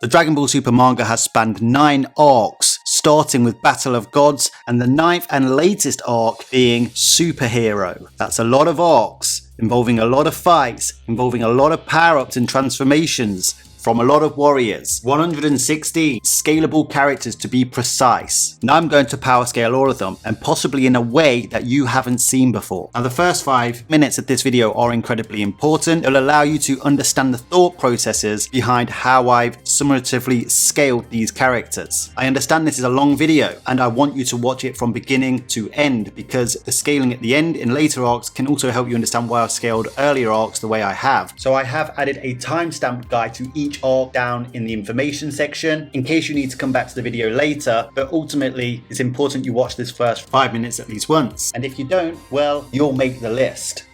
The Dragon Ball Super manga has spanned 9 arcs, starting with Battle of Gods and the 9th and latest arc being Superhero. That's a lot of arcs, involving a lot of fights, involving a lot of power-ups and transformations from a lot of warriors. 116 scalable characters to be precise. Now I'm going to power scale all of them, and possibly in a way that you haven't seen before. Now the first 5 minutes of this video are incredibly important. It'll allow you to understand the thought processes behind how I've summatively scaled these characters. I understand this is a long video, and I want you to watch it from beginning to end, because the scaling at the end in later arcs can also help you understand why I've scaled earlier arcs the way I have. So I have added a timestamp guide to each arc down in the information section in case you need to come back to the video later, but ultimately it's important you watch this first 5 minutes at least once, and if you don't, well, you'll make the list.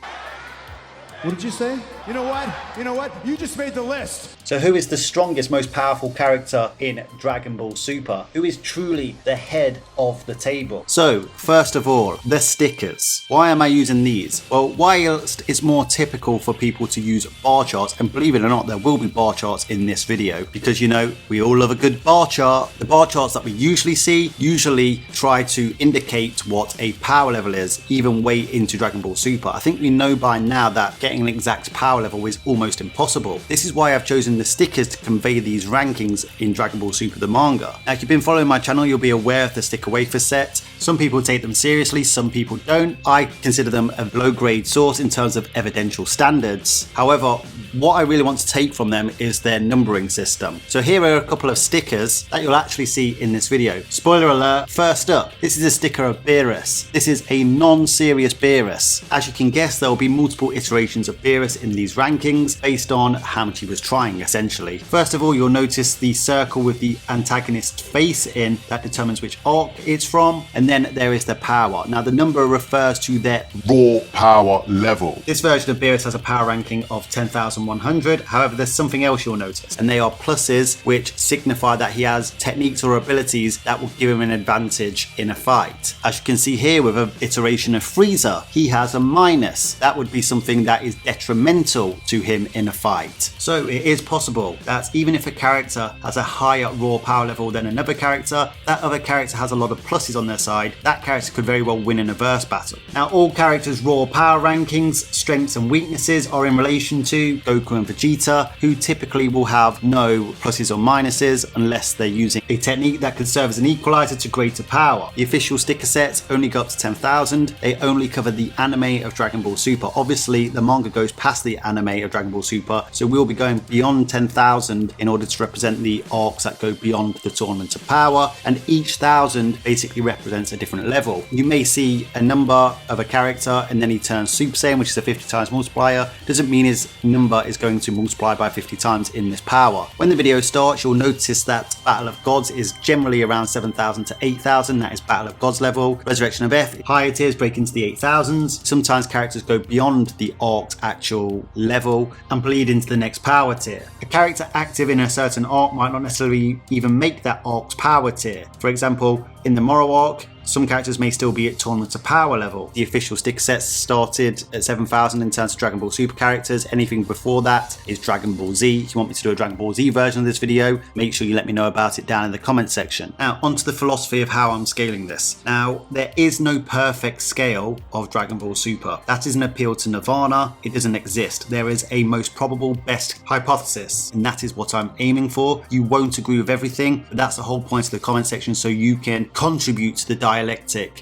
What did you say? You know what? You just made the list. So who is the strongest, most powerful character in Dragon Ball Super? Who is truly the head of the table? So, first of all, the stickers. Why am I using these? Well, whilst it's more typical for people to use bar charts, and believe it or not, there will be bar charts in this video, because you know, we all love a good bar chart. The bar charts that we usually see usually try to indicate what a power level is, even way into Dragon Ball Super. I think we know by now that getting an exact power level is almost impossible. This is why I've chosen the stickers to convey these rankings in Dragon Ball Super the manga. Now, if you've been following my channel, you'll be aware of the sticker wafer set. Some people take them seriously, some people don't. I consider them a low-grade source in terms of evidential standards. However, what I really want to take from them is their numbering system. So here are a couple of stickers that you'll actually see in this video. Spoiler alert, first up, this is a sticker of Beerus. This is a non-serious Beerus. As you can guess, there will be multiple iterations of Beerus in these rankings based on how much he was trying, essentially. First of all, you'll notice the circle with the antagonist face in that determines which arc it's from, and then there is the power. Now the number refers to their raw power level. This version of Beerus has a power ranking of 10,100. However, there's something else you'll notice, and they are pluses, which signify that he has techniques or abilities that will give him an advantage in a fight. As you can see here with an iteration of Frieza, he has a minus. That would be something that is detrimental to him in a fight. So it is possible that even if a character has a higher raw power level than another character, that other character has a lot of pluses on their side, that character could very well win in a verse battle. Now, all characters' raw power rankings, strengths and weaknesses are in relation to Goku and Vegeta, who typically will have no pluses or minuses unless they're using a technique that could serve as an equalizer to greater power. The official sticker sets only go up to 10,000. They only cover the anime of Dragon Ball Super. Obviously, the manga goes past the anime of Dragon Ball Super, so we'll be going beyond 10,000 in order to represent the arcs that go beyond the Tournament of Power, and each 1,000 basically represents a different level. You may see a number of a character and then he turns Super Saiyan, which is a 50 times multiplier. Doesn't mean his number is going to multiply by 50 times in this power. When the video starts, you'll notice that Battle of Gods is generally around 7,000 to 8,000. That is Battle of Gods level. Resurrection of F, higher tiers break into the 8,000s. Sometimes characters go beyond the arc's actual level and bleed into the next power tier. A character active in a certain arc might not necessarily even make that arc's power tier. For example, in the Moro arc, some characters may still be at Tournament of Power level. The official sticker sets started at 7,000 in terms of Dragon Ball Super characters. Anything before that is Dragon Ball Z. If you want me to do a Dragon Ball Z version of this video, make sure you let me know about it down in the comment section. Now, onto the philosophy of how I'm scaling this. Now, there is no perfect scale of Dragon Ball Super. That is an appeal to Nirvana. It doesn't exist. There is a most probable best hypothesis, and that is what I'm aiming for. You won't agree with everything, but that's the whole point of the comment section, so you can contribute to the dialectic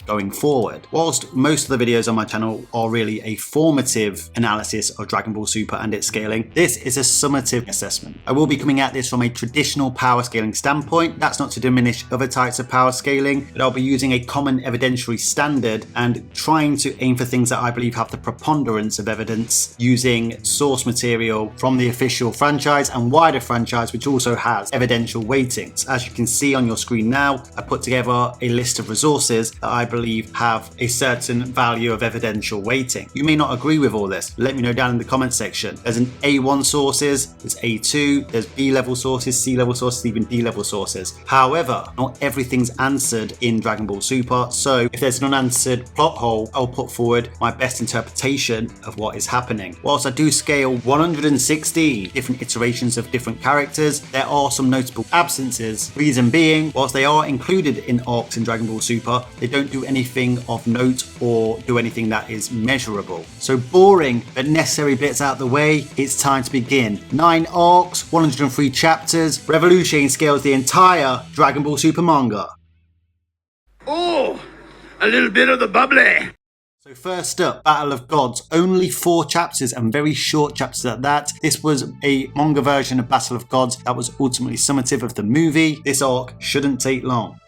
going forward. Whilst most of the videos on my channel are really a formative analysis of Dragon Ball Super and its scaling, this is a summative assessment. I will be coming at this from a traditional power scaling standpoint. That's not to diminish other types of power scaling, but I'll be using a common evidentiary standard and trying to aim for things that I believe have the preponderance of evidence, using source material from the official franchise and wider franchise, which also has evidential weightings. As you can see on your screen now, I put together a list of resources sources that I believe have a certain value of evidential weighting. You may not agree with all this. Let me know down in the comment section. There's an A1 sources, there's A2, there's B level sources, C level sources, even D level sources. However, not everything's answered in Dragon Ball Super, so if there's an unanswered plot hole, I'll put forward my best interpretation of what is happening. Whilst I do scale 160 different iterations of different characters, there are some notable absences. Reason being, whilst they are included in arcs in Dragon Ball Super, they don't do anything of note or do anything that is measurable. So boring but necessary bits out the way, it's time to begin. 9 arcs, 103 chapters, Revolution scales the entire Dragon Ball Super manga. Oh, a little bit of the bubbly. So first up, Battle of Gods, only 4 chapters and very short chapters at that. This was a manga version of Battle of Gods that was ultimately summative of the movie. This arc shouldn't take long.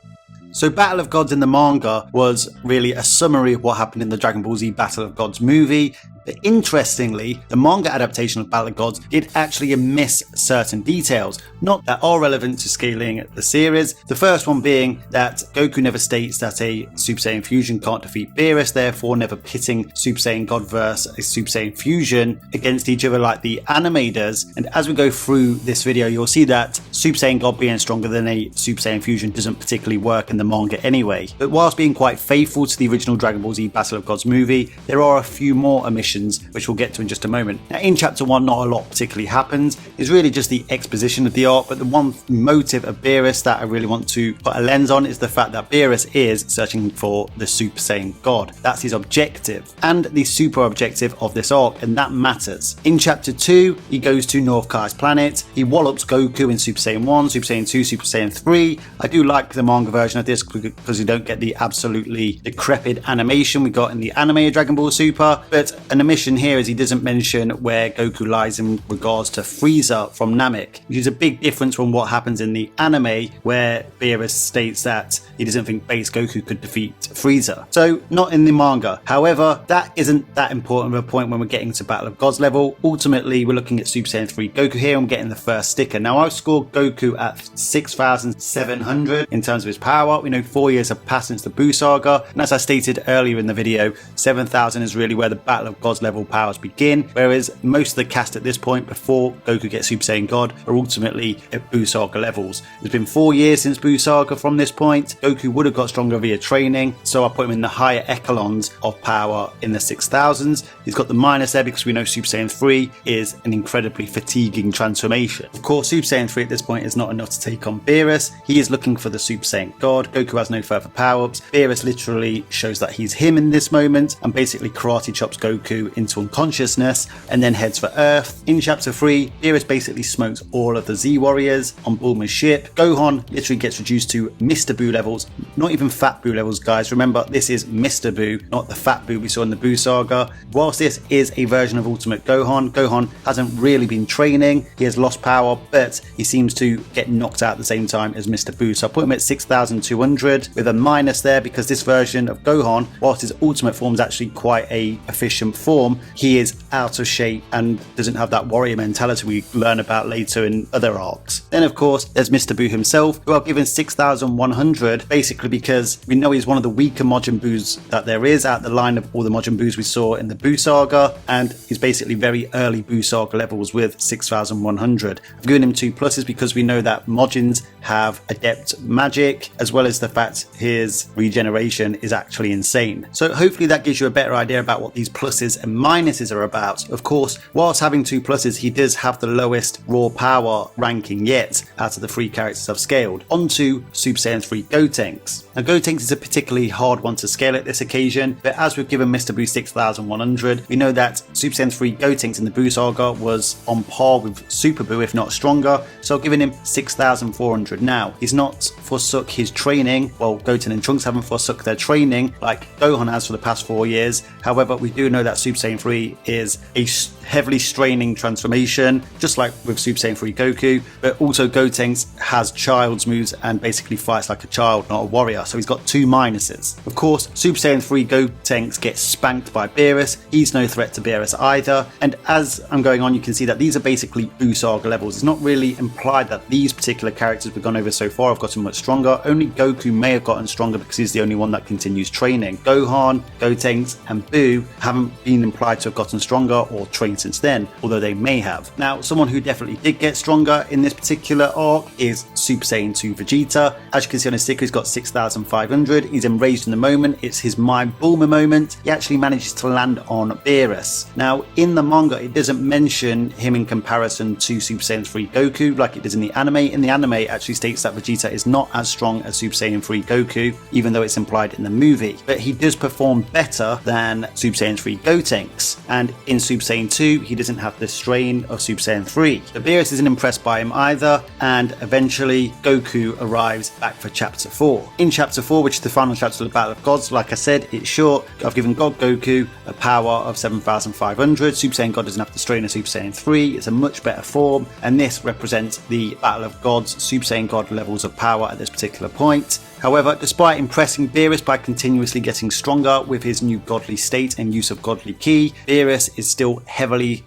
So Battle of Gods in the manga was really a summary of what happened in the Dragon Ball Z Battle of Gods movie. But interestingly, the manga adaptation of Battle of Gods did actually miss certain details, not that are relevant to scaling the series. The first one being that Goku never states that a Super Saiyan fusion can't defeat Beerus, therefore never pitting Super Saiyan God versus a Super Saiyan fusion against each other like the anime does. And as we go through this video, you'll see that Super Saiyan God being stronger than a Super Saiyan fusion doesn't particularly work in the manga anyway. But whilst being quite faithful to the original Dragon Ball Z Battle of Gods movie, there are a few more omissions which we'll get to in just a moment. Now in chapter 1 not a lot particularly happens, it's really just the exposition of the arc, but the one motive of Beerus that I really want to put a lens on is the fact that Beerus is searching for the Super Saiyan God. That's his objective and the super objective of this arc, and that matters. In chapter 2 he goes to North Kai's planet, he wallops Goku in Super Saiyan 1, Super Saiyan 2, Super Saiyan 3. I do like the manga version of this because you don't get the absolutely decrepit animation we got in the anime of Dragon Ball Super, but an omission here is he doesn't mention where Goku lies in regards to Frieza from Namek, which is a big difference from what happens in the anime where Beerus states that he doesn't think base Goku could defeat Frieza. So not in the manga. However, that isn't that important of a point when we're getting to Battle of Gods level. Ultimately, we're looking at Super Saiyan 3 Goku here and getting the first sticker. Now I've scored Goku at 6,700 in terms of his power up. We know 4 years have passed since the Buu saga, and as I stated earlier in the video, 7,000 is really where the Battle of Gods level powers begin, whereas most of the cast at this point before Goku gets Super Saiyan God are ultimately at Buu saga levels. It's been 4 years since Buu saga from this point. Goku would have got stronger via training, so I put him in the higher echelons of power in the 6,000s. He's got the minus there because we know Super Saiyan 3 is an incredibly fatiguing transformation. Of course, Super Saiyan 3 at this point is not enough to take on Beerus. He is looking for the Super Saiyan God. Goku has no further power-ups. Beerus literally shows that he's him in this moment and basically karate chops Goku into unconsciousness and then heads for Earth. In chapter 3, Beerus basically smokes all of the Z warriors on Bulma's ship. Gohan literally gets reduced to Mr. Buu levels, not even Fat Buu levels, guys. Remember, this is Mr. Buu, not the Fat Buu we saw in the Buu saga. Whilst this is a version of Ultimate Gohan, Gohan hasn't really been training. He has lost power, but he seems to get knocked out at the same time as Mr. Buu. So I put him at 6,200 with a minus there because this version of Gohan, whilst his ultimate form is actually quite a efficient form, he is out of shape and doesn't have that warrior mentality we learn about later in other arcs. Then of course there's Mr. Buu himself, who I've given 6,100 basically because we know he's one of the weaker Majin Buus that there is out the line of all the Majin Buus we saw in the Buu saga, and he's basically very early Buu saga levels with 6,100. I've given him 2 pluses because we know that Majins have adept magic, as well as the fact his regeneration is actually insane. So hopefully that gives you a better idea about what these pluses and minuses are about. Of course, whilst having 2 pluses, he does have the lowest raw power ranking yet out of the 3 characters I've scaled. Onto Super Saiyan 3 Gotenks. Now Gotenks is a particularly hard one to scale at this occasion, but as we've given Mr. Buu 6,100, we know that Super Saiyan 3 Gotenks in the Buu saga was on par with Super Buu, if not stronger, so I've given him 6,400 now. He's not forsook his training, well, Goten and Trunks haven't forsook their training like Gohan has for the past 4 years. However, we do know that Super Saiyan 3 is a heavily straining transformation, just like with Super Saiyan 3 Goku, but also Gotenks has child's moves and basically fights like a child, not a warrior. warrior, so he's got 2 minuses. Of course, Super Saiyan 3 Gotenks gets spanked by Beerus. He's no threat to Beerus either, and as I'm going on you can see that these are basically Buu Saga levels. It's not really implied that these particular characters we've gone over so far have gotten much stronger. Only Goku may have gotten stronger because he's the only one that continues training. Gohan, Gotenks and Buu haven't been implied to have gotten stronger or trained since then, although they may have. Now, someone who definitely did get stronger in this particular arc is Super Saiyan 2 Vegeta. As you can see on his sticker, he's got 6,500. He's enraged in the moment. It's his mind Bulma moment. He actually manages to land on Beerus. Now, in the manga, it doesn't mention him in comparison to Super Saiyan 3 Goku like it does in the anime. In the anime, it actually states that Vegeta is not as strong as Super Saiyan 3 Goku, even though it's implied in the movie. But he does perform better than Super Saiyan 3 Gotenks. And in Super Saiyan 2, he doesn't have the strain of Super Saiyan 3. But Beerus isn't impressed by him either, and eventually Goku arrives back for Chapter 4. In Chapter 4, which is the final chapter of the Battle of Gods, like I said, it's short. I've given God Goku a power of 7,500. Super Saiyan God doesn't have the strain of Super Saiyan 3. It's a much better form, and this represents the Battle of Gods Super Saiyan God levels of power at this particular point. However, despite impressing Beerus by continuously getting stronger with his new godly state and use of godly ki, Beerus is still heavily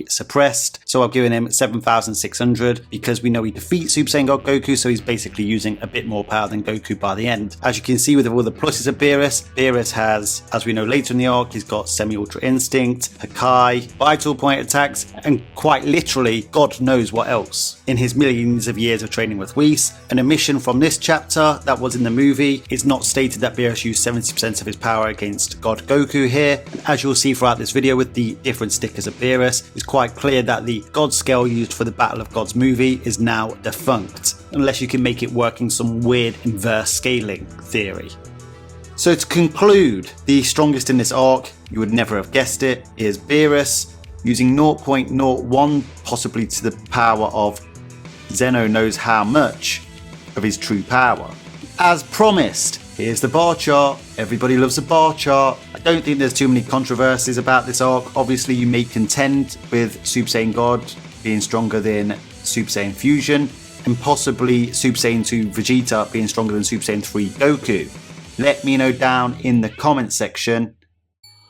suppressed. So I've given him 7,600 because we know he defeats Super Saiyan God Goku, so he's basically using a bit more power than Goku by the end. As you can see with all the pluses of Beerus has, as we know later in the arc, he's got semi-ultra instinct, Hakai, vital point attacks, and quite literally, God knows what else. In his millions of years of training with Whis, an omission from this chapter that was in the movie, it's not stated that Beerus used 70% of his power against God Goku here. And as you'll see throughout this video with the different stickers of Beerus, it's quite clear that the God scale used for the Battle of Gods movie is now defunct, unless you can make it work in some weird inverse scaling theory. So to conclude, the strongest in this arc, you would never have guessed it, is Beerus, using 0.01 possibly to the power of Zeno knows how much of his true power. As promised, here's the bar chart. Everybody loves a bar chart. I don't think there's too many controversies about this arc. Obviously, you may contend with Super Saiyan God being stronger than Super Saiyan Fusion, and possibly Super Saiyan 2 Vegeta being stronger than Super Saiyan 3 Goku. Let me know down in the comment section.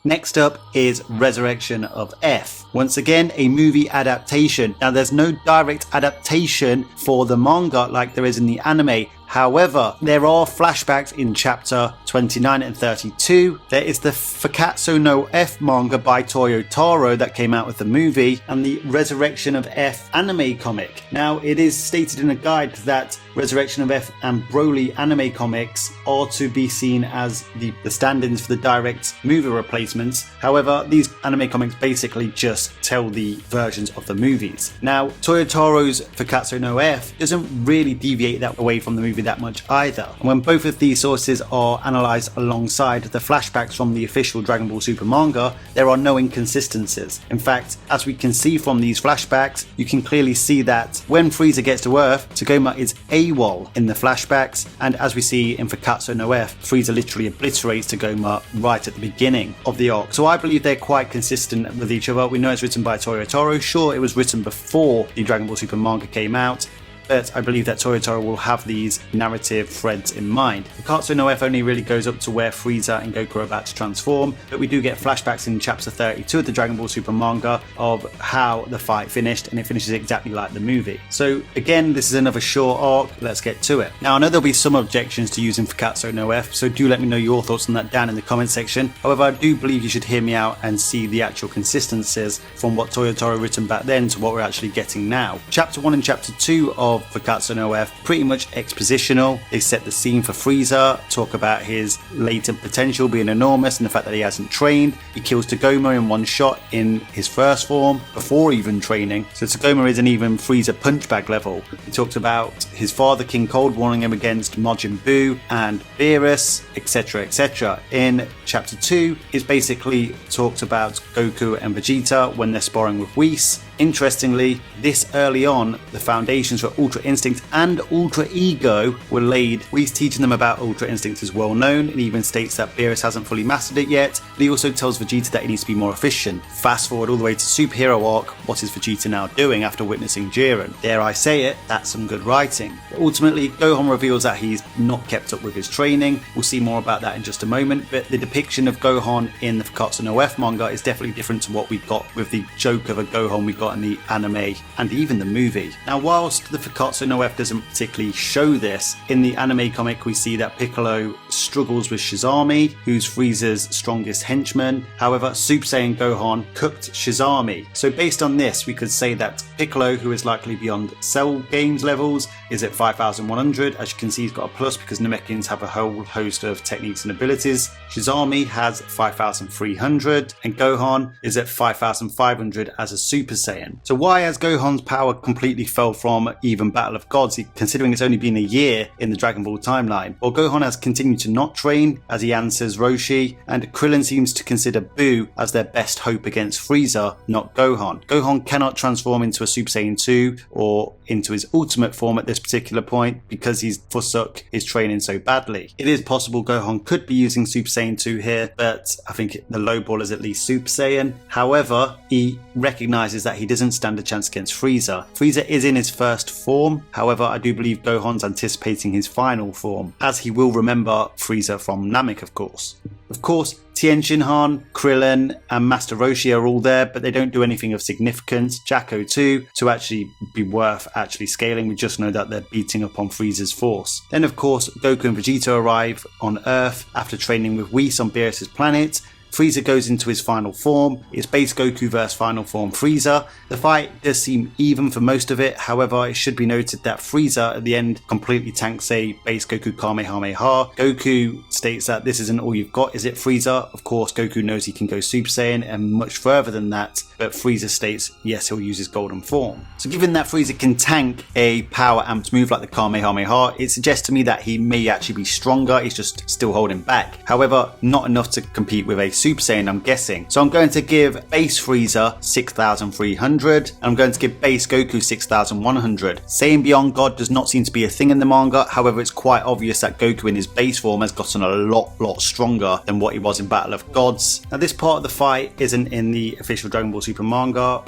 Next up is Resurrection of F. Once again, a movie adaptation. Now, there's no direct adaptation for the manga like there is in the anime. However, there are flashbacks in chapter 29 and 32. There is the Fakatsu no F manga by Toyotaro that came out with the movie, and the Resurrection of F anime comic. Now, it is stated in a guide that Resurrection of F and Broly anime comics are to be seen as the stand-ins for the direct movie replacements. However, these anime comics basically just tell the versions of the movies. Now, Toyotaro's Fakatsu no F doesn't really deviate that away from the movie that much either. And when both of these sources are analysed alongside the flashbacks from the official Dragon Ball Super Manga, there are no inconsistencies. In fact, as we can see from these flashbacks, you can clearly see that when Frieza gets to Earth, Togoma is AWOL in the flashbacks, and as we see in Fakatsu no F, Frieza literally obliterates Togoma right at the beginning of the arc. So I believe they're quite consistent with each other. We know it's written by Toyotaro. Sure, it was written before the Dragon Ball Super Manga came out, but I believe that Toyotaro will have these narrative threads in mind. Fakatsu no F only really goes up to where Frieza and Goku are about to transform, but we do get flashbacks in chapter 32 of the Dragon Ball Super Manga of how the fight finished, and it finishes exactly like the movie. So again, this is another short arc, let's get to it. Now, I know there'll be some objections to using Fakatsu no F, so do let me know your thoughts on that down in the comment section. However, I do believe you should hear me out and see the actual consistencies from what Toyotaro written back then to what we're actually getting now. Chapter 1 and chapter 2 of Fakatsu no F pretty much expositional. They set the scene for Frieza, talk about his latent potential being enormous and the fact that he hasn't trained. He kills Togoma in one shot in his first form before even training, so Togoma isn't even Frieza punch bag level. He talks about his father King Cold warning him against Majin Buu and Beerus, etc, etc. In chapter 2 is basically talked about Goku and Vegeta when they're sparring with Whis. Interestingly, this early on, the foundations for Ultra Ultra Instinct and Ultra Ego were laid. Whis teaching them about Ultra Instinct is well known, and even states that Beerus hasn't fully mastered it yet, but he also tells Vegeta that he needs to be more efficient. Fast forward all the way to Superhero Arc, what is Vegeta now doing after witnessing Jiren? Dare I say it, that's some good writing. But ultimately, Gohan reveals that he's not kept up with his training. We'll see more about that in just a moment, but the depiction of Gohan in the Fakatsu no F manga is definitely different to what we got with the joke of a Gohan we got in the anime and even the movie. Now, whilst the Fakatsu no F doesn't particularly show this, in the anime comic we see that Piccolo struggles with Shizami, who's Frieza's strongest henchman. However, Super Saiyan Gohan cooked Shizami. So based on this, we could say that Piccolo, who is likely beyond Cell Games levels, is at 5100. As you can see, he's got a plus because Namekians have a whole host of techniques and abilities. Shizami has 5300 and Gohan is at 5500 as a Super Saiyan. So why has Gohan's power completely fell from even Battle of Gods, considering it's only been a year in the Dragon Ball timeline? Well, Gohan has continued to not train as he answers Roshi, and Krillin seems to consider Buu as their best hope against Frieza, not Gohan. Gohan cannot transform into a Super Saiyan 2 or into his ultimate form at this particular point because he's forsook his training so badly. It is possible Gohan could be using Super Saiyan 2 here, but I think the low ball is at least Super Saiyan. However, he recognises that he doesn't stand a chance against Frieza. Frieza is in his first form, however I do believe Gohan's anticipating his final form, as he will remember Frieza from Namek, of course. Of course, Tien Shinhan, Krillin and Master Roshi are all there, but they don't do anything of significance. Jacko too, to actually be worth actually scaling. We just know that they're beating up on Frieza's force. Then of course, Goku and Vegeta arrive on Earth after training with Whis on Beerus' planet. Frieza goes into his final form. It's base Goku versus final form Frieza. The fight does seem even for most of it, however it should be noted that Frieza at the end completely tanks a base Goku Kamehameha. Goku states that this isn't all you've got, is it Frieza? Of course Goku knows he can go Super Saiyan and much further than that, but Frieza states yes, he'll use his golden form. So given that Frieza can tank a power amped move like the Kamehameha, it suggests to me that he may actually be stronger, he's just still holding back. However, not enough to compete with a Super Saiyan, I'm guessing. So I'm going to give base Frieza 6300 and I'm going to give base Goku 6100. Saiyan Beyond God does not seem to be a thing in the manga, however it's quite obvious that Goku in his base form has gotten a lot stronger than what he was in Battle of Gods. Now this part of the fight isn't in the official Dragon Ball Super Manga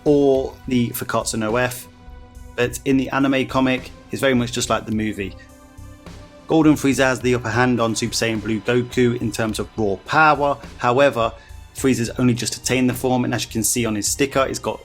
or the Fakatsu no F, but in the anime comic it's very much just like the movie. Golden Frieza has the upper hand on Super Saiyan Blue Goku in terms of raw power. However, Frieza's only just attained the form, and as you can see on his sticker, he's got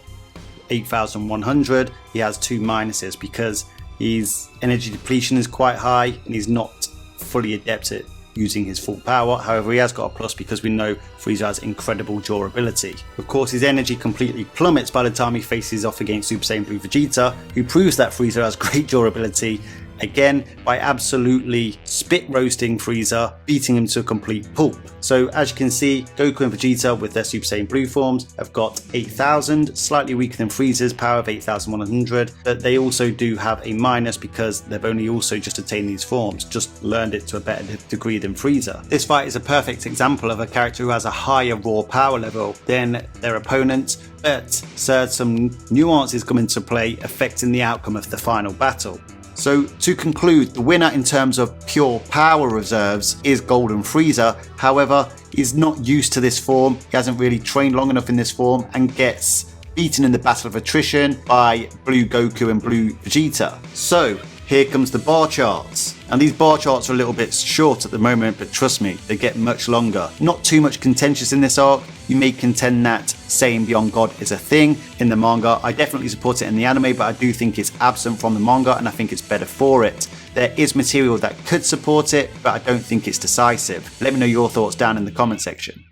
8100. He has two minuses because his energy depletion is quite high and he's not fully adept at using his full power. However, he has got a plus because we know Frieza has incredible durability. Of course, his energy completely plummets by the time he faces off against Super Saiyan Blue Vegeta, who proves that Frieza has great durability again by absolutely spit roasting Frieza, beating him to a complete pulp. So as you can see, Goku and Vegeta with their Super Saiyan Blue forms have got 8000, slightly weaker than Frieza's power of 8100, but they also do have a minus because they've only also just attained these forms, just learned it to a better degree than Frieza. This fight is a perfect example of a character who has a higher raw power level than their opponent, but some nuances come into play affecting the outcome of the final battle. So to conclude, the winner in terms of pure power reserves is Golden Frieza. However, he's not used to this form, he hasn't really trained long enough in this form and gets beaten in the battle of attrition by Blue Goku and Blue Vegeta. So here comes the bar charts. And these bar charts are a little bit short at the moment, but trust me, they get much longer. Not too much contentious in this arc. You may contend that Saiyan Beyond God is a thing in the manga. I definitely support it in the anime, but I do think it's absent from the manga and I think it's better for it. There is material that could support it, but I don't think it's decisive. Let me know your thoughts down in the comment section.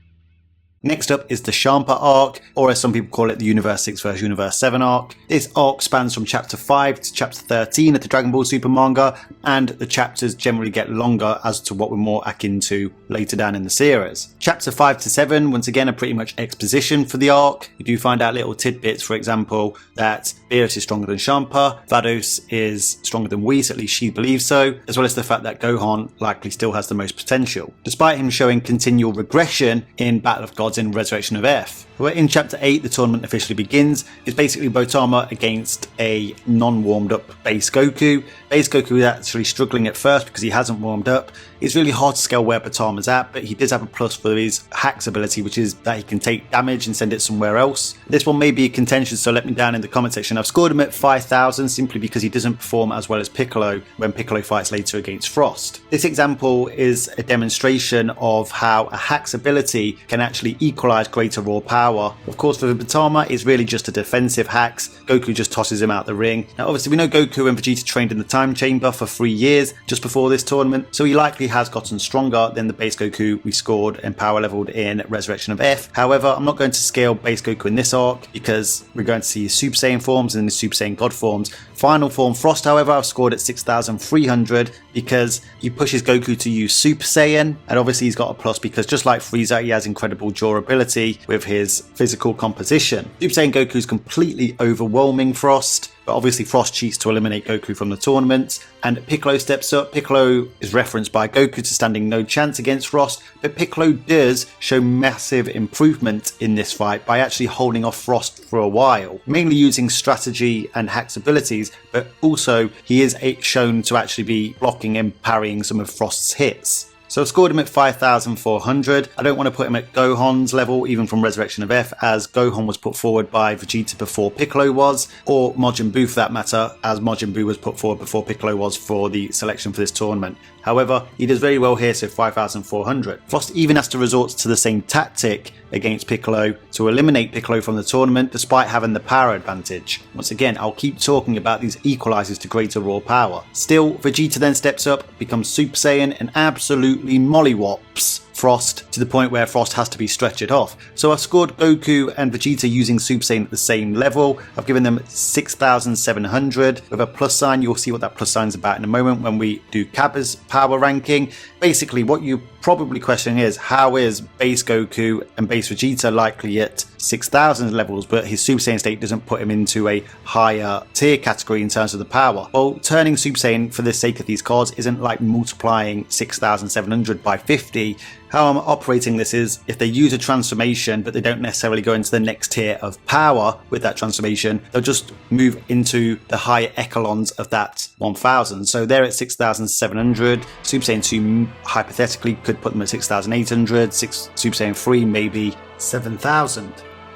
Next up is the Champa arc, or as some people call it, the Universe 6 vs Universe 7 arc. This arc spans from chapter 5 to chapter 13 of the Dragon Ball Super Manga, and the chapters generally get longer as to what we're more akin to later down in the series. Chapter 5 to 7, once again, are pretty much exposition for the arc. You do find out little tidbits, for example, that Beerus is stronger than Champa, Vados is stronger than Whis, at least she believes so, as well as the fact that Gohan likely still has the most potential. Despite him showing continual regression in Battle of Gods cards in Resurrection of F. But in Chapter 8, the tournament officially begins. It's basically Botama against a non-warmed up Base Goku. Base Goku is actually struggling at first because he hasn't warmed up. It's really hard to scale where Botama's at, but he does have a plus for his hacks ability, which is that he can take damage and send it somewhere else. This one may be contentious, so let me down in the comment section. I've scored him at 5,000 simply because he doesn't perform as well as Piccolo when Piccolo fights later against Frost. This example is a demonstration of how a hack's ability can actually equalize greater raw power. Of course, for Botama, it's really just a defensive hacks. Goku just tosses him out the ring. Now, obviously, we know Goku and Vegeta trained in the time chamber for 3 years just before this tournament, so he likely has gotten stronger than the base Goku we scored and power leveled in Resurrection of F. However, I'm not going to scale base Goku in this arc because we're going to see his Super Saiyan forms and his Super Saiyan God forms. Final form Frost, however, I've scored at 6,300 because he pushes Goku to use Super Saiyan, and obviously he's got a plus because just like Frieza, he has incredible durability with his physical composition. Super Saiyan Goku is completely overwhelming Frost, but obviously Frost cheats to eliminate Goku from the tournament, and Piccolo steps up. Piccolo is referenced by Goku to standing no chance against Frost, but Piccolo does show massive improvement in this fight by actually holding off Frost for a while, mainly using strategy and hacks abilities, but also he is shown to actually be blocking and parrying some of Frost's hits. So I've scored him at 5,400. I don't want to put him at Gohan's level, even from Resurrection of F, as Gohan was put forward by Vegeta before Piccolo was, or Majin Buu for that matter, as Majin Buu was put forward before Piccolo was for the selection for this tournament. However, he does very well here, so 5,400. Frost even has to resort to the same tactic against Piccolo to eliminate Piccolo from the tournament despite having the power advantage. Once again, I'll keep talking about these equalizers to greater raw power. Still, Vegeta then steps up, becomes Super Saiyan, and absolutely mollywops Frost to the point where Frost has to be stretched off. So I've scored Goku and Vegeta using Super Saiyan at the same level. I've given them 6,700 with a plus sign. You'll see what that plus sign is about in a moment when we do Cabba's power ranking. Basically, what you probably questioning is, how is base Goku and base Vegeta likely at 6,000 levels, but his Super Saiyan state doesn't put him into a higher tier category in terms of the power? Well, turning Super Saiyan for the sake of these cards isn't like multiplying 6,700 by 50. How I'm operating this is, if they use a transformation but they don't necessarily go into the next tier of power with that transformation, they'll just move into the higher echelons of that 1,000. So they're at 6,700. Super Saiyan 2 hypothetically could put them at 6,800. Super Saiyan 3 maybe 7,000.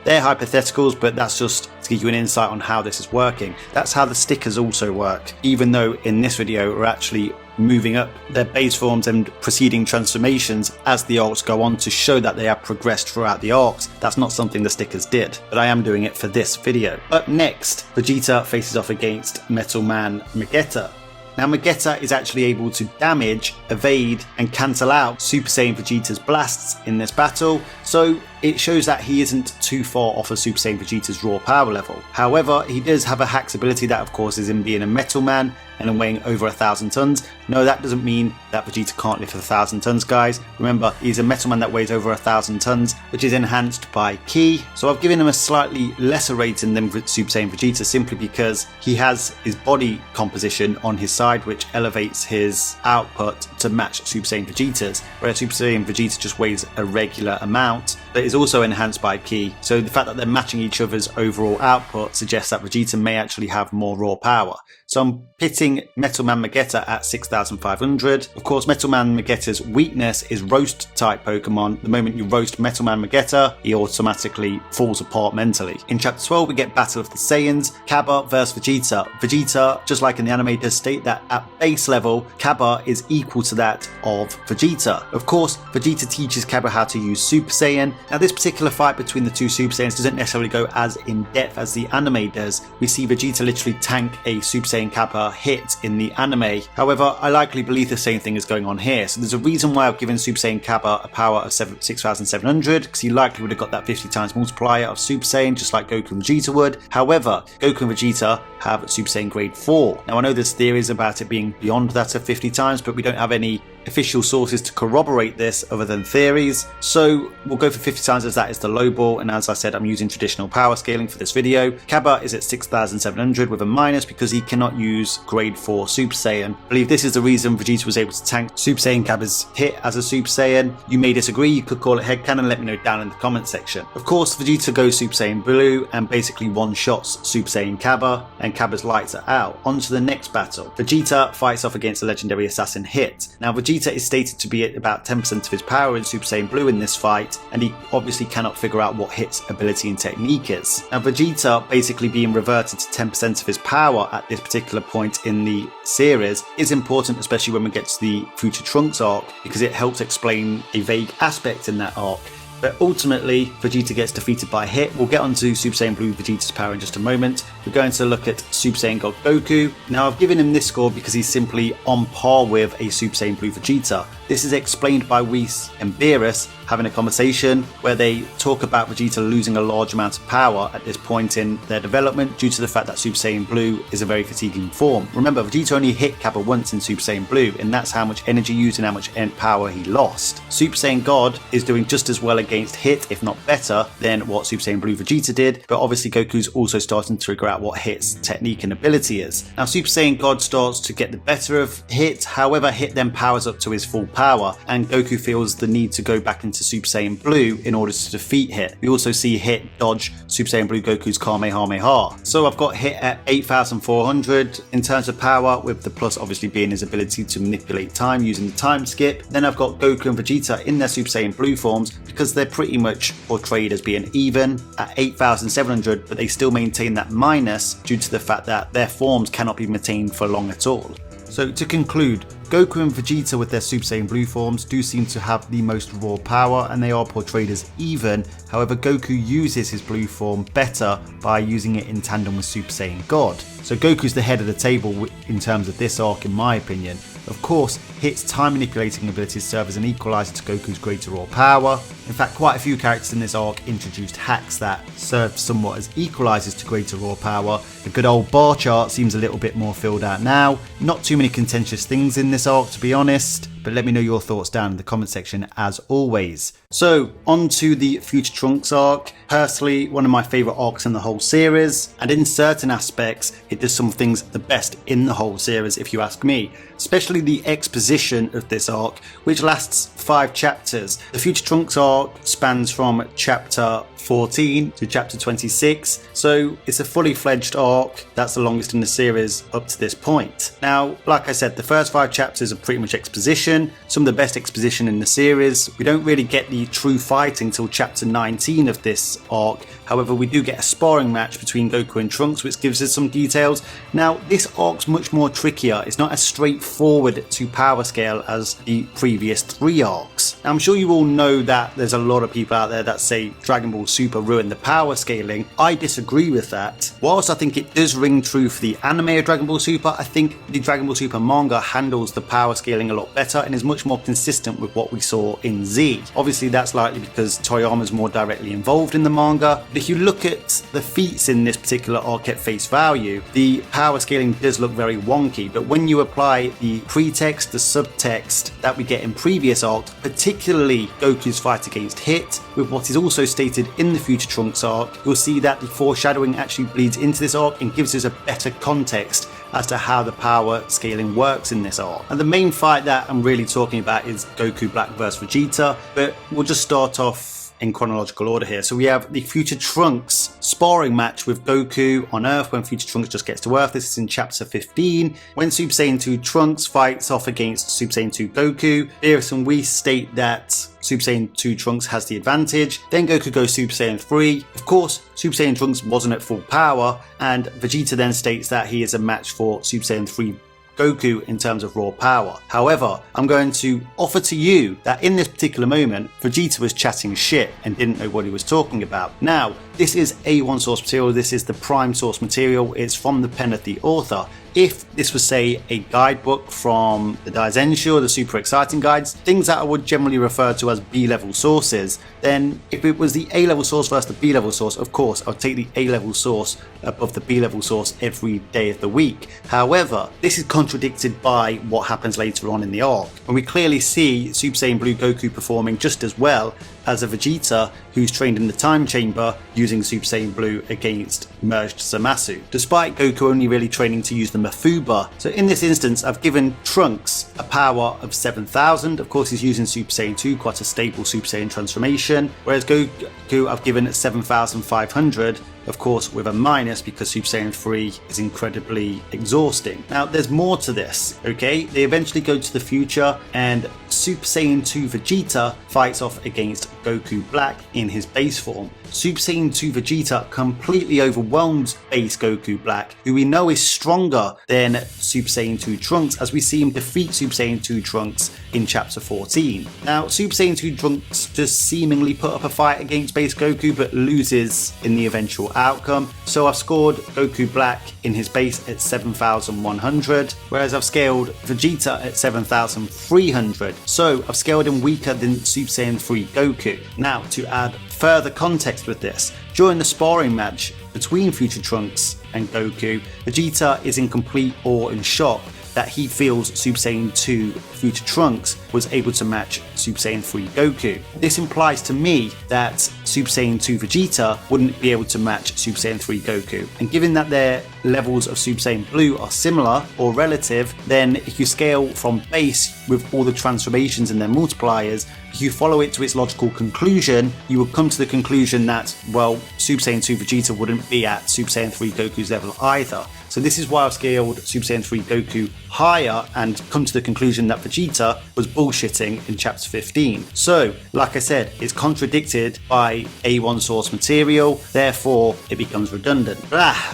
They're hypotheticals, but that's just to give you an insight on how this is working. That's how the stickers also work, even though in this video we're actually moving up their base forms and preceding transformations as the arcs go on to show that they have progressed throughout the arcs. That's not something the stickers did, but I am doing it for this video. Up next, Vegeta faces off against Metal Man Vegeta. Now Vegeta is actually able to damage, evade and cancel out Super Saiyan Vegeta's blasts in this battle, so it shows that he isn't too far off of Super Saiyan Vegeta's raw power level. However, he does have a hacks ability that of course is him being a Metal Man and weighing over 1,000 tons. No, that doesn't mean that Vegeta can't lift 1,000 tons, guys. Remember, he's a Metal Man that weighs over 1,000 tons, which is enhanced by Ki. So I've given him a slightly lesser rating than Super Saiyan Vegeta simply because he has his body composition on his side, which elevates his output to match Super Saiyan Vegeta's, whereas Super Saiyan Vegeta just weighs a regular amount, but is also enhanced by Ki. So the fact that they're matching each other's overall output suggests that Vegeta may actually have more raw power. So I'm pitting Metal Man Vegeta at 6,500. Of course, Metal Man Vegeta's weakness is roast type Pokemon. The moment you roast Metal Man Vegeta, he automatically falls apart mentally. In Chapter 12, we get Battle of the Saiyans, Cabba versus Vegeta. Vegeta, just like in the anime, does state that at base level, Cabba is equal to that of Vegeta. Of course, Vegeta teaches Cabba how to use Super Saiyan. Now, this particular fight between the two Super Saiyans doesn't necessarily go as in depth as the anime does. We see Vegeta literally tank a Super Saiyan Cabba hit in the anime. However, I likely believe the same thing is going on here. So there's a reason why I've given Super Saiyan Cabba a power of 6,700, because he likely would have got that 50 times multiplier of Super Saiyan, just like Goku and Vegeta would. However, Goku and Vegeta have Super Saiyan grade 4. Now I know there's theories about it being beyond that of 50 times, but we don't have any official sources to corroborate this other than theories, so we'll go for 50 times as that is the low ball. And as I said, I'm using traditional power scaling for this video. Cabba is at 6,700 with a minus because he cannot cannot use grade 4 Super Saiyan. I believe this is the reason Vegeta was able to tank Super Saiyan Cabba's hit as a Super Saiyan. You may disagree, you could call it headcanon, let me know down in the comment section. Of course, Vegeta goes Super Saiyan Blue and basically one-shots Super Saiyan Cabba, and Cabba's lights are out. On to the next battle. Vegeta fights off against the legendary assassin Hit. Now Vegeta is stated to be at about 10% of his power in Super Saiyan Blue in this fight, and he obviously cannot figure out what Hit's ability and technique is. Now Vegeta basically being reverted to 10% of his power at this particular point in the series is important, especially when we get to the Future Trunks arc, because it helps explain a vague aspect in that arc. But ultimately, Vegeta gets defeated by Hit. We'll get onto Super Saiyan Blue Vegeta's power in just a moment. We're going to look at Super Saiyan God Goku. Now, I've given him this score because he's simply on par with a Super Saiyan Blue Vegeta. This is explained by Whis and Beerus having a conversation where they talk about Vegeta losing a large amount of power at this point in their development due to the fact that Super Saiyan Blue is a very fatiguing form. Remember, Vegeta only hit Cabba once in Super Saiyan Blue, and that's how much energy used and how much power he lost. Super Saiyan God is doing just as well against Hit, if not better, than what Super Saiyan Blue Vegeta did, but obviously Goku's also starting to figure out what Hit's technique and ability is. Now Super Saiyan God starts to get the better of Hit, however Hit then powers up to his full power, and Goku feels the need to go back into Super Saiyan Blue in order to defeat Hit. We also see Hit dodge Super Saiyan Blue Goku's Kamehameha. So I've got Hit at 8,400 in terms of power, with the plus obviously being his ability to manipulate time using the time skip. Then I've got Goku and Vegeta in their Super Saiyan Blue forms because they're pretty much portrayed as being even at 8,700, but they still maintain that minus due to the fact that their forms cannot be maintained for long at all. So to conclude, Goku and Vegeta with their Super Saiyan Blue forms do seem to have the most raw power, and they are portrayed as even. However, Goku uses his blue form better by using it in tandem with Super Saiyan God. So Goku's the head of the table in terms of this arc, in my opinion. Of course, Hit's time manipulating abilities serve as an equalizer to Goku's greater raw power. In fact, quite a few characters in this arc introduced hacks that serve somewhat as equalizers to greater raw power. The good old bar chart seems a little bit more filled out now. Not too many contentious things in this arc, to be honest, but let me know your thoughts down in the comment section as always. So on to the Future Trunks arc. Personally, one of my favourite arcs in the whole series, and in certain aspects it does some things the best in the whole series if you ask me, especially the exposition of this arc, which lasts 5 chapters. The Future Trunks arc spans from chapter 14 to chapter 26, so it's a fully fledged arc that's the longest in the series up to this point. Now, like I said, the first 5 chapters are pretty much exposition, some of the best exposition in the series. We don't really get the true fighting till chapter 19 of this arc. However, we do get a sparring match between Goku and Trunks, which gives us some details. Now, this arc's much more trickier. It's not as straightforward to power scale as the previous 3 arcs. Now, I'm sure you all know that there's a lot of people out there that say Dragon Ball Super ruined the power scaling. I disagree with that. Whilst I think it does ring true for the anime of Dragon Ball Super, I think the Dragon Ball Super manga handles the power scaling a lot better and is much more consistent with what we saw in Z. Obviously, that's likely because Toriyama's more directly involved in the manga. But if you look at the feats in this particular arc at face value, the power scaling does look very wonky, but when you apply the pretext, the subtext that we get in previous arcs, particularly Goku's fight against Hit, with what is also stated in the Future Trunks arc, you'll see that the foreshadowing actually bleeds into this arc and gives us a better context as to how the power scaling works in this arc. And the main fight that I'm really talking about is Goku Black vs Vegeta, but we'll just start off in chronological order here. So we have the Future Trunks sparring match with Goku on Earth when Future Trunks just gets to Earth. This is in chapter 15. When Super Saiyan 2 Trunks fights off against Super Saiyan 2 Goku, Beerus and Whis state that Super Saiyan 2 Trunks has the advantage. Then Goku goes Super Saiyan 3. Of course, Super Saiyan Trunks wasn't at full power, and Vegeta then states that he is a match for Super Saiyan 3 Goku in terms of raw power. However, I'm going to offer to you that in this particular moment, Vegeta was chatting shit and didn't know what he was talking about. Now, this is A1 source material, this is the prime source material, it's from the pen of the author. If this was, say, a guidebook from the Daizenshu or the Super Exciting Guides, things that I would generally refer to as B-level sources, then if it was the A level source versus the B level source, of course, I'll take the A level source above the B level source every day of the week. However, this is contradicted by what happens later on in the arc, and we clearly see Super Saiyan Blue Goku performing just as well as a Vegeta who's trained in the time chamber using Super Saiyan Blue against merged Zamasu, despite Goku only really training to use the Mafuba. So in this instance, I've given Trunks a power of 7,000. Of course, he's using Super Saiyan 2, quite a stable Super Saiyan transformation, whereas Goku I've given 7,500, of course with a minus because Super Saiyan 3 is incredibly exhausting. Now there's more to this, okay? They eventually go to the future and Super Saiyan 2 Vegeta fights off against Goku Black in his base form. Super Saiyan 2 Vegeta completely overwhelms base Goku Black, who we know is stronger than Super Saiyan 2 Trunks, as we see him defeat Super Saiyan 2 Trunks in chapter 14. Now Super Saiyan 2 Trunks just seemingly put up a fight against base Goku but loses in the eventual outcome. So I've scored Goku Black in his base at 7,100, whereas I've scaled Vegeta at 7,300. So I've scaled him weaker than Super Saiyan 3 Goku. Now to add further context with this, during the sparring match between Future Trunks and Goku, Vegeta is in complete awe and shock that he feels Super Saiyan 2 Future Trunks was able to match Super Saiyan 3 Goku. This implies to me that Super Saiyan 2 Vegeta wouldn't be able to match Super Saiyan 3 Goku. And given that their levels of Super Saiyan Blue are similar or relative, then if you scale from base with all the transformations and their multipliers, if you follow it to its logical conclusion, you will come to the conclusion that, well, Super Saiyan 2 Vegeta wouldn't be at Super Saiyan 3 Goku's level either. So this is why I've scaled Super Saiyan 3 Goku higher and come to the conclusion that Vegeta was bullshitting in chapter 15. So, like I said, it's contradicted by A1 source material, therefore it becomes redundant.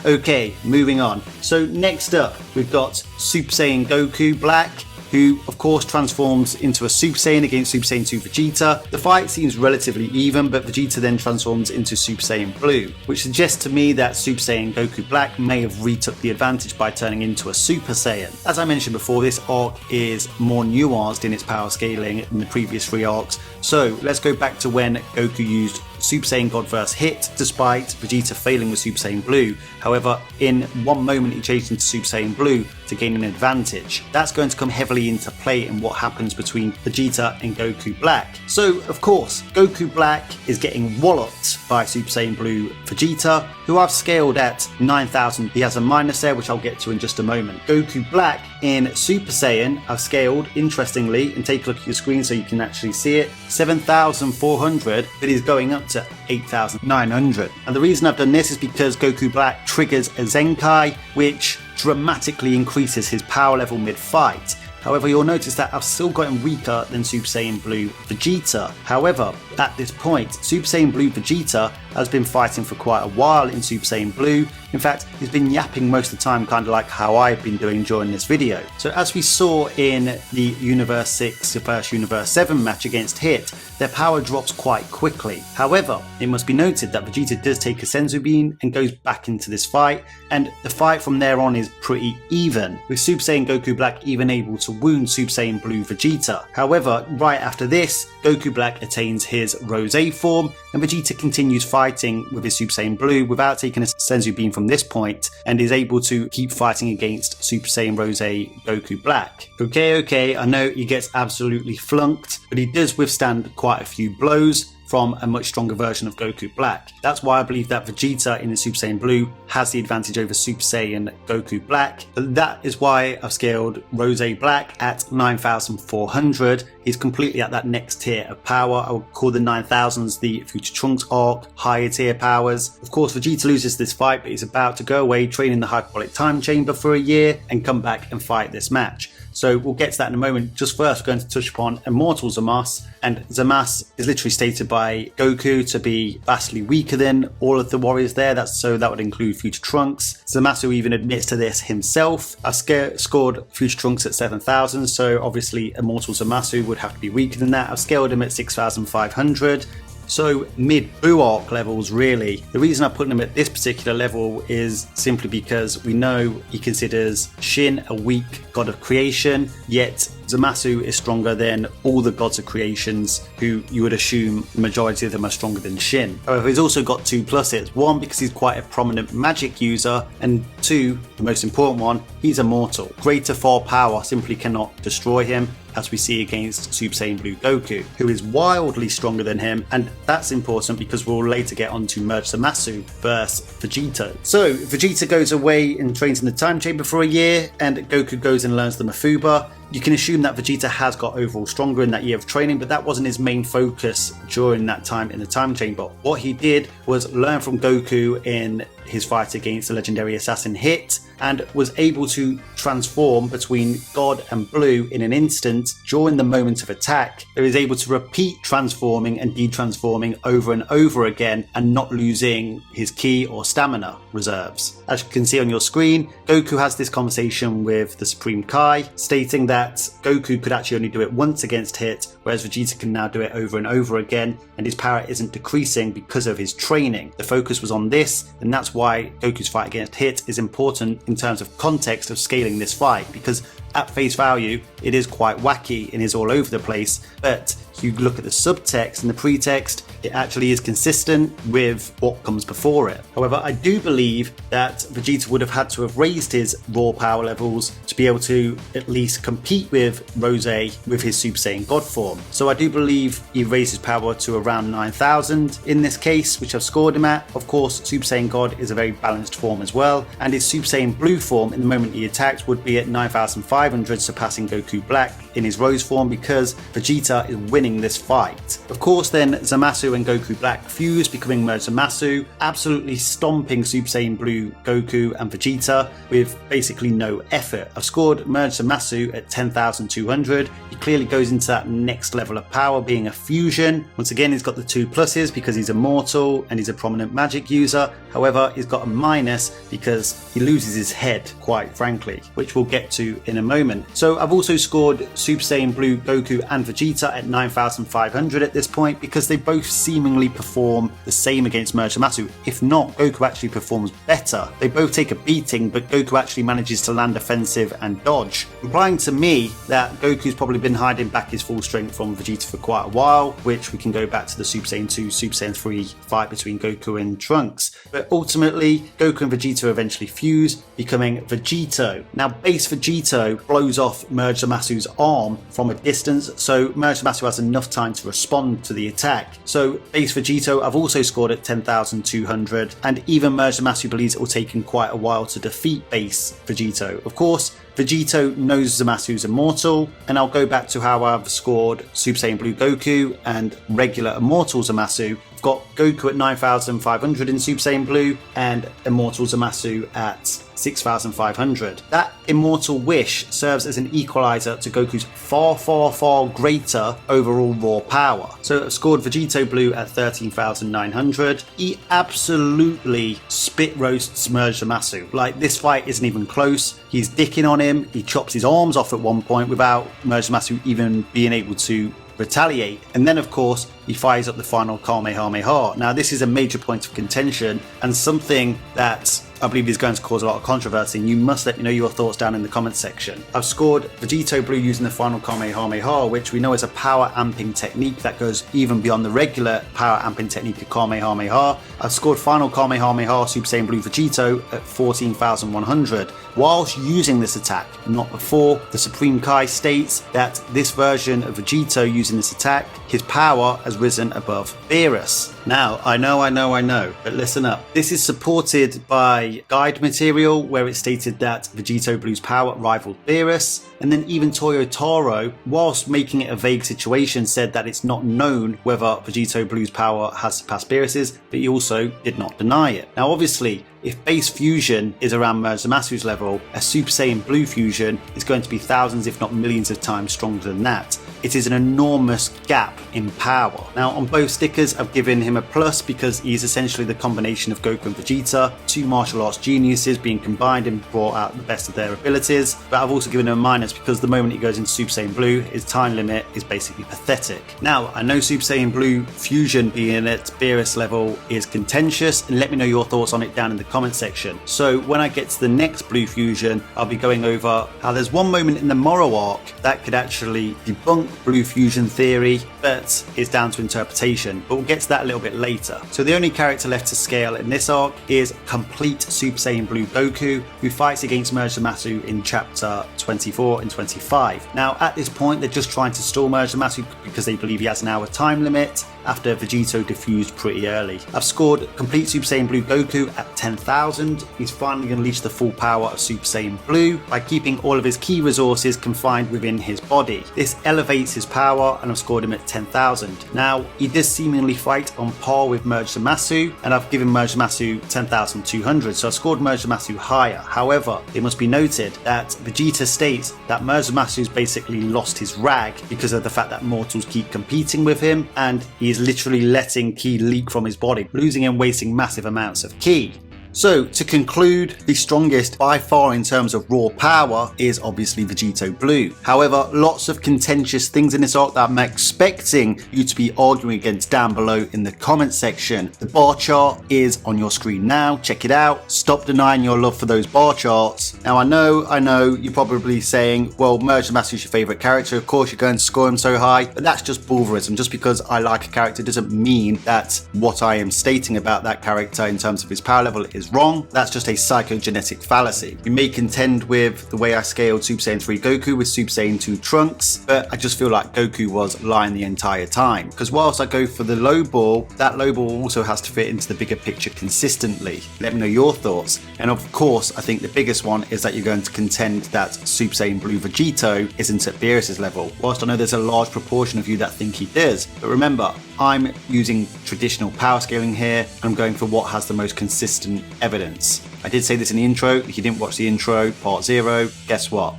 Okay, moving on. So next up, we've got Super Saiyan Goku Black, who of course transforms into a Super Saiyan against Super Saiyan 2 Vegeta. The fight seems relatively even, but Vegeta then transforms into Super Saiyan Blue, which suggests to me that Super Saiyan Goku Black may have retook the advantage by turning into a Super Saiyan. As I mentioned before, this arc is more nuanced in its power scaling than the previous 3 arcs, so let's go back to when Goku used Super Saiyan God Verse Hit, despite Vegeta failing with Super Saiyan Blue. However, in one moment he changed into Super Saiyan Blue to gain an advantage. That's going to come heavily into play in what happens between Vegeta and Goku Black. So, of course, Goku Black is getting walloped by Super Saiyan Blue Vegeta, who I've scaled at 9,000. He has a minus there, which I'll get to in just a moment. Goku Black in Super Saiyan, I've scaled, interestingly, and take a look at your screen so you can actually see it, 7,400, but he's going up to 8,900. And the reason I've done this is because Goku Black triggers a Zenkai, which dramatically increases his power level mid-fight. However, you'll notice that I've still gotten weaker than Super Saiyan Blue Vegeta. However, at this point, Super Saiyan Blue Vegeta has been fighting for quite a while in Super Saiyan Blue. In fact, he's been yapping most of the time, kind of like how I've been doing during this video. So as we saw in the Universe 6 vs Universe 7 match against Hit, their power drops quite quickly. However, it must be noted that Vegeta does take a Senzu Bean and goes back into this fight, and the fight from there on is pretty even, with Super Saiyan Goku Black even able to wound Super Saiyan Blue Vegeta. However, right after this, Goku Black attains his Rose form, and Vegeta continues fighting with his Super Saiyan Blue without taking a Senzu Bean from this point, and is able to keep fighting against Super Saiyan Rose Goku Black. Okay, I know he gets absolutely flunked, but he does withstand quite a few blows from a much stronger version of Goku Black. That's why I believe that Vegeta in the Super Saiyan Blue has the advantage over Super Saiyan Goku Black. That is why I've scaled Rose Black at 9,400. He's completely at that next tier of power. I would call the 9,000s the Future Trunks arc, higher tier powers. Of course, Vegeta loses this fight, but he's about to go away, train in the Hyperbolic Time Chamber for a year, and come back and fight this match. So we'll get to that in a moment. Just first, we're going to touch upon Immortal Zamasu. And Zamasu is literally stated by Goku to be vastly weaker than all of the warriors there. That would include Future Trunks. Zamasu even admits to this himself. I've scored Future Trunks at 7,000, so obviously Immortal Zamasu would have to be weaker than that. I've scaled him at 6,500. So mid-Buu arc levels, really. The reason I put him at this particular level is simply because we know he considers Shin a weak god of creation, yet Zamasu is stronger than all the gods of creations, who you would assume the majority of them are stronger than Shin. However, he's also got two pluses. One, because he's quite a prominent magic user, and two, the most important one, he's immortal. Greater firepower simply cannot destroy him, as we see against Super Saiyan Blue Goku, who is wildly stronger than him, and that's important because we'll later get on to merge Zamasu versus Vegeta. So Vegeta goes away and trains in the time chamber for a year, and Goku goes and learns the Mafuba. You can assume that Vegeta has got overall stronger in that year of training, but that wasn't his main focus during that time in the time chamber. What he did was learn from Goku in his fight against the legendary assassin Hit, and was able to transform between God and Blue in an instant during the moment of attack. He was able to repeat transforming and de-transforming over and over again and not losing his ki or stamina reserves. As you can see on your screen, Goku has this conversation with the Supreme Kai, stating that Goku could actually only do it once against Hit, whereas Vegeta can now do it over and over again, and his power isn't decreasing because of his training. The focus was on this, and that's why Goku's fight against Hit is important in terms of context of scaling this fight, because at face value it is quite wacky and is all over the place, but if you look at the subtext and the pretext, it actually is consistent with what comes before it. However, I do believe that Vegeta would have had to have raised his raw power levels to be able to at least compete with Rose with his Super Saiyan God form. So I do believe he raised his power to around 9,000 in this case, which I've scored him at. Of course, Super Saiyan God is a very balanced form as well, and his Super Saiyan Blue form in the moment he attacks would be at 9,500, surpassing Goku Black in his Rose form, because Vegeta is winning this fight. Of course, then Zamasu and Goku Black fuse, becoming merged Zamasu, absolutely stomping Super Saiyan Blue Goku and Vegeta with basically no effort. I've scored merged Zamasu at 10,200. He clearly goes into that next level of power, being a fusion. Once again, he's got the two pluses because he's immortal and he's a prominent magic user. However, he's got a minus because he loses his head, quite frankly, which we'll get to in a moment. So I've also scored Super Saiyan Blue Goku and Vegeta at 9,500 at this point, because they both seemingly perform the same against merged Zamasu. If not, Goku actually performs better. They both take a beating, but Goku actually manages to land offensive and dodge, implying to me that Goku's probably been hiding back his full strength from Vegeta for quite a while, which we can go back to the Super Saiyan 2, Super Saiyan 3 fight between Goku and Trunks. But ultimately, Goku and Vegeta eventually fuse, becoming Vegito. Now, base Vegito blows off merged Zamasu's arm from a distance, so merged Zamasu has enough time to respond to the attack. So base Vegito I've also scored at 10,200, and even merged Zamasu believes it will take him quite a while to defeat base Vegito. Of course, Vegito knows Zamasu's immortal, and I'll go back to how I've scored Super Saiyan Blue Goku and regular immortal Zamasu. I've got Goku at 9,500 in Super Saiyan Blue and immortal Zamasu at 6,500. That immortal wish serves as an equalizer to Goku's far greater overall raw power. So I've scored Vegito Blue at 13,900. He absolutely spit roasts merged Zamasu. Like, this fight isn't even close. He's dicking on him. He chops his arms off at one point without merged Zamasu even being able to retaliate, and then of course he fires up the final Kamehameha. Now, this is a major point of contention and something that I believe is going to cause a lot of controversy, and you must let me know your thoughts down in the comments section. I've scored Vegito Blue using the final Kamehameha, which we know is a power amping technique that goes even beyond the regular power amping technique of Kamehameha. I've scored final Kamehameha Super Saiyan Blue Vegito at 14,100. Whilst using this attack, not before, the Supreme Kai states that this version of Vegito using this attack, his power has risen above Beerus. Now, I know, but listen up. This is supported by guide material where it stated that Vegito Blue's power rivaled Beerus, and then even Toyotaro, whilst making it a vague situation, said that it's not known whether Vegito Blue's power has surpassed Beerus's, but he also did not deny it. Now, obviously, if base fusion is around merged Zamasu's level, a Super Saiyan Blue fusion is going to be thousands if not millions of times stronger than that. It is an enormous gap in power. Now, on both stickers I've given him a plus because he's essentially the combination of Goku and Vegeta, two martial arts geniuses being combined and brought out the best of their abilities. But I've also given him a minus because the moment he goes into Super Saiyan Blue, his time limit is basically pathetic. Now, I know Super Saiyan Blue fusion being at Beerus level is contentious, and let me know your thoughts on it down in the comment section. So when I get to the next Blue fusion, I'll be going over how there's one moment in the Moro arc that could actually debunk Blue fusion theory, but it's down to interpretation. But we'll get to that a little bit later. So the only character left to scale in this arc is complete Super Saiyan Blue Goku, who fights against Merge Zamasu in chapter 24 and 25. Now at this point they're just trying to stall Merge Zamasu because they believe he has an hour time limit after Vegito defused pretty early. I've scored complete Super Saiyan Blue Goku at 10,000. He's finally unleashed the full power of Super Saiyan Blue by keeping all of his key resources confined within his body. This elevates his power, and I've scored him at 10,000. Now, he does seemingly fight on par with Merge Zamasu, and I've given Merge Zamasu 10,200, so I've scored Merge Zamasu higher. However, it must be noted that Vegeta states that Merge Zamasu's basically lost his rag because of the fact that mortals keep competing with him, and he's literally letting ki leak from his body, losing and wasting massive amounts of ki. So to conclude, the strongest by far in terms of raw power is obviously Vegito Blue. However, lots of contentious things in this arc that I'm expecting you to be arguing against down below in the comment section. The bar chart is on your screen now, check it out. Stop denying your love for those bar charts. Now I know you're probably saying, well, Merge Zamasu is your favourite character, of course you're going to score him so high, but that's just bulverism. Just because I like a character doesn't mean that what I am stating about that character in terms of his power level is wrong. That's just a psychogenetic fallacy. You may contend with the way I scaled Super Saiyan 3 Goku with Super Saiyan 2 Trunks, but I just feel like Goku was lying the entire time. Because whilst I go for the low ball, that low ball also has to fit into the bigger picture consistently. Let me know your thoughts. And of course, I think the biggest one is that you're going to contend that Super Saiyan Blue Vegito isn't at Beerus' level. Whilst I know there's a large proportion of you that think he does, but remember, I'm using traditional power scaling here. I'm going for what has the most consistent evidence. I did say this in the intro. If you didn't watch the intro, part 0, guess what?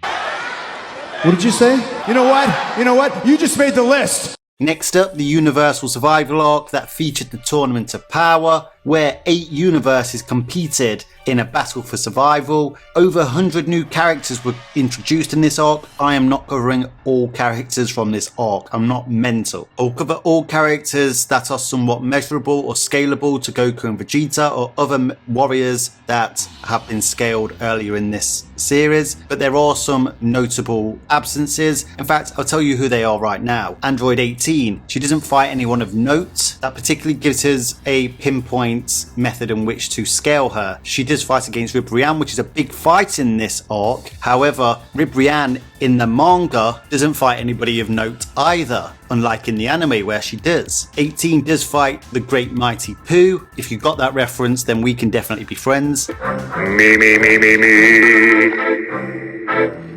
What did you say? You know what? You know what? You just made the list. Next up, the Universal Survival arc that featured the Tournament of Power, where 8 universes competed in a battle for survival. Over 100 new characters were introduced in this arc. I am not covering all characters from this arc. I'm not mental. I'll cover all characters that are somewhat measurable or scalable to Goku and Vegeta or other warriors that have been scaled earlier in this series, but there are some notable absences. In fact, I'll tell you who they are right now. Android 18. She doesn't fight anyone of note. That particularly gives us a pinpoint method in which to scale her. She does fight against Ribrianne, which is a big fight in this arc. However, Ribrianne in the manga doesn't fight anybody of note either, unlike in the anime where she does. 18 does fight the great mighty Pooh. If you got that reference, then we can definitely be friends. Me.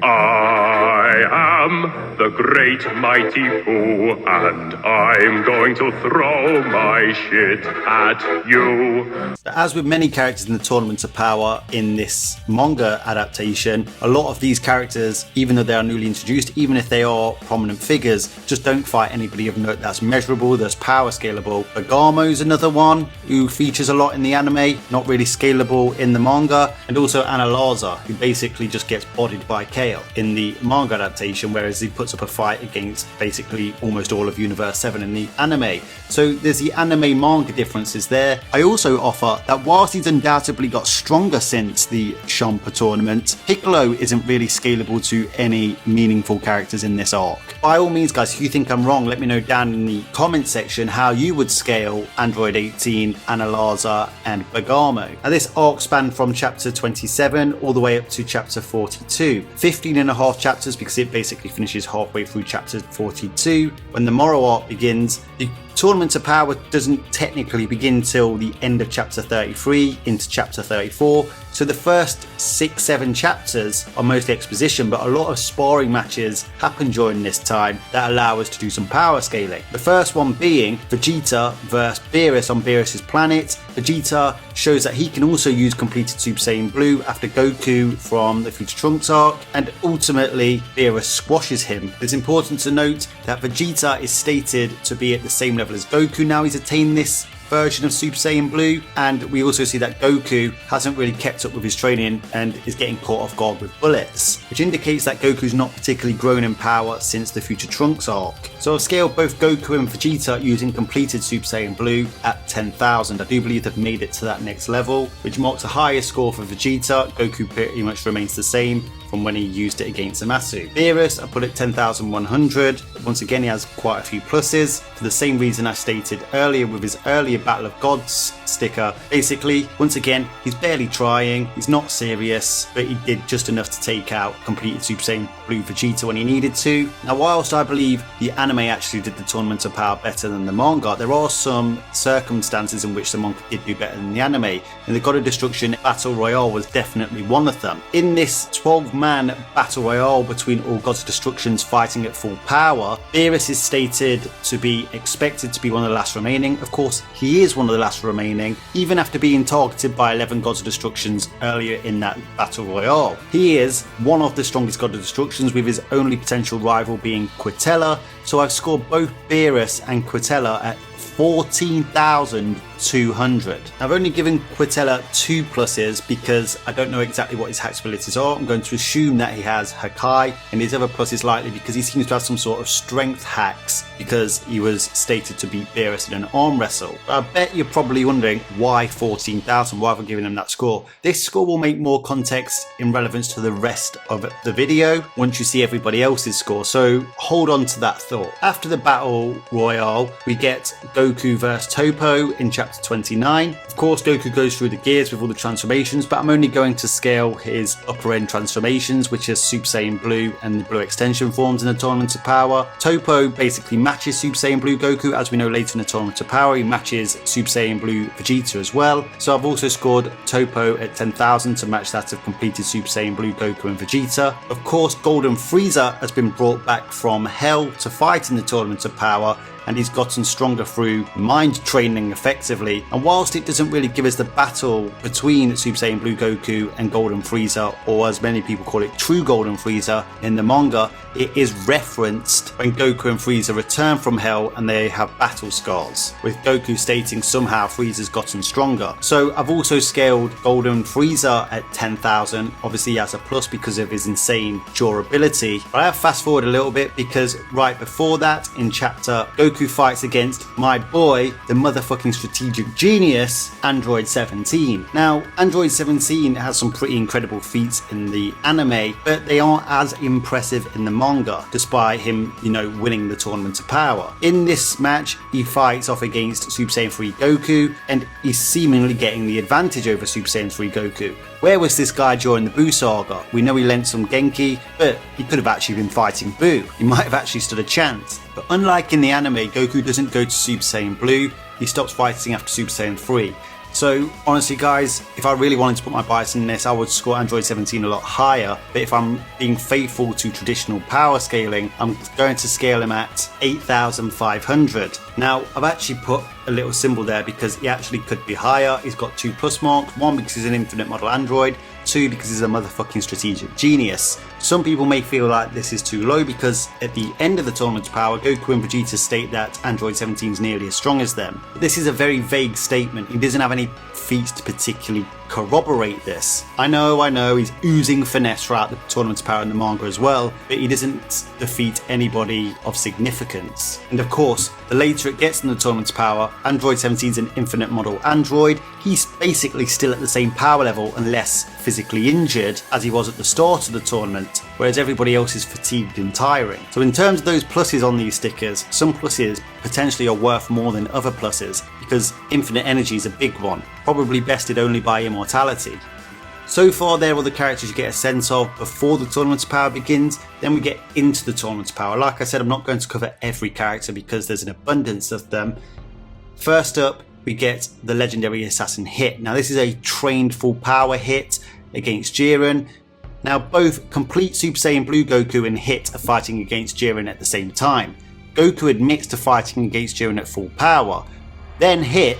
I am the great mighty Pooh, and I'm going to throw my shit at you. As with many characters in the Tournament of Power in this manga adaptation, a lot of these characters, even though they are newly introduced, even if they are prominent figures, just don't fight anybody of note that's measurable, that's power scalable. Bergamo's another one who features a lot in the anime, not really scalable in the manga, and also Analaza, who basically just gets bodied by Kale in the manga adaptation, whereas he puts up a fight against basically almost all of Universe 7 in the anime. So there's the anime manga differences there. I also offer that whilst he's undoubtedly got stronger since the Champa tournament, Piccolo isn't really scalable to any meaningful characters in this arc. By all means, guys, if you think I'm wrong, let me know down in the comment section how you would scale Android 18, Analaza, and Bergamo. Now this arc spanned from chapter 27 all the way up to chapter 42. 15 and a half chapters because it basically finishes halfway through chapter 42. When the Moro arc begins, the Tournament of Power doesn't technically begin till the end of chapter 33 into chapter 34. So the first 6-7 chapters are mostly exposition, but a lot of sparring matches happen during this time that allow us to do some power scaling. The first one being Vegeta versus Beerus on Beerus's planet. Vegeta shows that he can also use completed Super Saiyan Blue after Goku from the Future Trunks arc, and ultimately Beerus squashes him. It's important to note that Vegeta is stated to be at the same level as Goku now he's attained this version of Super Saiyan Blue, and we also see that Goku hasn't really kept up with his training and is getting caught off guard with bullets, which indicates that Goku's not particularly grown in power since the Future Trunks arc. So I've scaled both Goku and Vegeta using completed Super Saiyan Blue at 10,000. I do believe they've made it to that next level, which marks a higher score for Vegeta. Goku pretty much remains the same from when he used it against Zamasu. Beerus, I put it 10,100. Once again, he has quite a few pluses for the same reason I stated earlier with his earlier Battle of Gods sticker. Basically, once again, he's barely trying, he's not serious, but he did just enough to take out completed Super Saiyan Blue Vegeta when he needed to. Now, whilst I believe the anime actually did the Tournament of Power better than the manga, there are some circumstances in which the manga did do better than the anime, and the God of Destruction Battle Royale was definitely one of them. In this 12-man Battle Royale between all Gods of Destructions fighting at full power, Beerus is stated to be expected to be one of the last remaining. Of course, he is one of the last remaining, even after being targeted by 11 Gods of Destructions earlier in that Battle Royale. He is one of the strongest God of Destructions, with his only potential rival being Quitella, so I've scored both Beerus and Quitella at 14,200. I've only given Quitella 2 pluses because I don't know exactly what his hack abilities are. I'm going to assume that he has Hakai, and his other plus is likely because he seems to have some sort of strength hacks because he was stated to beat Beerus in an arm wrestle. But I bet you're probably wondering why 14,000, why have I given him that score? This score will make more context in relevance to the rest of the video once you see everybody else's score, so hold on to that thought. After the Battle Royale, we get Goku vs Topo in chapter 29. Of course, Goku goes through the gears with all the transformations, but I'm only going to scale his upper end transformations, which is Super Saiyan Blue and the Blue extension forms in the Tournament of Power. Topo basically matches Super Saiyan Blue Goku. As we know later in the Tournament of Power, he matches Super Saiyan Blue Vegeta as well. So I've also scored Topo at 10,000 to match that of completed Super Saiyan Blue Goku and Vegeta. Of course, Golden Frieza has been brought back from Hell to fight in the Tournament of Power, and he's gotten stronger through mind training effectively. And whilst it doesn't really give us the battle between Super Saiyan Blue Goku and Golden Frieza, or as many people call it, True Golden Frieza in the manga, it is referenced when Goku and Frieza return from Hell and they have battle scars, with Goku stating somehow Frieza's gotten stronger. So I've also scaled Golden Frieza at 10,000. Obviously he has a plus because of his insane durability, but I have fast forward a little bit because right before that in chapter, Goku fights against my boy, the motherfucking strategic genius, Android 17. Now, Android 17 has some pretty incredible feats in the anime, but they aren't as impressive in the manga, despite him, winning the Tournament of Power. In this match, he fights off against Super Saiyan 3 Goku, and he's seemingly getting the advantage over Super Saiyan 3 Goku. Where was this guy during the Buu saga? We know he lent some Genki, but he could have actually been fighting Buu. He might have actually stood a chance. But unlike in the anime, Goku doesn't go to Super Saiyan Blue, he stops fighting after Super Saiyan 3. So honestly guys, if I really wanted to put my bias in this, I would score Android 17 a lot higher, but if I'm being faithful to traditional power scaling, I'm going to scale him at 8,500. Now I've actually put a little symbol there because he actually could be higher. He's got 2 plus marks, 1 because he's an infinite model android, 2 because he's a motherfucking strategic genius. Some people may feel like this is too low because at the end of the Tournament of Power, Goku and Vegeta state that Android 17 is nearly as strong as them. But this is a very vague statement. He doesn't have any feats to particularly corroborate this. I know, he's oozing finesse throughout the Tournament of Power in the manga as well, but he doesn't defeat anybody of significance. And of course, the later it gets in the Tournament of Power, Android 17 is an infinite model android. He's basically still at the same power level and less physically injured as he was at the start of the tournament, whereas everybody else is fatigued and tiring. So in terms of those pluses on these stickers, some pluses potentially are worth more than other pluses because infinite energy is a big one, probably bested only by immortality. So far there are the characters you get a sense of before the Tournament of Power begins, then we get into the Tournament of Power. Like I said, I'm not going to cover every character because there's an abundance of them. First up, we get the legendary assassin Hit. Now this is a trained full power Hit. against Jiren. Now both complete Super Saiyan Blue Goku and Hit are fighting against Jiren at the same time. Goku admits to fighting against Jiren at full power. Then Hit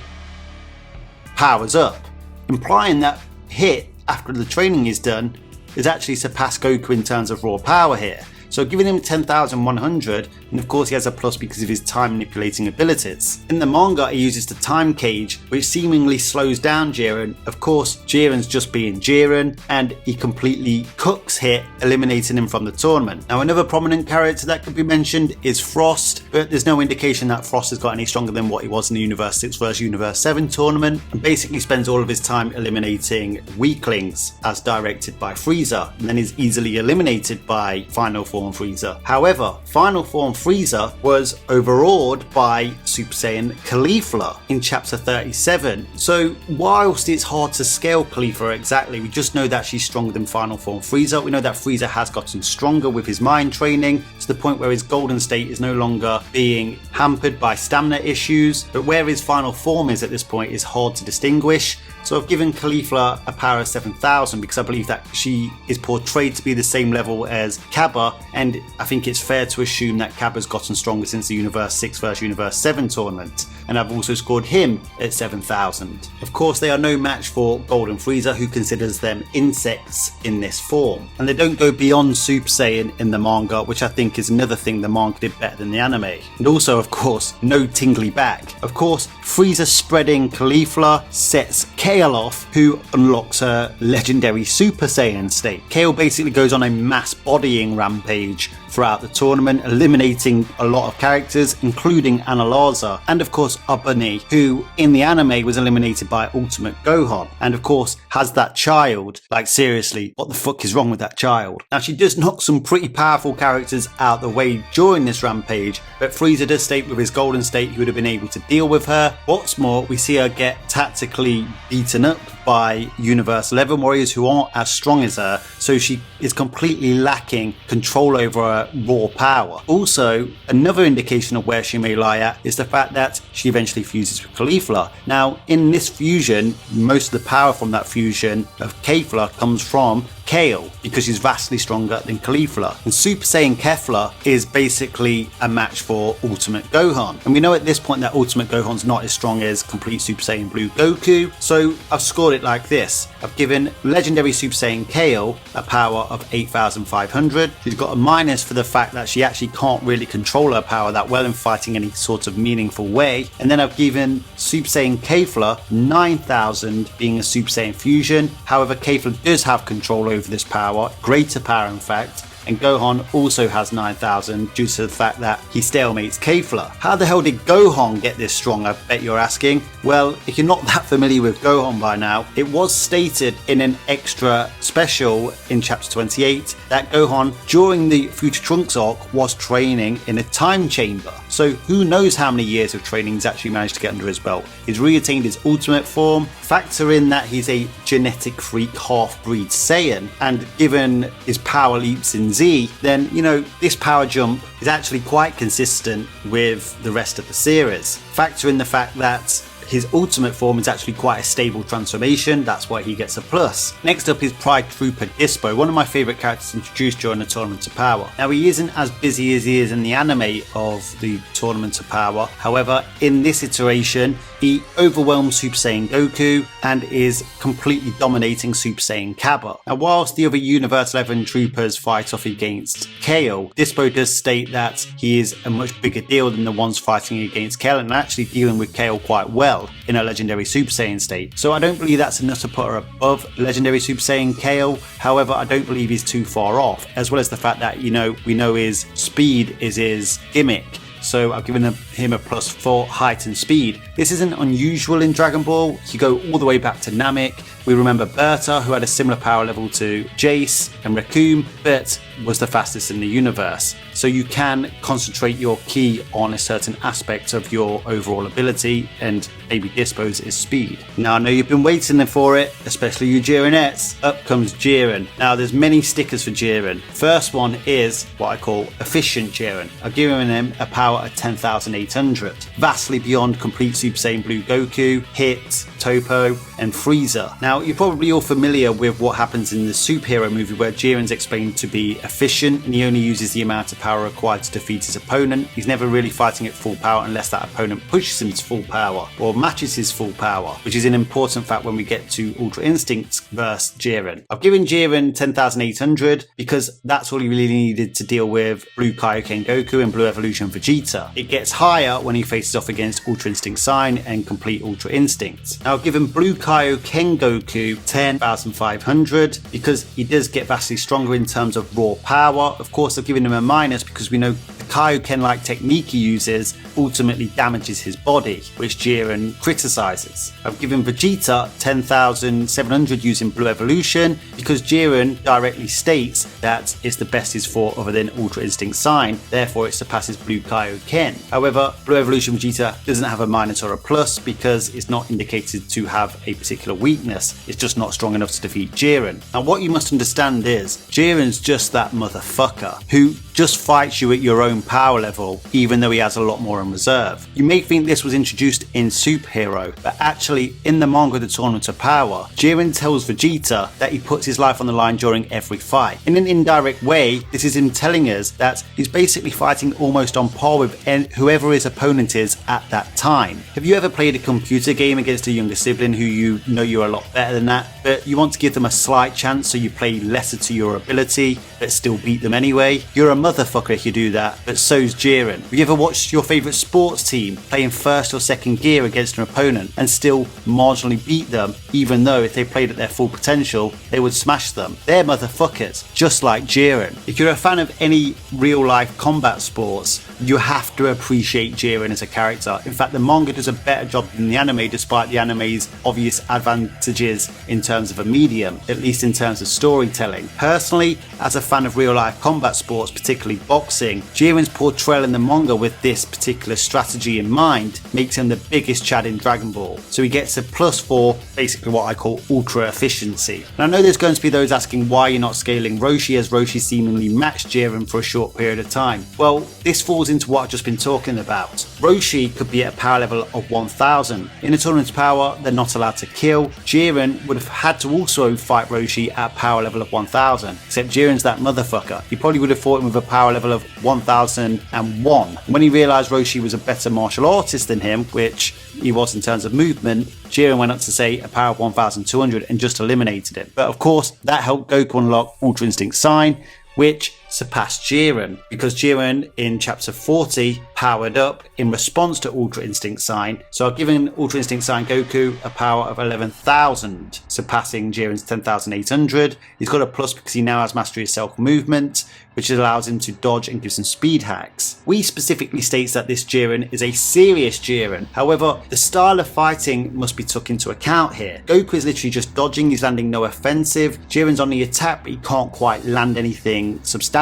powers up, implying that Hit, after the training is done, has actually surpassed Goku in terms of raw power here. So giving him 10,100, and of course he has a plus because of his time manipulating abilities. In the manga he uses the time cage, which seemingly slows down Jiren. Of course Jiren's just being Jiren, and he completely cooks Hit, eliminating him from the tournament. Now another prominent character that could be mentioned is Frost, but there's no indication that Frost has got any stronger than what he was in the Universe 6 vs Universe 7 tournament, and basically spends all of his time eliminating weaklings as directed by Frieza, and then is easily eliminated by Final Form Frieza. However, Final Form Frieza was overawed by Super Saiyan Caulifla in chapter 37. So whilst it's hard to scale Caulifla exactly, we just know that she's stronger than Final Form Frieza. We know that Frieza has gotten stronger with his mind training to the point where his golden state is no longer being hampered by stamina issues, but where his final form is at this point is hard to distinguish. So I've given Caulifla a power of 7,000 because I believe that she is portrayed to be the same level as Cabba, and I think it's fair to assume that Cabba's gotten stronger since the Universe 6 vs Universe 7 tournament, and I've also scored him at 7,000. Of course they are no match for Golden Frieza, who considers them insects in this form, and they don't go beyond Super Saiyan in the manga, which I think is another thing the manga did better than the anime. And also of course no tingly back. Of course Frieza spreading Caulifla sets Kale off, who unlocks her legendary Super Saiyan state. Kale basically goes on a mass bodying rampage throughout the tournament, eliminating a lot of characters, including Analarza, and of course Abani, who in the anime was eliminated by Ultimate Gohan, and of course has that child. Like seriously, what the fuck is wrong with that child? Now she does knock some pretty powerful characters out the way during this rampage, but Frieza does state with his golden state he would have been able to deal with her. What's more, we see her get tactically beaten up by Universe 11 warriors who aren't as strong as her, so she is completely lacking control over her raw power. Also, another indication of where she may lie at is the fact that she eventually fuses with Caulifla. Now, in this fusion, most of the power from that fusion of Kefla comes from Kale, because she's vastly stronger than Caulifla. And Super Saiyan Kefla is basically a match for Ultimate Gohan. And we know at this point that Ultimate Gohan's not as strong as complete Super Saiyan Blue Goku, so I've scored it like this. I've given legendary Super Saiyan Kale a power of 8,500. She's got a minus for the fact that she actually can't really control her power that well in fighting any sort of meaningful way. And then I've given Super Saiyan Kefla 9,000, being a Super Saiyan fusion. However, Kefla does have control over this power, greater power in fact, and Gohan also has 9,000 due to the fact that he stalemates Kefla. How the hell did Gohan get this strong, I bet you're asking? Well, if you're not that familiar with Gohan by now, it was stated in an extra special in chapter 28 that Gohan, during the Future Trunks arc, was training in a time chamber. So who knows how many years of training he's actually managed to get under his belt. He's re-attained his ultimate form, factor in that he's a genetic freak half-breed Saiyan, and given his power leaps in Z, then, you know, this power jump is actually quite consistent with the rest of the series. Factor in the fact that his ultimate form is actually quite a stable transformation, that's why he gets a plus. Next up is Pride Trooper Dispo, one of my favourite characters introduced during the Tournament of Power. Now he isn't as busy as he is in the anime of the Tournament of Power, however in this iteration he overwhelms Super Saiyan Goku and is completely dominating Super Saiyan Cabba. Now whilst the other Universe 11 troopers fight off against Kale, Dispo does state that he is a much bigger deal than the ones fighting against Kale, and actually dealing with Kale quite well in a legendary Super Saiyan state. So I don't believe that's enough to put her above legendary Super Saiyan Kale. However, I don't believe he's too far off, as well as the fact that, you know, we know his speed is his gimmick. So I've given him a plus for height and speed. This isn't unusual in Dragon Ball. You go all the way back to Namek. We remember Berta, who had a similar power level to Jace and Recoome, but was the fastest in the universe. So you can concentrate your ki on a certain aspect of your overall ability, and maybe Dispo's is speed. Now I know you've been waiting for it, especially you Jirenettes. Up comes Jiren. Now there's many stickers for Jiren. First one is what I call efficient Jiren. I've given him a power of 10,800, vastly beyond complete Super Saiyan Blue Goku, Hit, Topo, and Frieza. Now, you're probably all familiar with what happens in the superhero movie where Jiren's explained to be efficient and he only uses the amount of power required to defeat his opponent. He's never really fighting at full power unless that opponent pushes him to full power or matches his full power, which is an important fact when we get to Ultra Instinct versus Jiren. I've given Jiren 10,800 because that's all he really needed to deal with Blue Kaioken Goku and Blue Evolution Vegeta. It gets higher when he faces off against Ultra Instinct Saiyan and complete Ultra Instinct. Now, I've given Blue Kaioken Goku 10,500 because he does get vastly stronger in terms of raw power. Of course, I've given him a minus because we know the Kaioken-like technique he uses ultimately damages his body, which Jiren criticizes. I've given Vegeta 10,700 using Blue Evolution because Jiren directly states that it's the best he's fought other than Ultra Instinct Saiyan, therefore it surpasses Blue Kaioken. However, Blue Evolution Vegeta doesn't have a minus or a plus because it's not indicated to have a particular weakness, it's just not strong enough to defeat Jiren. Now, what you must understand is Jiren's just that motherfucker who just fights you at your own power level, even though he has a lot more in reserve. You may think this was introduced in Superhero, but actually in the manga The Tournament of Power, Jiren tells Vegeta that he puts his life on the line during every fight. In an indirect way, this is him telling us that he's basically fighting almost on par with whoever his opponent is at that time. Have you ever played a computer game against a younger sibling who you know you're a lot better than that, but you want to give them a slight chance so you play lesser to your ability, but still beat them anyway? You're a motherfucker if you do that, but so's Jiren. Have you ever watched your favourite sports team play in first or second gear against an opponent and still marginally beat them, even though if they played at their full potential, they would smash them? They're motherfuckers, just like Jiren. If you're a fan of any real-life combat sports, you have to appreciate Jiren as a character. In fact, the manga does a better job than the anime, despite the anime's obvious advantages in terms of a medium, at least in terms of storytelling. Personally, as a fan of real-life combat sports, particularly boxing, Jiren's portrayal in the manga with this particular strategy in mind makes him the biggest Chad in Dragon Ball. So he gets a plus for basically what I call ultra efficiency. And I know there's going to be those asking why you're not scaling Roshi, as Roshi seemingly matched Jiren for a short period of time. Well, this falls into what I've just been talking about. Roshi could be at a power level of 1000. In a tournament of power, they're not allowed to kill. Jiren would have had to also fight Roshi at power level of 1000, except Jiren's that motherfucker. He probably would have fought him with a power level of 1001. When he realised Roshi was a better martial artist than him, which he was in terms of movement, Jiren went up to say a power of 1200 and just eliminated him. But of course, that helped Goku unlock Ultra Instinct Saiyan, which surpassed Jiren, because Jiren in chapter 40 powered up in response to Ultra Instinct Saiyan. So I've given Ultra Instinct Saiyan Goku a power of 11,000, surpassing Jiren's 10,800. He's got a plus because he now has mastery of self-movement, which allows him to dodge and gives him speed hacks. We specifically states that this Jiren is a serious Jiren. However, the style of fighting must be took into account here. Goku is literally just dodging, he's landing no offensive. Jiren's on the attack, but he can't quite land anything substantial.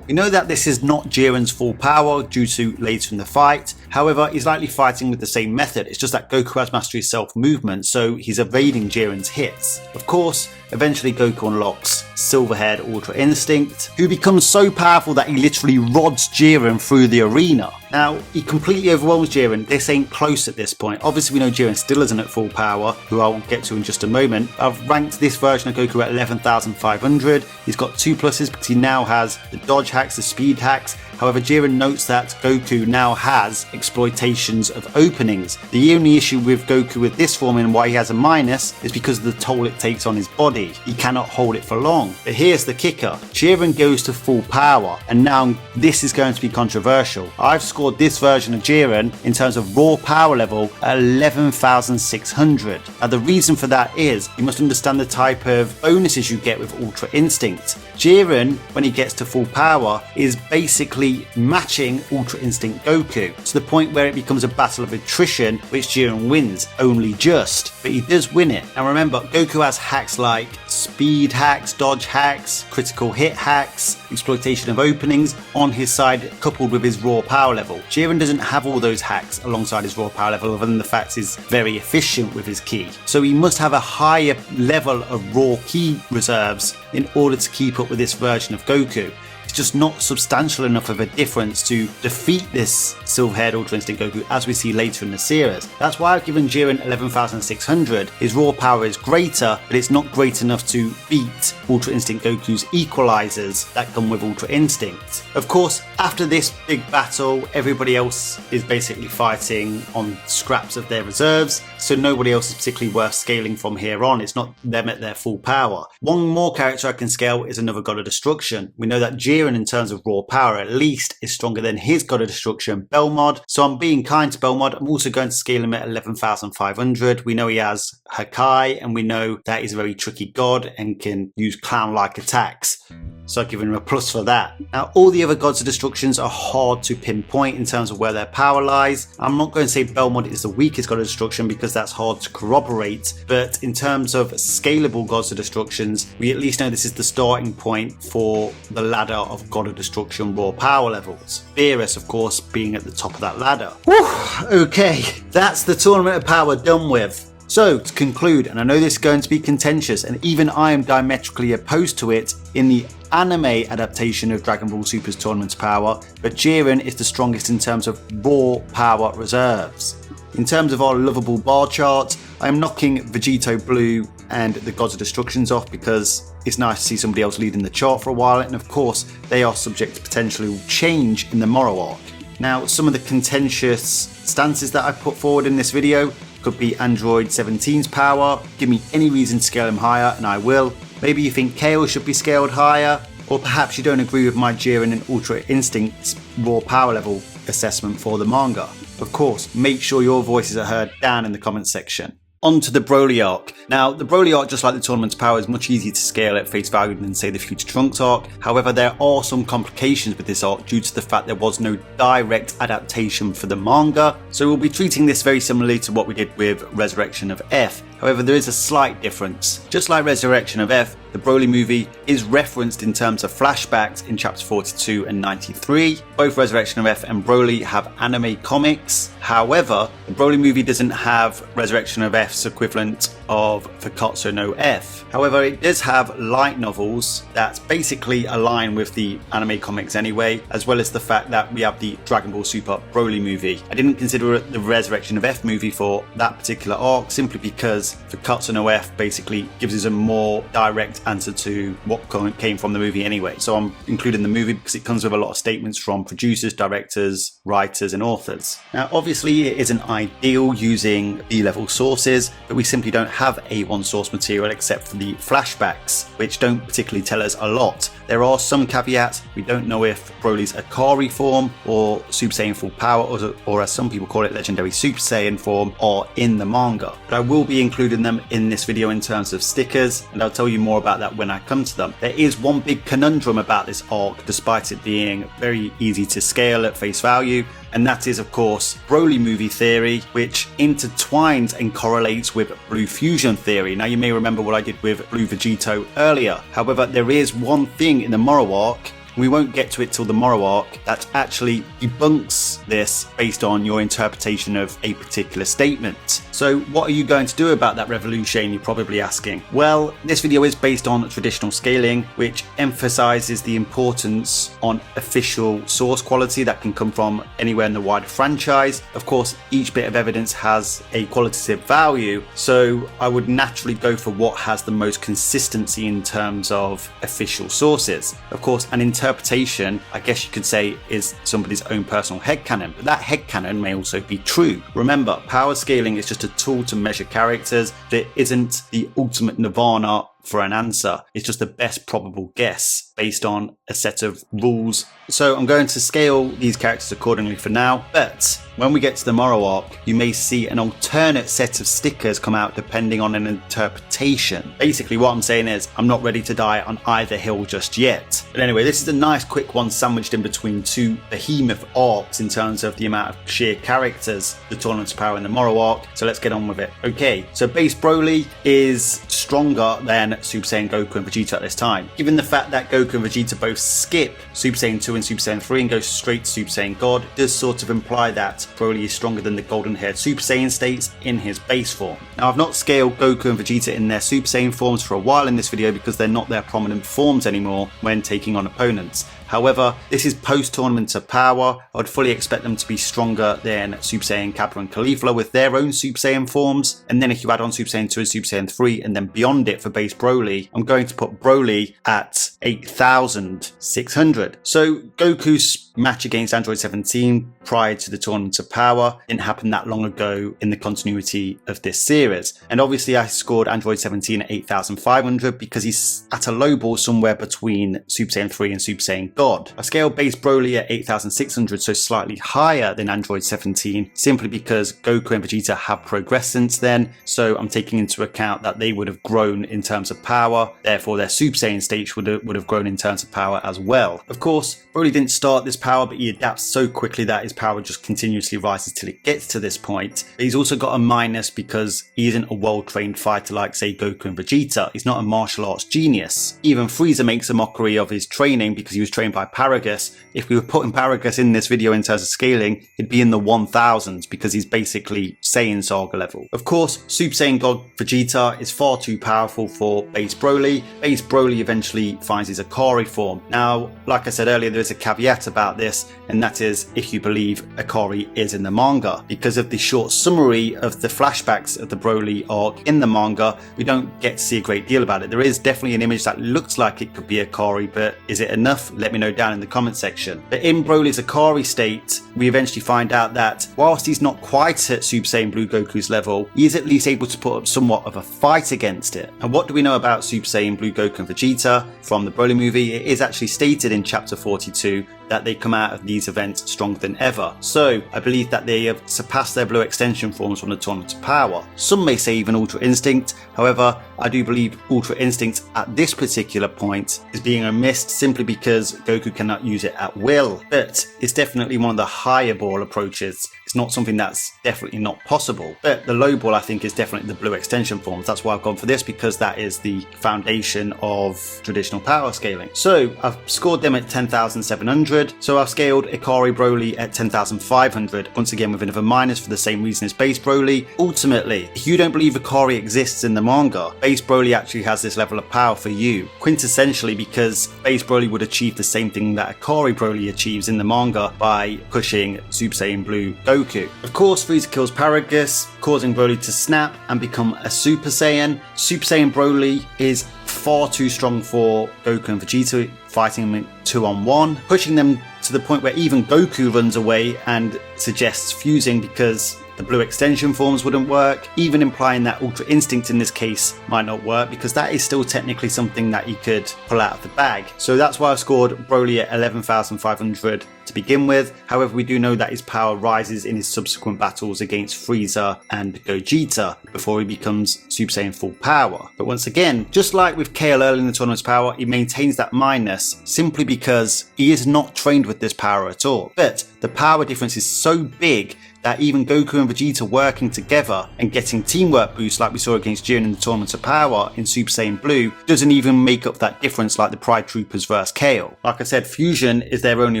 We know that this is not Jiren's full power due to later in the fight. However, he's likely fighting with the same method. It's just that Goku has mastery of self-movement, so he's evading Jiren's hits. Of course, eventually Goku unlocks Silverhaired Ultra Instinct, who becomes so powerful that he literally rods Jiren through the arena. Now, he completely overwhelms Jiren. This ain't close at this point. Obviously, we know Jiren still isn't at full power, who I'll get to in just a moment. I've ranked this version of Goku at 11,500. He's got 2 pluses because he now has the dodge hacks, the speed hacks. However, Jiren notes that Goku now has exploitations of openings. The only issue with Goku with this form and why he has a minus is because of the toll it takes on his body. He cannot hold it for long. But here's the kicker. Jiren goes to full power, and now this is going to be controversial. I've scored this version of Jiren in terms of raw power level at 11,600. Now the reason for that is you must understand the type of bonuses you get with Ultra Instinct. Jiren, when he gets to full power, is basically matching Ultra Instinct Goku to the point where it becomes a battle of attrition, which Jiren wins, only just, but he does win it. Now remember, Goku has hacks like speed hacks, dodge hacks, critical hit hacks, exploitation of openings on his side, coupled with his raw power level. Jiren doesn't have all those hacks alongside his raw power level, other than the fact he's very efficient with his ki. So he must have a higher level of raw ki reserves in order to keep up with this version of Goku. it's just not substantial enough of a difference to defeat this silver-haired Ultra Instinct Goku as we see later in the series. That's why I've given Jiren 11,600. His raw power is greater, but it's not great enough to beat Ultra Instinct Goku's equalizers that come with Ultra Instinct. Of course, after this big battle, everybody else is basically fighting on scraps of their reserves, so nobody else is particularly worth scaling from here on. It's not them at their full power. One more character I can scale is another God of Destruction. We know that Jiren, in terms of raw power at least, is stronger than his God of Destruction, Belmod, so I'm being kind to Belmod. I'm also going to scale him at 11,500. We know he has Hakai, and we know that he's a very tricky god and can use clown-like attacks, so I've given him a plus for that. Now, all the other Gods of Destructions are hard to pinpoint in terms of where their power lies. I'm not going to say Belmod is the weakest God of Destruction because that's hard to corroborate, but in terms of scalable Gods of Destructions, we at least know this is the starting point for the ladder of God of Destruction raw power levels. Beerus, of course, being at the top of that ladder. Whew, okay, that's the Tournament of Power done with. So, to conclude, and I know this is going to be contentious, and even I am diametrically opposed to it in the anime adaptation of Dragon Ball Super's Tournament of Power, but Jiren is the strongest in terms of raw power reserves. In terms of our lovable bar chart, I am knocking Vegito Blue and the Gods of Destructions off because it's nice to see somebody else leading the chart for a while, and of course they are subject to potential change in the Moro arc. Now, some of the contentious stances that I put forward in this video could be Android 17's power. Give me any reason to scale him higher and I will. Maybe you think Kale should be scaled higher, or perhaps you don't agree with my Jiren and Ultra Instinct's raw power level assessment for the manga. Of course, make sure your voices are heard down in the comments section. On to the Broly arc. Now, the Broly arc, just like the Tournament's Power, is much easier to scale at face value than, say, the Future Trunks arc. However, there are some complications with this arc due to the fact there was no direct adaptation for the manga, so we'll be treating this very similarly to what we did with Resurrection of F. However, there is a slight difference. Just like Resurrection of F, the Broly movie is referenced in terms of flashbacks in chapters 42 and 93. Both Resurrection of F and Broly have anime comics. However, the Broly movie doesn't have Resurrection of F's equivalent of Fakatsu no F. However, it does have light novels that basically align with the anime comics anyway, as well as the fact that we have the Dragon Ball Super Broly movie. I didn't consider the Resurrection of F movie for that particular arc simply because Fakatsu no F basically gives us a more direct answer to what came from the movie anyway. So I'm including the movie because it comes with a lot of statements from producers, directors, writers and authors. Now, obviously it isn't ideal using B-level sources, but we simply don't have A1 source material except for the flashbacks, which don't particularly tell us a lot. There are some caveats. We don't know if Broly's Akari form or Super Saiyan full power, or as some people call it, legendary Super Saiyan form, are in the manga. But I will be including them in this video in terms of stickers, and I'll tell you more about that when I come to them. There is one big conundrum about this arc, despite it being very easy to scale at face value, and that is, of course, Broly movie theory, which intertwines and correlates with Blue Fusion theory. Now, you may remember what I did with Blue Vegito earlier. However, there is one thing in the Moro arc, we won't get to it till the Moro arc, that actually debunks this based on your interpretation of a particular statement. So what are you going to do about that revolution, you're probably asking? Well, this video is based on traditional scaling, which emphasizes the importance on official source quality that can come from anywhere in the wider franchise. Of course, each bit of evidence has a qualitative value, so I would naturally go for what has the most consistency in terms of official sources. Of course, an interpretation, I guess you could say, is somebody's own personal headcanon, but that headcanon may also be true. Remember, power scaling is just a tool to measure characters. There isn't the ultimate nirvana for an answer. It's just the best probable guess based on a set of rules. So I'm going to scale these characters accordingly for now, but when we get to the Moro arc, you may see an alternate set of stickers come out depending on an interpretation. Basically what I'm saying is I'm not ready to die on either hill just yet. But anyway, this is a nice quick one sandwiched in between two behemoth arcs in terms of the amount of sheer characters, the Tournament of Power and the Moro arc, so let's get on with it. Okay, so base Broly is stronger than Super Saiyan Goku and Vegeta at this time. Given the fact that Goku and Vegeta both skip Super Saiyan 2 and Super Saiyan 3 and go straight to Super Saiyan God, it does sort of imply that Broly is stronger than the golden haired Super Saiyan states in his base form. Now, I've not scaled Goku and Vegeta in their Super Saiyan forms for a while in this video because they're not their prominent forms anymore when taking on opponents. However, this is post-Tournament of Power. I would fully expect them to be stronger than Super Saiyan Kappa and Caulifla with their own Super Saiyan forms. And then if you add on Super Saiyan 2 and Super Saiyan 3 and then beyond it for base Broly, I'm going to put Broly at 8,600. So Goku's match against Android 17 prior to the Tournament of Power didn't happen that long ago in the continuity of this series. And obviously I scored Android 17 at 8,500 because he's at a low ball somewhere between Super Saiyan 3 and Super Saiyan God. I scaled base Broly at 8,600, so slightly higher than Android 17, simply because Goku and Vegeta have progressed since then, so I'm taking into account that they would have grown in terms of power, therefore their Super Saiyan stage would have grown in terms of power as well. Of course, Broly didn't start this power, but he adapts so quickly that his power just continuously rises till it gets to this point. But he's also got a minus because he isn't a well-trained fighter like, say, Goku and Vegeta. He's not a martial arts genius. Even Frieza makes a mockery of his training because he was trained by Paragus. If we were putting Paragus in this video in terms of scaling, he'd be in the 1000s because he's basically Saiyan Saga level. Of course, Super Saiyan God Vegeta is far too powerful for base Broly. Base Broly eventually finds his Akari form. Now, like I said earlier, there's a caveat about this, and that is if you believe Akari is in the manga. Because of the short summary of the flashbacks of the Broly arc in the manga, we don't get to see a great deal about it. There is definitely an image that looks like it could be Akari, but is it enough? Let me know down in the comment section. But in Broly's Akari state, we eventually find out that whilst he's not quite at Super Saiyan Blue Goku's level, he is at least able to put up somewhat of a fight against it. And what do we know about Super Saiyan Blue Goku and Vegeta from the Broly movie? It is actually stated in chapter 42 that they come out of these events stronger than ever. So I believe that they have surpassed their blue extension forms from the Tournament of Power. Some may say even Ultra Instinct. However, I do believe Ultra Instinct at this particular point is being omissed simply because Goku cannot use it at will. But it's definitely one of the higher ball approaches. It's not something that's definitely not possible. But the low ball, I think, is definitely the blue extension forms. That's why I've gone for this, because that is the foundation of traditional power scaling. So I've scored them at 10,700. So I've scaled Ikari Broly at 10,500. Once again with another minus for the same reason as base Broly. Ultimately, if you don't believe Ikari exists in the manga, base Broly actually has this level of power for you. Quintessentially because base Broly would achieve the same thing that Ikari Broly achieves in the manga by pushing Super Saiyan Blue Goku. Of course, Frieza kills Paragus, causing Broly to snap and become a Super Saiyan. Super Saiyan Broly is far too strong for Goku and Vegeta, fighting them 2-on-1, pushing them to the point where even Goku runs away and suggests fusing because the blue extension forms wouldn't work, even implying that Ultra Instinct in this case might not work because that is still technically something that he could pull out of the bag. So that's why I scored Broly at 11,500 to begin with. However, we do know that his power rises in his subsequent battles against Frieza and Gogeta before he becomes Super Saiyan full power. But once again, just like with KL early in the Tournament's power, he maintains that minus simply because he is not trained with this power at all. But the power difference is so big that even Goku and Vegeta working together and getting teamwork boosts like we saw against Jiren in the Tournament of Power in Super Saiyan Blue doesn't even make up that difference like the Pride Troopers versus Kale. Like I said, fusion is their only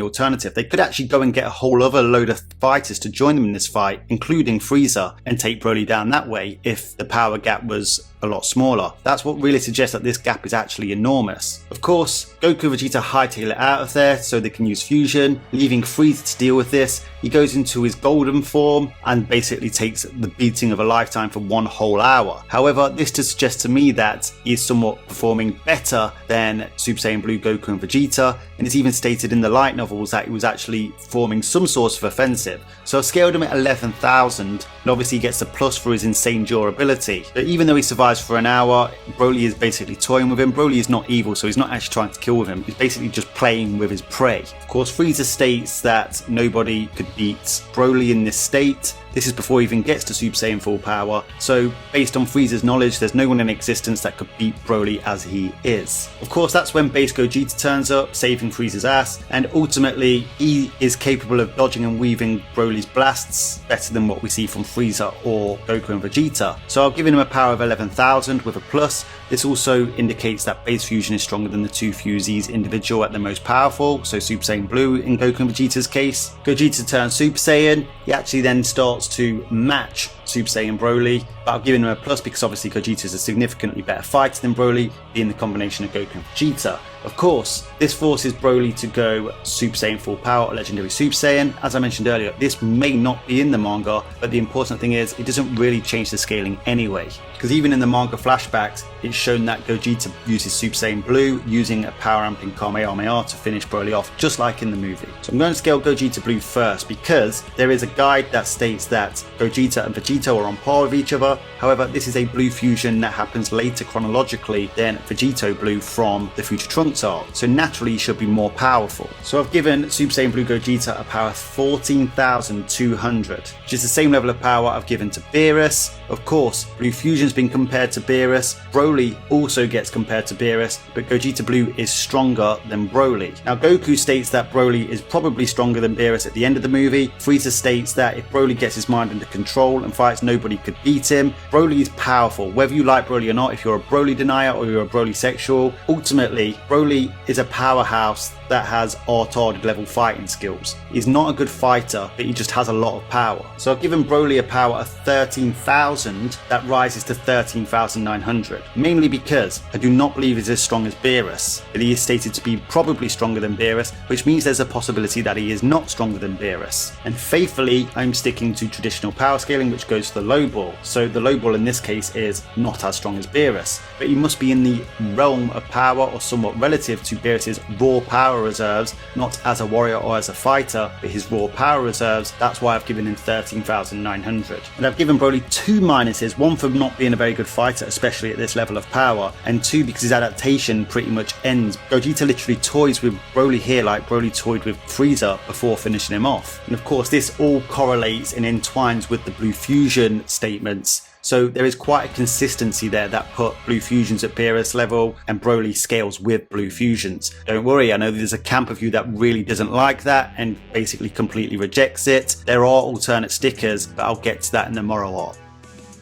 alternative. They could actually go and get a whole other load of fighters to join them in this fight, including Frieza, and take Broly down that way if the power gap was a lot smaller. That's what really suggests that this gap is actually enormous. Of course, Goku and Vegeta hightail it out of there so they can use fusion, leaving Frieza to deal with this. He goes into his golden form and basically takes the beating of a lifetime for 1 whole hour. However, this does suggest to me that he is somewhat performing better than Super Saiyan Blue Goku and Vegeta, and it's even stated in the light novels that he was actually forming some sort of offensive. So I scaled him at 11,000, and obviously he gets a plus for his insane durability. But even though he survives for an hour, Broly is basically toying with him. Broly is not evil, so he's not actually trying to kill with him. He's basically just playing with his prey. Of course, Frieza states that nobody could beat Broly in this state. This is before he even gets to Super Saiyan full power, so based on Frieza's knowledge, there's no one in existence that could beat Broly as he is. Of course, that's when base Gogeta turns up, saving Frieza's ass, and ultimately he is capable of dodging and weaving Broly's blasts better than what we see from Frieza or Goku and Vegeta. So I've given him a power of 11,000 with a plus. This also indicates that base fusion is stronger than the 2 fusees individual at the most powerful, so Super Saiyan Blue in Goku and Vegeta's case. Gogeta turns Super Saiyan. He actually then starts to match Super Saiyan Broly but I've given him a plus because obviously Gogeta is a significantly better fighter than Broly, being the combination of Goku and Vegeta. Of course, this forces Broly to go Super Saiyan Full Power or Legendary Super Saiyan. As I mentioned earlier, this may not be in the manga, but the important thing is it doesn't really change the scaling anyway. Because even in the manga flashbacks, it's shown that Gogeta uses Super Saiyan Blue using a power amping Kamehameha to finish Broly off, just like in the movie. So I'm going to scale Gogeta Blue first because there is a guide that states that Gogeta and Vegeta are on par with each other. However, this is a Blue fusion that happens later chronologically than Vegito Blue from the Future Trunks arc. So naturally he should be more powerful. So I've given Super Saiyan Blue Gogeta a power 14,200, which is the same level of power I've given to Beerus. Of course, Blue Fusion's been compared to Beerus. Broly also gets compared to Beerus, but Gogeta Blue is stronger than Broly. Now Goku states that Broly is probably stronger than Beerus at the end of the movie. Frieza states that if Broly gets his mind under control and fights, nobody could beat him. Broly is powerful, whether you like Broly or not. If you're a Broly denier or you're a Broly sexual, ultimately Broly is a powerhouse that has retarded level fighting skills. He's not a good fighter, but he just has a lot of power. So I've given Broly a power of 13,000 that rises to 13,900, mainly because I do not believe he's as strong as Beerus, but he is stated to be probably stronger than Beerus, which means there's a possibility that he is not stronger than Beerus. And faithfully, I'm sticking to traditional power scaling, which goes to the low ball. So the low ball in this case is not as strong as Beerus, but he must be in the realm of power or somewhat relative to Beerus's raw power reserves, not as a warrior or as a fighter, but his raw power reserves. That's why I've given him 13,900. And I've given Broly 2 minuses, one for not being a very good fighter, especially at this level of power, and 2 because his adaptation pretty much ends. Gogeta literally toys with Broly here like Broly toyed with Frieza before finishing him off. And of course this all correlates and entwines with the Blue Fusion statements. So there is quite a consistency there that put Blue Fusions at Beerus level and Broly scales with Blue Fusions. Don't worry, I know there's a camp of you that really doesn't like that and basically completely rejects it. There are alternate stickers, but I'll get to that in the Moro arc.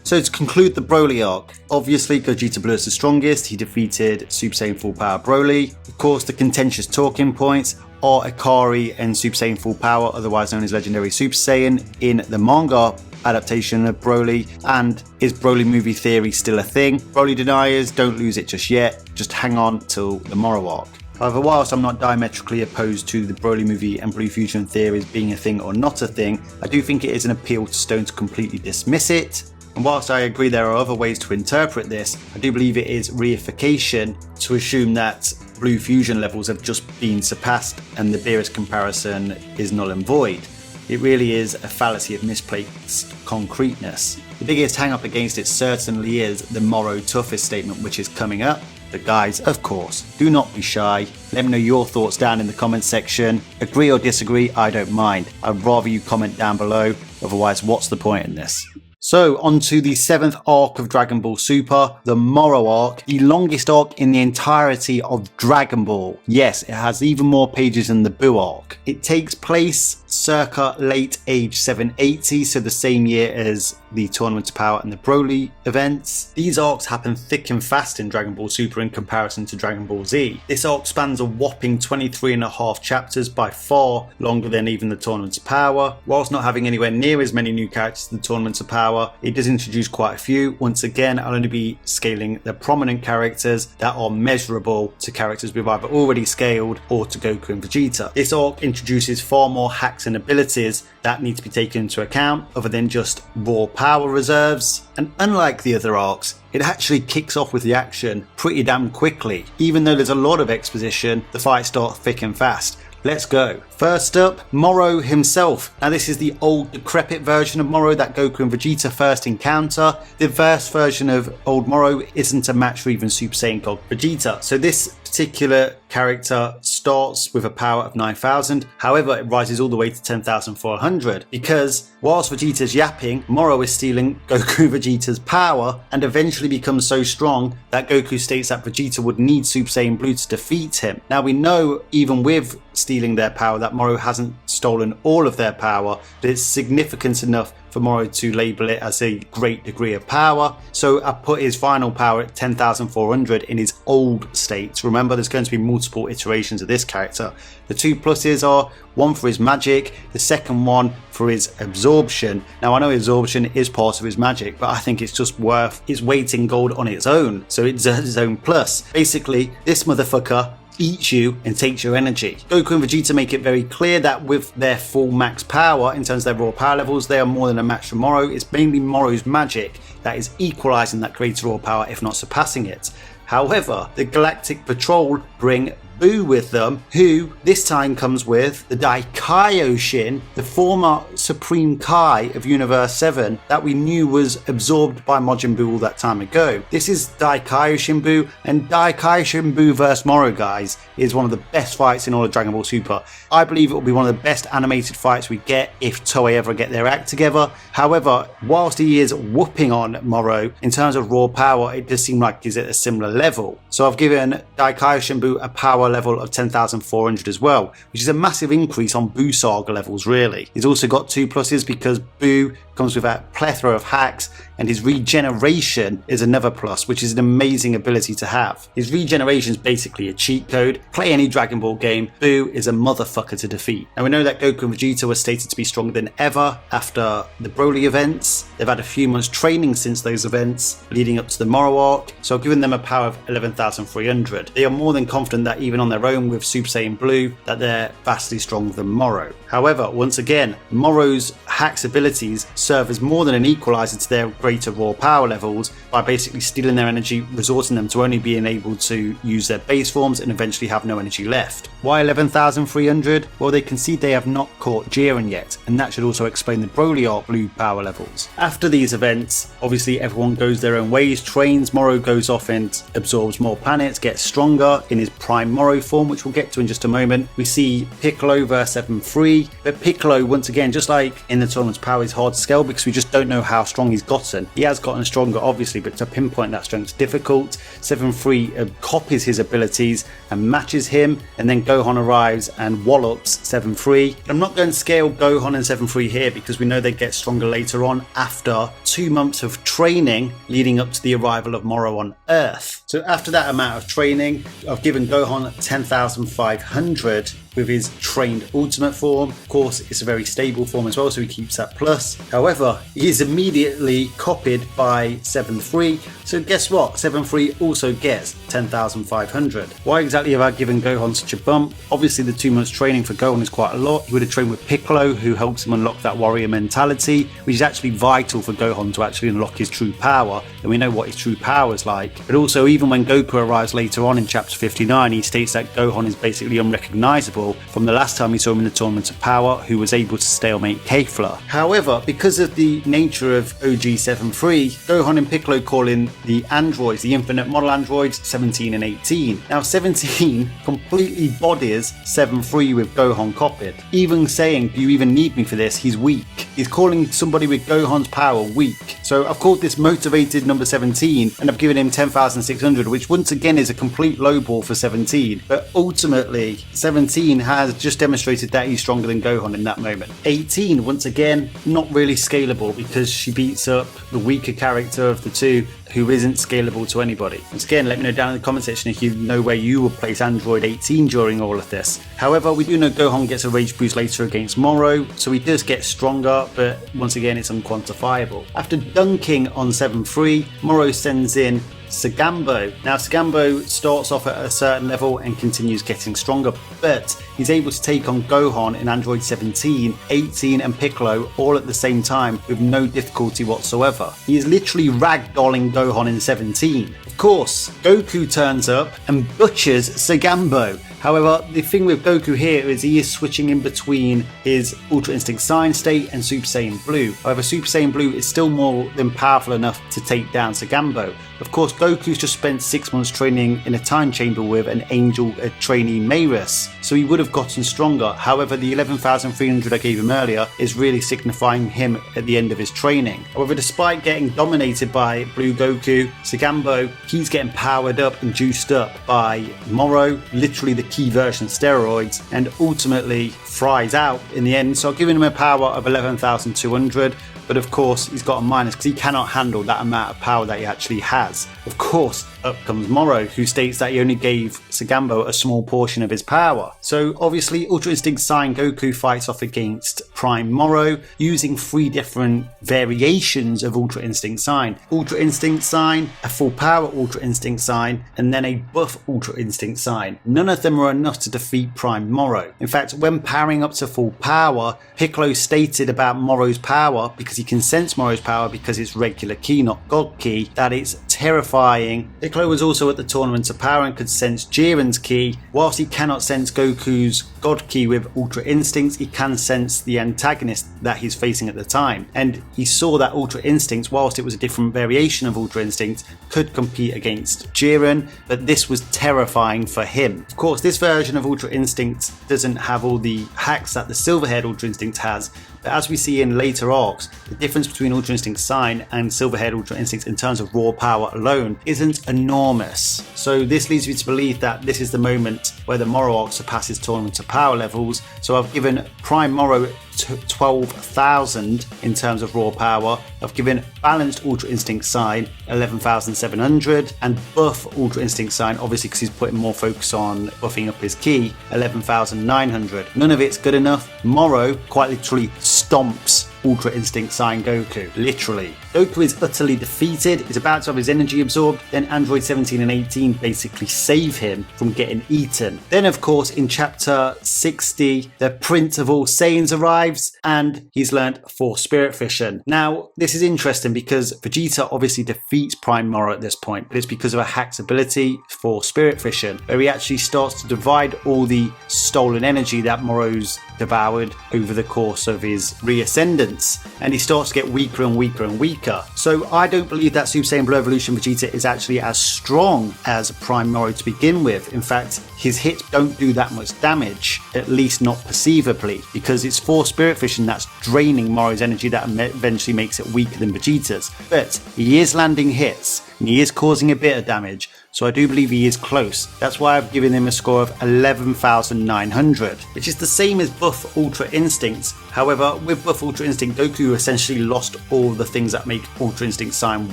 So to conclude the Broly arc, obviously Gogeta Blue is the strongest. He defeated Super Saiyan Full Power Broly. Of course, the contentious talking points are Ikari and Super Saiyan Full Power, otherwise known as Legendary Super Saiyan, in the manga adaptation of Broly, and is Broly movie theory still a thing? Broly deniers, don't lose it just yet, just hang on till the Moro arc. However, whilst I'm not diametrically opposed to the Broly movie and Blue Fusion theories being a thing or not a thing, I do think it is an appeal to Stone to completely dismiss it. And whilst I agree there are other ways to interpret this, I do believe it is reification to assume that Blue Fusion levels have just been surpassed and the Beerus comparison is null and void. It really is a fallacy of misplaced concreteness. The biggest hang up against it certainly is the Moro toughest statement, which is coming up. But guys, of course, do not be shy. Let me know your thoughts down in the comments section. Agree or disagree, I don't mind. I'd rather you comment down below, otherwise what's the point in this? So on to the 7th arc of Dragon Ball Super, the Moro arc, the longest arc in the entirety of Dragon Ball. Yes, it has even more pages than the Buu arc. It takes place circa late age 780, so the same year as the Tournament of Power and the Broly events. These arcs happen thick and fast in Dragon Ball Super in comparison to Dragon Ball Z. This arc spans a whopping 23.5 chapters, by far longer than even the Tournament of Power. Whilst not having anywhere near as many new characters as the Tournament of Power, it does introduce quite a few. Once again, I'll only be scaling the prominent characters that are measurable to characters we've either already scaled or to Goku and Vegeta. This arc introduces far more hacks and abilities that need to be taken into account other than just raw power reserves. And unlike the other arcs, it actually kicks off with the action pretty damn quickly. Even though there's a lot of exposition, the fights start thick and fast. Let's go. First up, Moro himself. Now this is the old decrepit version of Moro that Goku and Vegeta first encounter. The first version of old Moro isn't a match for even Super Saiyan God Vegeta. So this particular character starts with a power of 9,000. However, it rises all the way to 10,400 because whilst Vegeta's yapping, Moro is stealing Goku and Vegeta's power and eventually becomes so strong that Goku states that Vegeta would need Super Saiyan Blue to defeat him. Now we know even with stealing their power that Moro hasn't stolen all of their power, but it's significant enough for Moro to label it as a great degree of power. So I put his final power at 10,400 in his old state. Remember, there's going to be multiple iterations of this character. The 2 pluses are one for his magic, the second one for his absorption. Now I know absorption is part of his magic, but I think it's just worth its weight in gold on its own, so it's its own plus. Basically, this motherfucker eats you and takes your energy. Goku and Vegeta make it very clear that with their full max power in terms of their raw power levels, they are more than a match for Moro. It's mainly Moro's magic that is equalizing that greater raw power, if not surpassing it. However, the Galactic Patrol bring Boo with them, who this time comes with the Daikaioshin, the former Supreme Kai of Universe 7 that we knew was absorbed by Majin Buu all that time ago. This is Daikaioshin Buu, and Daikaioshin Buu vs Moro, guys, is one of the best fights in all of Dragon Ball Super. I believe it will be one of the best animated fights we get if Toei ever get their act together. However, whilst he is whooping on Moro, in terms of raw power, it does seem like he's at a similar level. So I've given Daikaioshin Buu a power level of 10,400 as well, which is a massive increase on Buu Saga levels, really. He's also got 2 pluses because Buu comes with a plethora of hacks, and his regeneration is another plus, which is an amazing ability to have. His regeneration is basically a cheat code. Play any Dragon Ball game, Buu is a motherfucker to defeat. Now we know that Goku and Vegeta were stated to be stronger than ever after the Broly events. They've had a few months training since those events leading up to the Moro arc, so I've given them a power of 11,300. They are more than confident that even on their own with Super Saiyan Blue, that they're vastly stronger than Moro. However, once again, Moro's hacks abilities serve as more than an equalizer to their greater raw power levels by basically stealing their energy, resorting them to only being able to use their base forms and eventually have no energy left. Why 11,300? Well, they concede they have not caught Jiren yet, and that should also explain the Broly arc blue power levels. After these events, obviously everyone goes their own ways, trains, Moro goes off and absorbs more planets, gets stronger in his prime Moro form, which we'll get to in just a moment. We see Piccolo versus 7-3, but Piccolo, once again, just like in the tournament's power, is hard to scale because we just don't know how strong he's gotten. He has gotten stronger, obviously, but to pinpoint that strength is difficult. 7-3 copies his abilities and matches him, and then Gohan arrives and wallops 7-3. I'm not going to scale Gohan and 7-3 here because we know they get stronger later on after 2 months of training leading up to the arrival of Moro on Earth. So after that amount of training, I've given Gohan 10,500 with his trained ultimate form. Of course, it's a very stable form as well, so he keeps that plus. However, he is immediately copied by 7-3, so guess what? 7-3 also gets 10,500. Why exactly have I given Gohan such a bump? Obviously, the 2 months training for Gohan is quite a lot. He would have trained with Piccolo, who helps him unlock that warrior mentality, which is actually vital for Gohan to actually unlock his true power, and we know what his true power is like. But also, even when Goku arrives later on in chapter 59, he states that Gohan is basically unrecognizable from the last time we saw him in the Tournament of Power, who was able to stalemate Kefla. However, because of the nature of OG 7-3, Gohan and Piccolo call in the androids, the infinite model androids 17 and 18. Now 17 completely bodies 7-3 with Gohan copied, even saying, "Do you even need me for this? He's weak." He's calling somebody with Gohan's power weak. So I've called this motivated number 17, and I've given him 10,600, which once again is a complete lowball for 17. But ultimately, 17 has just demonstrated that he's stronger than Gohan in that moment. 18, once again, not really scalable because she beats up the weaker character of the two, who isn't scalable to anybody. Once again, let me know down in the comment section if you know where you would place Android 18 during all of this. However, we do know Gohan gets a rage boost later against Moro, so he does get stronger, but once again, it's unquantifiable. After dunking on 7-3, Moro sends in Sagambo. Now Sagambo starts off at a certain level and continues getting stronger, but he's able to take on Gohan in Android 17, 18 and Piccolo all at the same time with no difficulty whatsoever. He is literally ragdolling Gohan in 17. Of course, Goku turns up and butchers Sagambo. However, the thing with Goku here is he is switching in between his Ultra Instinct Saiyan state and Super Saiyan Blue. However, Super Saiyan Blue is still more than powerful enough to take down Sagambo. Of course, Goku's just spent 6 months training in a time chamber with an angel trainee Beerus, so he would have gotten stronger. However, the 11,300 I gave him earlier is really signifying him at the end of his training. However, despite getting dominated by Blue Goku, Sagambo, he's getting powered up and juiced up by Moro, literally the key version steroids, and ultimately fries out in the end. So I've given him a power of 11,200. But of course, he's got a minus because he cannot handle that amount of power that he actually has. Of course, up comes Moro, who states that he only gave Sagambo a small portion of his power. So obviously, Ultra Instinct Saiyan Goku fights off against Prime Moro using 3 different variations of Ultra Instinct Saiyan. Ultra Instinct Saiyan, a full power Ultra Instinct Saiyan, and then a buff Ultra Instinct Saiyan. None of them are enough to defeat Prime Moro. In fact, when powering up to full power, Piccolo stated about Moro's power, because he can sense Moro's power because it's regular ki, not God ki, that it's terrifying. Piccolo was also at the Tournament of Power and could sense Jiren's ki. Whilst he cannot sense Goku's God ki with Ultra Instincts, he can sense the antagonist that he's facing at the time. And he saw that Ultra Instincts, whilst it was a different variation of Ultra Instincts, could compete against Jiren, but this was terrifying for him. Of course, this version of Ultra Instinct doesn't have all the hacks that the Silver-haired Ultra Instinct has, but as we see in later arcs, the difference between Ultra Instinct Saiyan and Silver-haired Ultra Instincts in terms of raw power alone isn't enormous. So this leads me to believe that this is the moment where the Moro arc surpasses Tournament of Power levels. So I've given Prime Moro 12,000 in terms of raw power. I've given balanced Ultra Instinct Saiyan 11,700 and buff Ultra Instinct Saiyan, obviously because he's putting more focus on buffing up his ki, 11,900. None of it's good enough. Moro quite literally stomps Ultra Instinct Saiyan Goku, literally. Goku is utterly defeated, he's about to have his energy absorbed, then Android 17 and 18 basically save him from getting eaten. Then of course in chapter 60, the Prince of all Saiyans arrives and he's learnt Force Spirit Fission. Now this is interesting because Vegeta obviously defeats Prime Moro at this point, but it's because of a hack's ability for Spirit Fission, where he actually starts to divide all the stolen energy that Moro's devoured over the course of his reascendance, and he starts to get weaker and weaker and weaker. So I don't believe that Super Saiyan Blue Evolution Vegeta is actually as strong as Prime Moro to begin with. In fact, his hits don't do that much damage, at least not perceivably, because it's Force Spirit Fission that's draining Moro's energy that eventually makes it weaker than Vegeta's. But he is landing hits and he is causing a bit of damage, so I do believe he is close. That's why I've given him a score of 11,900, which is the same as buff Ultra Instincts. However, with buff Ultra Instinct, Goku essentially lost all the things that make Ultra Instinct Saiyan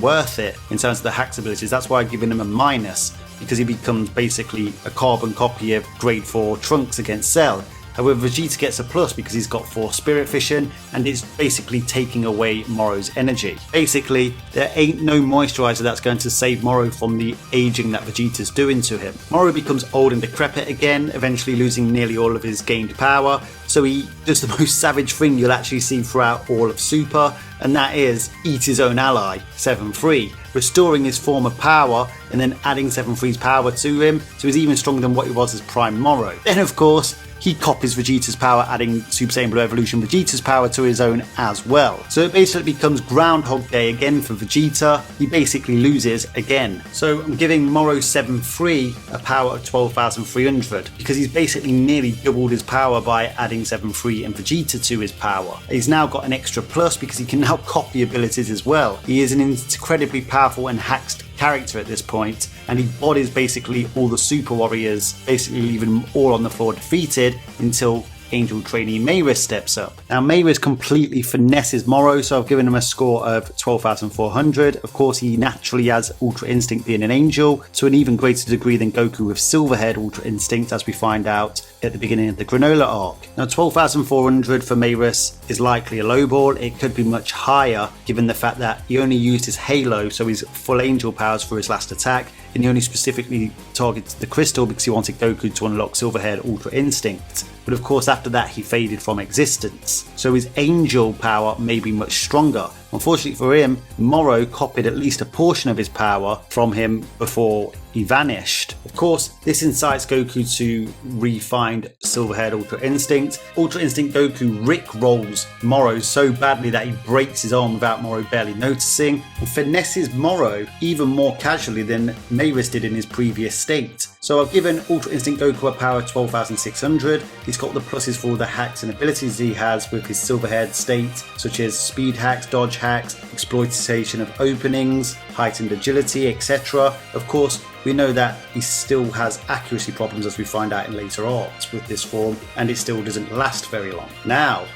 worth it in terms of the hacks abilities. That's why I've given him a minus, because he becomes basically a carbon copy of Grade 4 Trunks against Cell. However, Vegeta gets a plus because he's got Force Spirit Fission and it's basically taking away Moro's energy. Basically, there ain't no moisturizer that's going to save Moro from the aging that Vegeta's doing to him. Moro becomes old and decrepit again, eventually losing nearly all of his gained power. So he does the most savage thing you'll actually see throughout all of Super, and that is eat his own ally, 7-3, restoring his former power and then adding 7-3's power to him, so he's even stronger than what he was as Prime Moro. Then of course, he copies Vegeta's power, adding Super Saiyan Blue Evolution Vegeta's power to his own as well. So it basically becomes Groundhog Day again for Vegeta. He basically loses again. So I'm giving Moro 7-3 a power of 12,300 because he's basically nearly doubled his power by adding 7-3 and Vegeta to his power. He's now got an extra plus because he can now copy abilities as well. He is an incredibly powerful and hacked character at this point, and he bodies basically all the Super Warriors, basically leaving them all on the floor defeated until Angel trainee Beerus steps up. Now Beerus completely finesses Moro, so I've given him a score of 12,400. Of course, he naturally has Ultra Instinct being an angel to an even greater degree than Goku with Silver-haired Ultra Instinct, as we find out at the beginning of the Granola arc. Now 12,400 for Beerus is likely a low ball. It could be much higher given the fact that he only used his Halo, so his full angel powers for his last attack, and he only specifically targeted the crystal because he wanted Goku to unlock Silver-haired Ultra Instinct. But of course after that he faded from existence, so his angel power may be much stronger. Unfortunately for him, Moro copied at least a portion of his power from him before he vanished. Of course, this incites Goku to re-find Silver-haired Ultra Instinct. Ultra Instinct Goku Rick-rolls Moro so badly that he breaks his arm without Moro barely noticing, and finesses Moro even more casually than Beerus did in his previous state. So I've given Ultra Instinct Goku a power of 12,600. He's got the pluses for all the hacks and abilities he has with his Silver-haired state, such as speed hacks, dodge hacks, exploitation of openings, heightened agility, etc. Of course, we know that he still has accuracy problems, as we find out in later arcs with this form, and it still doesn't last very long. Now,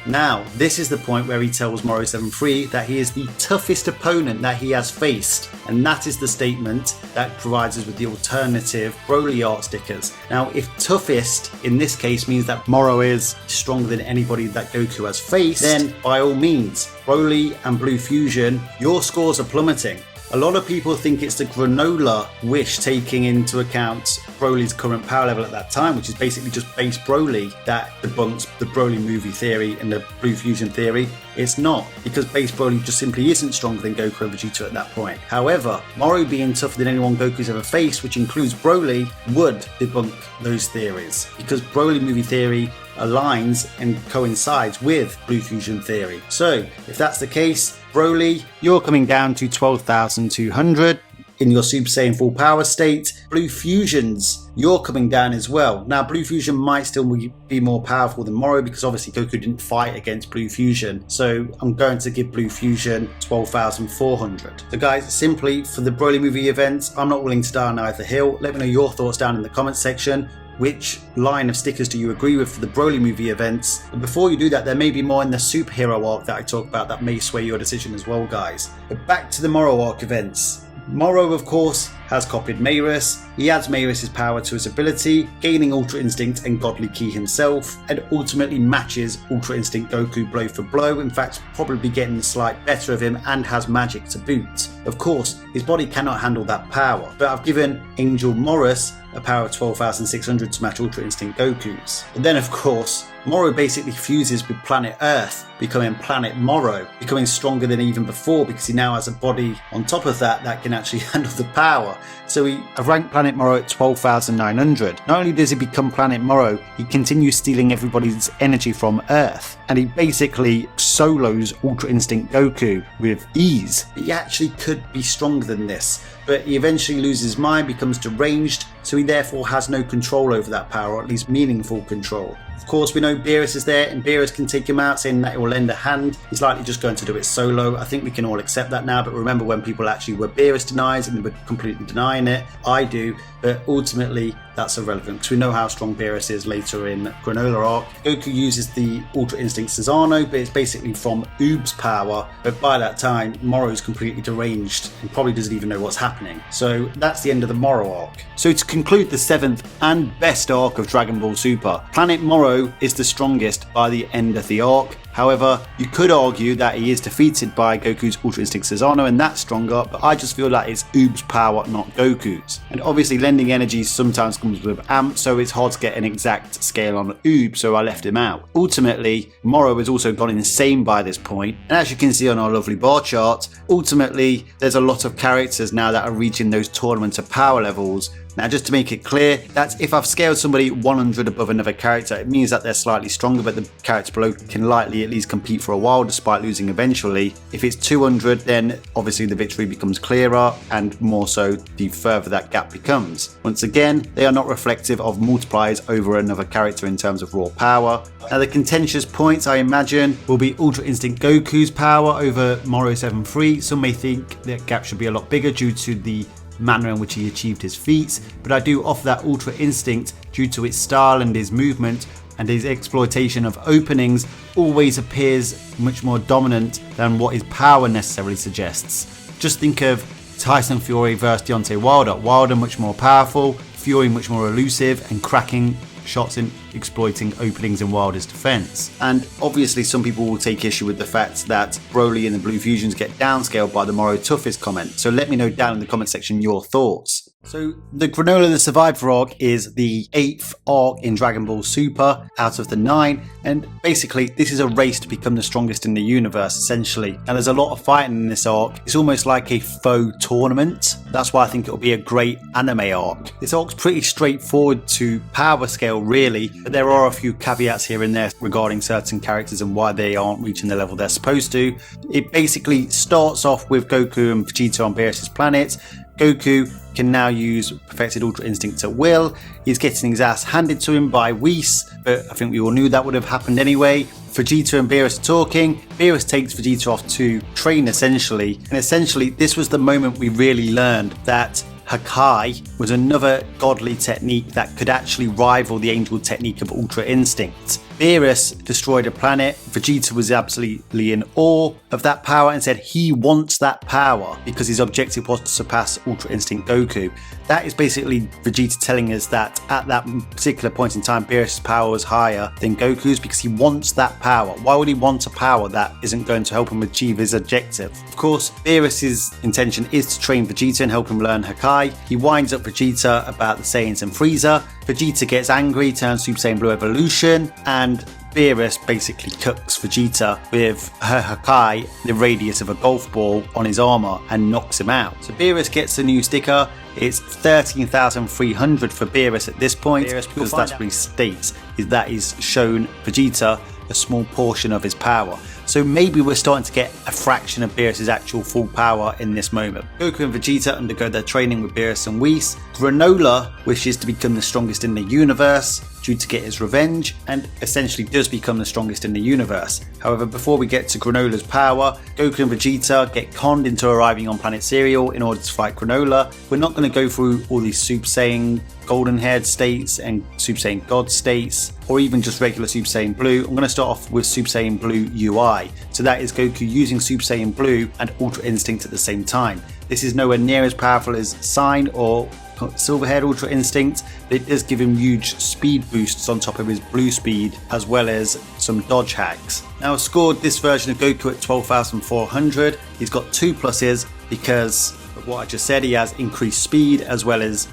this is the point where he tells Moro 7-3 that he is the toughest opponent that he has faced, and that is the statement that provides us with the alternative Broly art stickers. Now, if toughest in this case means that Moro is stronger than anybody that Goku has faced, then by all means, Broly and Blue Fusion, your scores are plummeting. A lot of people think it's the Granola wish, taking into account Broly's current power level at that time, which is basically just base Broly, that debunks the Broly movie theory and the Blue Fusion theory. It's not, because base Broly just simply isn't stronger than Goku and Vegeta at that point. However, Moro being tougher than anyone Goku's ever faced, which includes Broly, would debunk those theories, because Broly movie theory aligns and coincides with Blue Fusion theory. So, if that's the case, Broly, you're coming down to 12,200 in your Super Saiyan full power state. Blue Fusions, you're coming down as well. Now, Blue Fusion might still be more powerful than Moro, because obviously Goku didn't fight against Blue Fusion. So I'm going to give Blue Fusion 12,400. So guys, simply for the Broly movie events, I'm not willing to die on either hill. Let me know your thoughts down in the comments section. Which line of stickers do you agree with for the Broly movie events? But before you do that, there may be more in the superhero arc that I talk about that may sway your decision as well, guys. But back to the Moro arc events. Moro, of course, has copied Beerus. He adds Beerus' power to his ability, gaining Ultra Instinct and Godly Ki himself, and ultimately matches Ultra Instinct Goku blow for blow, in fact probably getting the slight better of him, and has magic to boot. Of course, his body cannot handle that power, but I've given Angel Morris a power of 12,600 to match Ultra Instinct Goku's. But then of course, Moro basically fuses with planet Earth, becoming Planet Moro, becoming stronger than even before, because he now has a body on top of that can actually handle the power. So I've ranked Planet Moro at 12,900. Not only does he become Planet Moro, he continues stealing everybody's energy from Earth, and he basically solos Ultra Instinct Goku with ease. He actually could be stronger than this, but he eventually loses his mind, becomes deranged, so he therefore has no control over that power, or at least meaningful control. Of course, we know Beerus is there, and Beerus can take him out, saying that it will lend a hand. He's likely just going to do it solo. I think we can all accept that now, but remember when people actually were Beerus deniers and they were completely denying it? I do, but ultimately that's irrelevant, because we know how strong Beerus is later in Granola arc. Goku uses the Ultra Instinct Susanoo, but it's basically from Oob's power, but by that time, Moro's completely deranged and probably doesn't even know what's happening. So that's the end of the Moro arc. So to conclude the 7th and best arc of Dragon Ball Super, Planet Moro is the strongest by the end of the arc. However, you could argue that he is defeated by Goku's Ultra Instinct Susanoo, and that's stronger, but I just feel that it's Oob's power, not Goku's. And obviously lending energy sometimes comes with amp, so it's hard to get an exact scale on Oob, so I left him out. Ultimately, Moro has also gone insane by this point, and as you can see on our lovely bar chart, ultimately there's a lot of characters now that are reaching those tournament of power levels. Now, just to make it clear, that if I've scaled somebody 100 above another character, it means that they're slightly stronger, but the character below can likely at least compete for a while despite losing eventually. If it's 200, then obviously the victory becomes clearer, and more so the further that gap becomes. Once again, they are not reflective of multipliers over another character in terms of raw power. Now, the contentious points, I imagine, will be Ultra Instinct Goku's power over Moro 7-3. Some may think that gap should be a lot bigger due to the manner in which he achieved his feats, but I do offer that Ultra Instinct due to its style and his movement, and his exploitation of openings always appears much more dominant than what his power necessarily suggests. Just think of Tyson Fury versus Deontay Wilder. Wilder much more powerful, Fury much more elusive and cracking shots in exploiting openings in Wilder's defense. And obviously some people will take issue with the fact that Broly and the Blue Fusions get downscaled by the Moro toughest comment, so let me know down in the comment section your thoughts. So the Granola the Survivor arc is the 8th arc in Dragon Ball Super out of the 9, and basically this is a race to become the strongest in the universe essentially. Now there's a lot of fighting in this arc. It's almost like a faux tournament. That's why I think it'll be a great anime arc. This arc's pretty straightforward to power scale really, but there are a few caveats here and there regarding certain characters and why they aren't reaching the level they're supposed to. It basically starts off with Goku and Vegeta on Beerus' planet. Goku can now use perfected Ultra Instinct at will. He's getting his ass handed to him by Whis, but I think we all knew that would have happened anyway. Vegeta and Beerus are talking. Beerus takes Vegeta off to train essentially, and essentially this was the moment we really learned that Hakai was another godly technique that could actually rival the angel technique of Ultra Instinct. Beerus destroyed a planet. Vegeta was absolutely in awe of that power and said he wants that power because his objective was to surpass Ultra Instinct Goku. That is basically Vegeta telling us that at that particular point in time, Beerus' power was higher than Goku's because he wants that power. Why would he want a power that isn't going to help him achieve his objective? Of course, Beerus' intention is to train Vegeta and help him learn Hakai. He winds up Vegeta about the Saiyans and Frieza. Vegeta gets angry, turns Super Saiyan Blue Evolution, and Beerus basically cooks Vegeta with her Hakai, the radius of a golf ball, on his armor and knocks him out. So Beerus gets a new sticker. It's 13,300 for Beerus at this point, because that's what he states, is that he's shown Vegeta a small portion of his power. So maybe we're starting to get a fraction of Beerus' actual full power in this moment. Goku and Vegeta undergo their training with Beerus and Whis. Granolah wishes to become the strongest in the universe due to get his revenge, and essentially does become the strongest in the universe. However, before we get to Granola's power, Goku and Vegeta get conned into arriving on planet Cereal in order to fight Granolah. We're not going to go through all these Super Saiyan golden haired states and Super Saiyan God states, or even just regular Super Saiyan Blue. I'm going to start off with Super Saiyan Blue UI. So that is Goku using Super Saiyan Blue and Ultra Instinct at the same time. This is nowhere near as powerful as Saiyan or Silver-haired Ultra Instinct, but it does give him huge speed boosts on top of his blue speed, as well as some dodge hacks. Now I've scored this version of Goku at 12,400. He's got 2 pluses because of what I just said. He has increased speed as well as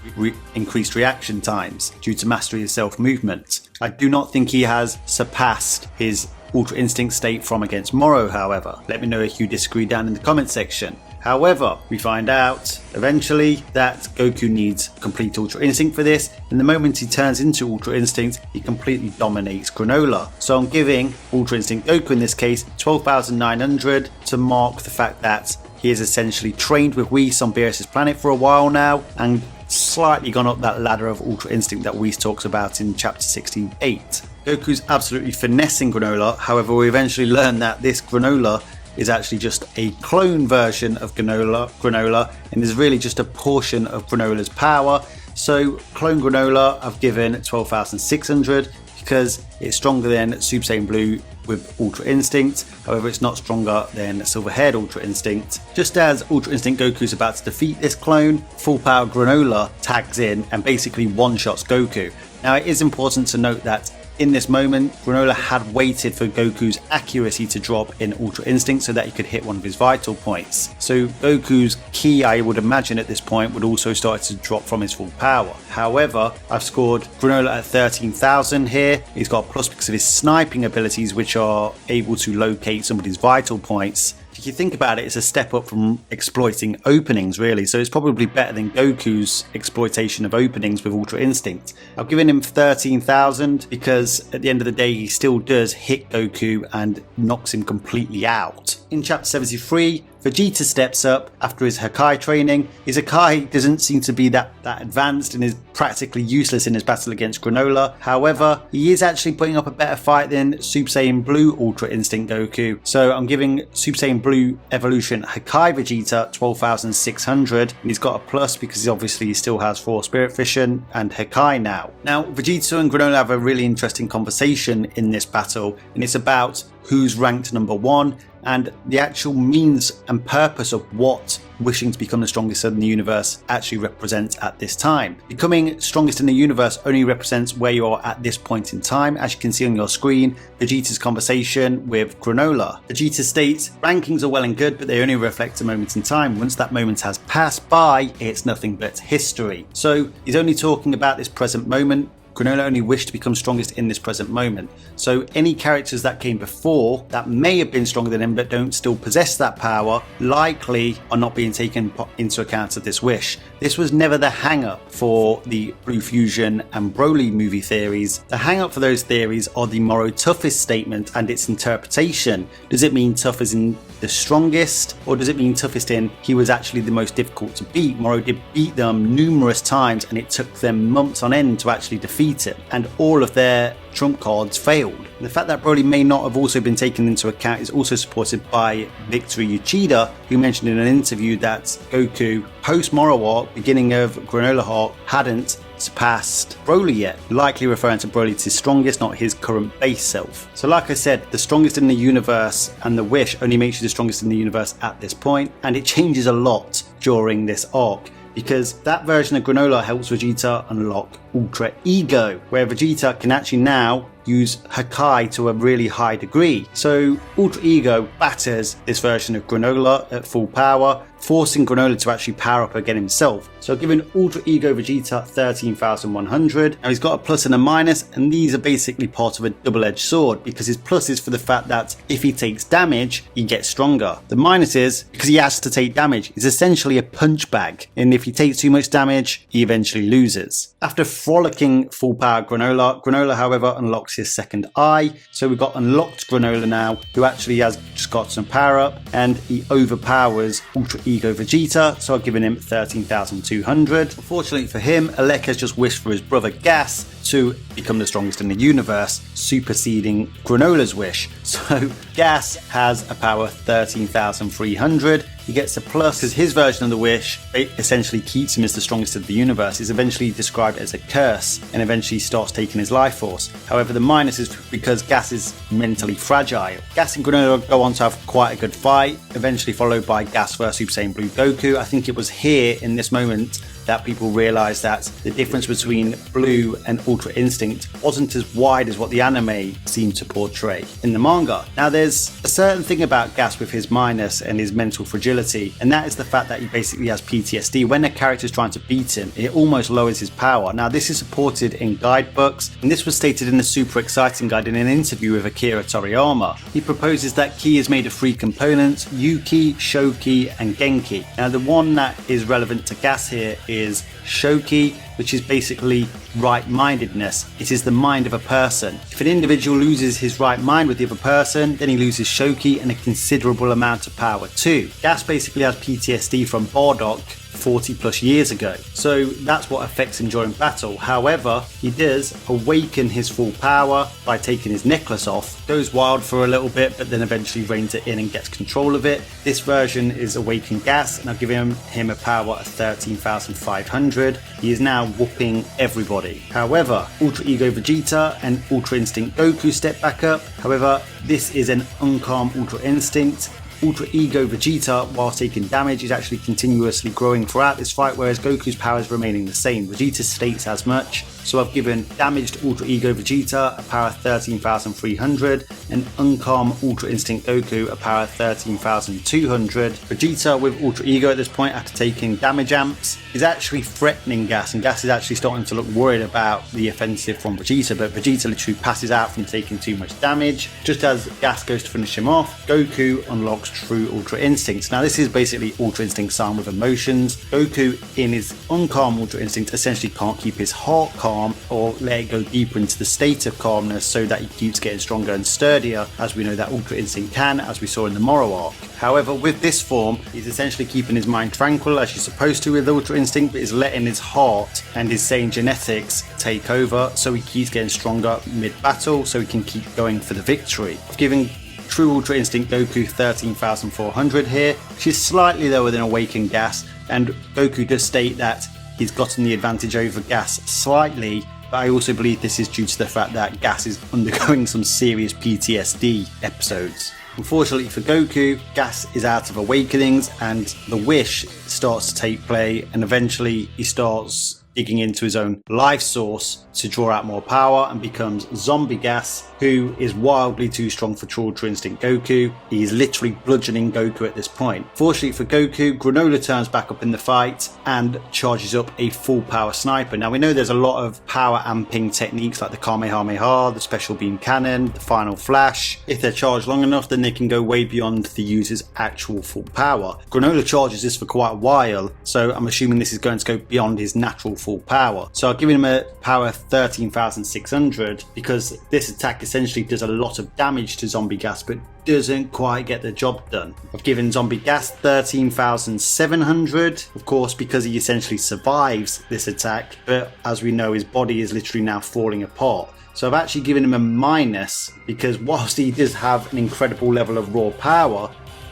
increased reaction times due to mastery of self-movement. I do not think he has surpassed his Ultra Instinct state from against Moro, however. Let me know if you disagree down in the comment section. However, we find out eventually that Goku needs complete Ultra Instinct for this, and the moment he turns into Ultra Instinct, he completely dominates Granolah. So I'm giving Ultra Instinct Goku in this case 12,900 to mark the fact that he has essentially trained with Whis on Beerus' planet for a while now, and slightly gone up that ladder of Ultra Instinct that Whis talks about in chapter 68. Goku's absolutely finessing Granolah, however we eventually learn that this Granolah is actually just a clone version of Granolah and is really just a portion of Granola's power. So clone Granolah I've given 12,600 because it's stronger than Super Saiyan Blue with Ultra Instinct. However, it's not stronger than Silver-haired Ultra Instinct. Just as Ultra Instinct Goku is about to defeat this clone, full power Granolah tags in and basically one-shots Goku. Now it is important to note that in this moment, Granolah had waited for Goku's accuracy to drop in Ultra Instinct so that he could hit one of his vital points. So Goku's ki, I would imagine at this point, would also start to drop from his full power. However, I've scored Granolah at 13,000 here. He's got a plus because of his sniping abilities, which are able to locate somebody's vital points. If you think about it, it's a step up from exploiting openings, really. So it's probably better than Goku's exploitation of openings with Ultra Instinct. I've given him 13,000 because at the end of the day, he still does hit Goku and knocks him completely out. In chapter 73, Vegeta steps up after his Hakai training. His Hakai doesn't seem to be that advanced and is practically useless in his battle against Granolah. However, he is actually putting up a better fight than Super Saiyan Blue Ultra Instinct Goku. So I'm giving Super Saiyan Blue Evolution Hakai Vegeta 12,600. And he's got a plus because he still has 4 Spirit Fission and Hakai now. Now, Vegeta and Granolah have a really interesting conversation in this battle, and it's about who's ranked number 1 and the actual means and purpose of what wishing to become the strongest in the universe actually represents at this time. Becoming strongest in the universe only represents where you are at this point in time. As you can see on your screen, Vegeta's conversation with Granolah. Vegeta states, rankings are well and good, but they only reflect a moment in time. Once that moment has passed by, it's nothing but history. So he's only talking about this present moment. Granolah only wished to become strongest in this present moment. So any characters that came before that may have been stronger than him but don't still possess that power likely are not being taken into account of this wish. This was never the hang-up for the Blue Fusion and Broly movie theories. The hang-up for those theories are the Moro toughest statement and its interpretation. Does it mean tough as in the strongest, or does it mean toughest in he was actually the most difficult to beat? Moro did beat them numerous times and it took them months on end to actually defeat him, and all of their trump cards failed. And the fact that Broly may not have also been taken into account is also supported by Victory Uchida, who mentioned in an interview that Goku, post-Moro arc, beginning of Granola arc, hadn't surpassed Broly yet, likely referring to Broly as his strongest, not his current base self. So like I said, the strongest in the universe and the wish only makes you the strongest in the universe at this point, and it changes a lot during this arc, because that version of Granola helps Vegeta unlock Ultra Ego, where Vegeta can actually now use Hakai to a really high degree. So Ultra Ego batters this version of Granola at full power, forcing Granola to actually power up again himself. So giving Ultra Ego Vegeta 13,100. Now he's got a plus and a minus, and these are basically part of a double-edged sword, because his plus is for the fact that if he takes damage, he gets stronger. The minus is because he has to take damage. He's essentially a punch bag, and if he takes too much damage, he eventually loses. After frolicking full power Granola however unlocks his second eye. So we've got unlocked Granola now, who actually has just got some power up, and he overpowers Ultra Ego Vegeta, so I've given him 13,200. Unfortunately for him, Alec has just wished for his brother Gas to become the strongest in the universe, superseding Granola's wish. So Gas has a power 13,300. He gets a plus because his version of the wish essentially keeps him as the strongest of the universe. Is eventually described as a curse and eventually starts taking his life force. However, the minus is because Gas is mentally fragile. Gas and Granola go on to have quite a good fight, eventually followed by Gas vs Super Saiyan Blue Goku. I think it was here in this moment that people realised that the difference between Blue and Ultra Instinct wasn't as wide as what the anime seemed to portray in the manga. Now there's a certain thing about Gas with his minus and his mental fragility, and that is the fact that he basically has PTSD. When a character is trying to beat him, it almost lowers his power. Now this is supported in guidebooks, and this was stated in the Super Exciting Guide in an interview with Akira Toriyama. He proposes that Ki is made of 3 components: Yuki, Shoki and Genki. Now the one that is relevant to Gas here is Shoki, which is basically right-mindedness. It is the mind of a person. If an individual loses his right mind with the other person, then he loses Shoki and a considerable amount of power too. Gas basically has PTSD from Bardock 40 plus years ago, so that's what affects him during battle. However, he does awaken his full power by taking his necklace off, goes wild for a little bit, but then eventually reins it in and gets control of it. This version is Awakened Gas, and I've given him a power of 13,500. He is now whooping everybody. However, Ultra Ego Vegeta and Ultra Instinct Goku step back up. However, this is an uncalm Ultra Instinct. Ultra Ego Vegeta, while taking damage, is actually continuously growing throughout this fight, whereas Goku's power is remaining the same. Vegeta states as much. So I've given damaged Ultra Ego Vegeta a power 13,300 and uncalm Ultra Instinct Goku a power 13,200. Vegeta with Ultra Ego at this point, after taking damage amps, is actually threatening Gas, and Gas is actually starting to look worried about the offensive from Vegeta, but Vegeta literally passes out from taking too much damage. Just as Gas goes to finish him off, Goku unlocks true Ultra Instincts. Now this is basically Ultra Instinct Saiyan with emotions. Goku in his uncalm Ultra Instinct essentially can't keep his heart calm or let it go deeper into the state of calmness, so that he keeps getting stronger and sturdier, as we know that Ultra Instinct can, as we saw in the Moro arc. However, with this form, he's essentially keeping his mind tranquil as you're supposed to with Ultra Instinct, but is letting his heart and his Saiyan genetics take over, so he keeps getting stronger mid-battle, so he can keep going for the victory. I've given True Ultra Instinct Goku 13,400 here, which is slightly lower than Awakened Gas, and Goku does state that he's gotten the advantage over Gas slightly, but I also believe this is due to the fact that Gas is undergoing some serious PTSD episodes. Unfortunately for Goku, Gas is out of awakenings and the wish starts to take play, and eventually he starts digging into his own life source to draw out more power and becomes Zombie Gas, who is wildly too strong for True Ultra Instinct Goku. He is literally bludgeoning Goku at this point. Fortunately for Goku, Granola turns back up in the fight and charges up a full power sniper. Now we know there's a lot of power amping techniques like the Kamehameha, the Special Beam Cannon, the Final Flash. If they're charged long enough, then they can go way beyond the user's actual full power. Granola charges this for quite a while, so I'm assuming this is going to go beyond his natural full power. So I've given him a power 13,600 because this attack essentially does a lot of damage to Zombie Gas but doesn't quite get the job done. I've given Zombie Gas 13,700, of course, because he essentially survives this attack, but as we know, his body is literally now falling apart. So I've actually given him a minus because whilst he does have an incredible level of raw power,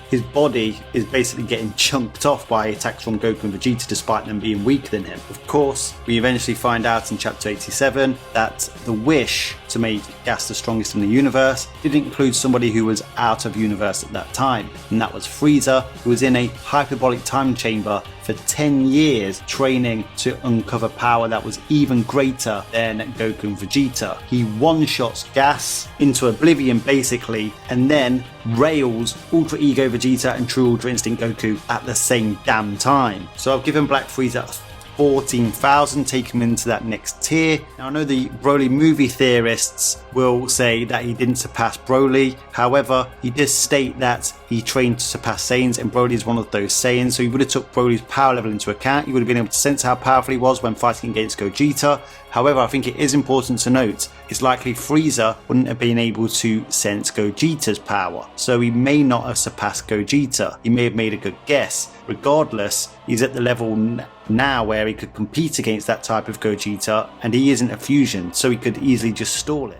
his body is basically getting chunked off by attacks from Goku and Vegeta despite them being weaker than him. Of course, we eventually find out in chapter 87 that the wish to make Gas the strongest in the universe did include somebody who was out of universe at that time, and that was Frieza, who was in a hyperbolic time chamber for 10 years training to uncover power that was even greater than Goku and Vegeta. He one-shots Gas into oblivion basically, and then rails Ultra Ego Vegeta and True Ultra Instinct Goku at the same damn time. So I've given Black Frieza 14,000, take him into that next tier. Now I know the Broly movie theorists will say that he didn't surpass Broly, however he does state that he trained to surpass Saiyans, and Broly is one of those Saiyans, so he would have took Broly's power level into account. He would have been able to sense how powerful he was when fighting against Gogeta. However, I think it is important to note it's likely Frieza wouldn't have been able to sense Gogeta's power, so he may not have surpassed Gogeta. He may have made a good guess. Regardless, he's at the level now where he could compete against that type of Gogeta, and he isn't a fusion, so he could easily just stall it.